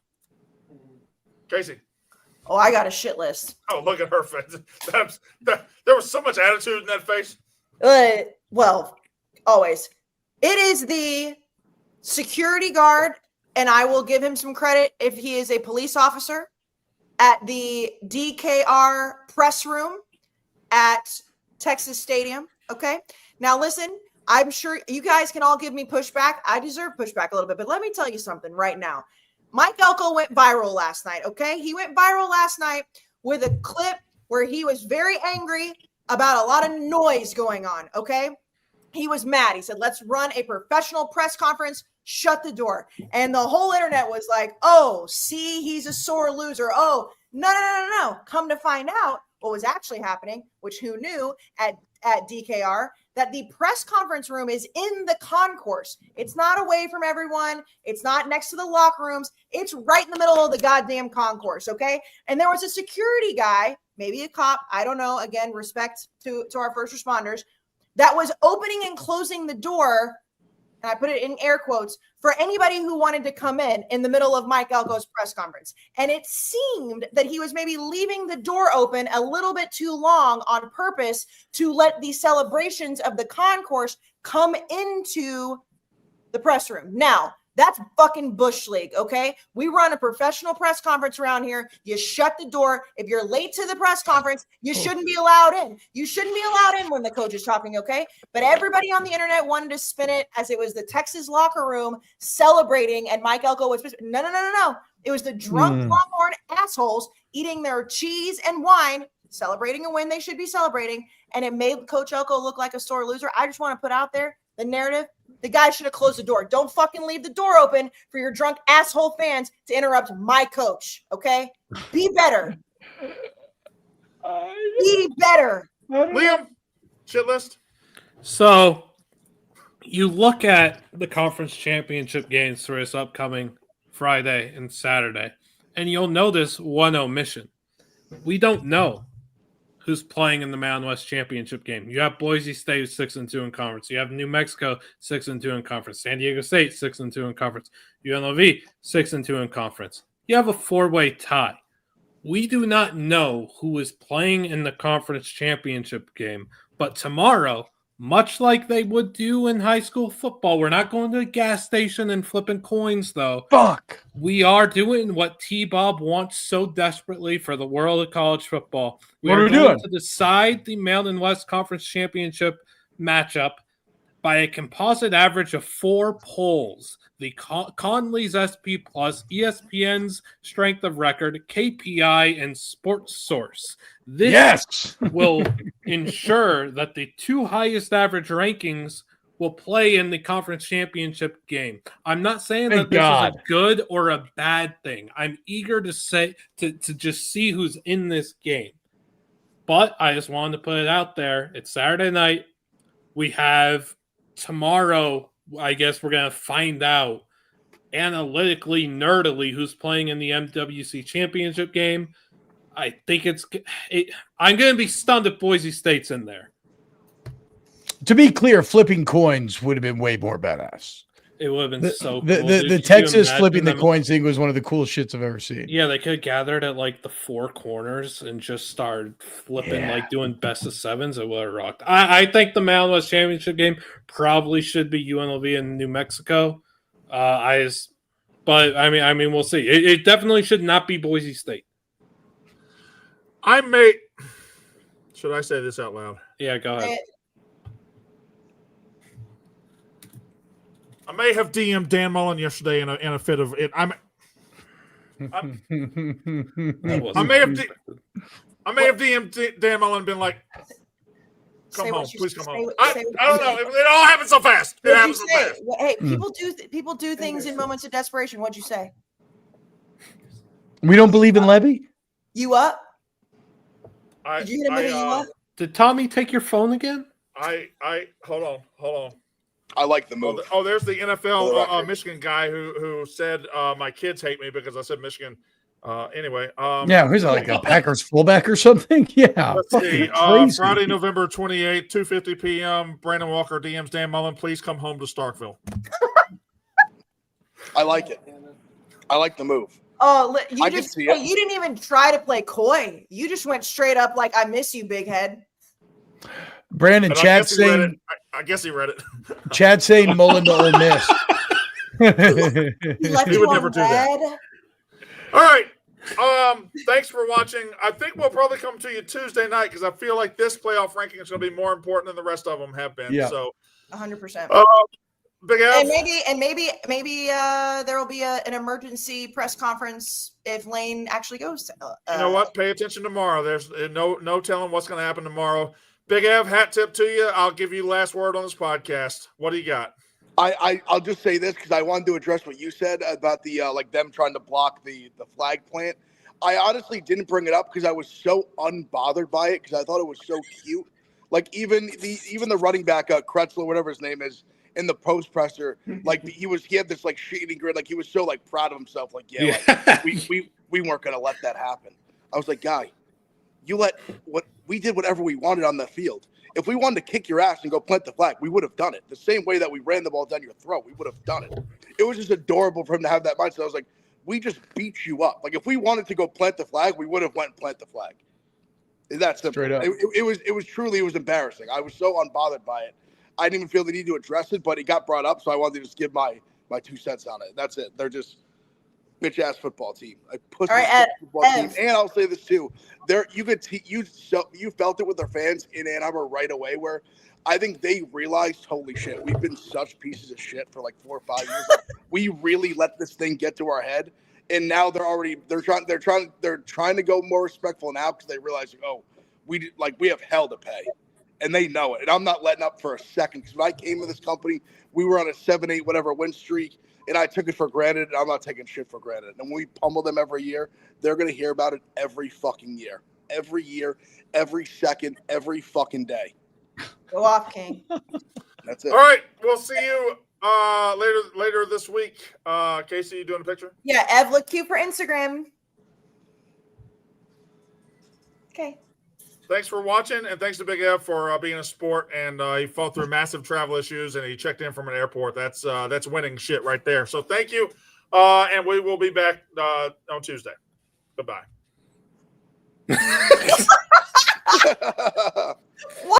Kayce. Oh, I got a shit list. Oh, look at her face. There was so much attitude in that face. Well, always. It is the security guard, and I will give him some credit if he is a police officer, at the DKR press room at Texas Stadium. Okay. Now listen, I'm sure you guys can all give me pushback. I deserve pushback a little bit, but let me tell you something right now. Mike Elko went viral last night. Okay. He went viral last night with a clip where he was very angry about a lot of noise going on. Okay. He was mad. He said, let's run a professional press conference. Shut the door. And the whole internet was like, oh, see, he's a sore loser. Oh, no. Come to find out what was actually happening, which who knew at DKR, that the press conference room is in the concourse. It's not away from everyone. It's not next to the locker rooms. It's right in the middle of the goddamn concourse, okay? And there was a security guy, maybe a cop, I don't know, again, respect to our first responders, that was opening and closing the door, and I put it in air quotes, for anybody who wanted to come in the middle of Mike Elko's press conference. And it seemed that he was maybe leaving the door open a little bit too long on purpose to let the celebrations of the concourse come into the press room. Now, that's fucking Bush League, okay? We run a professional press conference around here. You shut the door. If you're late to the press conference, you shouldn't be allowed in. You shouldn't be allowed in when the coach is talking, okay? But everybody on the internet wanted to spin it as it was the Texas locker room celebrating, and Mike Elko was no. It was the drunk Longhorn assholes eating their cheese and wine, celebrating a win they should be celebrating, and it made Coach Elko look like a sore loser. I just want to put out there the narrative. The guy should have closed the door. Don't fucking leave the door open for your drunk asshole fans to interrupt my coach, okay? Be better. Be better. Liam, shit list. So you look at the conference championship games for this upcoming Friday and Saturday, and you'll notice one omission. We don't know who's playing in the Mountain West Championship game. You have Boise State 6-2 in conference. You have New Mexico 6-2 in conference. San Diego State 6-2 in conference. UNLV 6-2 in conference. You have a 4-way tie. We do not know who is playing in the conference championship game, but tomorrow, much like they would do in high school football, we're not going to the gas station and flipping coins, though. Fuck. We are doing what T-Bob wants so desperately for the world of college football. What are we going doing? to decide the Mountain West Conference Championship matchup by a composite average of 4 polls. The Conley's SP Plus, ESPN's Strength of Record, KPI, and Sports Source. This will ensure that the 2 highest average rankings will play in the conference championship game. I'm not saying that this is a good or a bad thing. I'm eager to say to just see who's in this game. But I just wanted to put it out there. It's Saturday night. We have tomorrow, I guess we're going to find out analytically, nerdily, who's playing in the MWC championship game. I think I'm going to be stunned if Boise State's in there. To be clear, flipping coins would have been way more badass. It would have been so cool. The Texas flipping the coins thing was one of the coolest shits I've ever seen. Yeah, they could have gathered at like the 4 corners and just started flipping, like doing best of 7s. It would have rocked. I think the Mountain West Championship game probably should be UNLV and New Mexico. But I mean, we'll see. It definitely should not be Boise State. Should I say this out loud? Yeah, go ahead. I may have DM'd Dan Mullen yesterday in a fit of it. I may have DM'd Dan Mullen and been like, "Come home, please come home." I don't know. It all happened so fast. It happened so fast. Hey, people do things in moments of desperation. What'd you say? We don't believe in Levy? You up? Did you hit him with a you up? Did Tommy take your phone again? Hold on. I like the move. There's the NFL Michigan guy who said my kids hate me because I said Michigan. Anyway. Who's that, like a Packers fullback or something? Yeah. Let's see. Friday, November 28th, 2:50 p.m. Brandon Walker DMs Dan Mullen. Please come home to Starkville. I like it. I like the move. Oh, you didn't even try to play coy. You just went straight up like, "I miss you, big head." Brandon, Chad saying, I guess he read it. Chad saying Mullen to Ole Miss. He would never do that. All right. Thanks for watching. I think we'll probably come to you Tuesday night because I feel like this playoff ranking is going to be more important than the rest of them have been. Yeah. So 100%. Big F. And maybe there will be an emergency press conference if Lane actually goes. You know what? Pay attention tomorrow. There's no telling what's going to happen tomorrow. Big Ev, hat tip to you. I'll give you the last word on this podcast. What do you got? I'll just say this because I wanted to address what you said about the them trying to block the flag plant. I honestly didn't bring it up because I was so unbothered by it because I thought it was so cute. Like even the running back Kretzel, whatever his name is, in the post presser, like he had this like shading grin, like he was so like proud of himself. Like like, we weren't gonna let that happen. I was like, guy, we did whatever we wanted on the field. If we wanted to kick your ass and go plant the flag, we would have done it. The same way that we ran the ball down your throat, we would have done it. It was just adorable for him to have that mindset. I was like, we just beat you up. Like if we wanted to go plant the flag, we would have went and plant the flag. That's simple. Straight up. It was embarrassing. I was so unbothered by it. I didn't even feel the need to address it, but it got brought up, so I wanted to just give my 2 cents on it. That's it. They're just bitch ass football team. All right, football team. And I'll say this too. You felt it with their fans in Ann Arbor right away, where I think they realized, holy shit, we've been such pieces of shit for like 4 or 5 years. We really let this thing get to our head, and now they're trying to go more respectful now because they realize, we have hell to pay, and they know it. And I'm not letting up for a second because when I came to this company, we were on a 7-8 whatever win streak. And I took it for granted, and I'm not taking shit for granted. And when we pummel them every year, they're going to hear about it every fucking year. Every year, every second, every fucking day. Go off, King. That's it. All right, we'll see you later this week. Kayce, you doing a picture? Yeah, Ev, look cute for Instagram. Okay. Thanks for watching, and thanks to Big Ev for being a sport. And he fought through massive travel issues, and he checked in from an airport. That's winning shit right there. So thank you, and we will be back on Tuesday. Goodbye.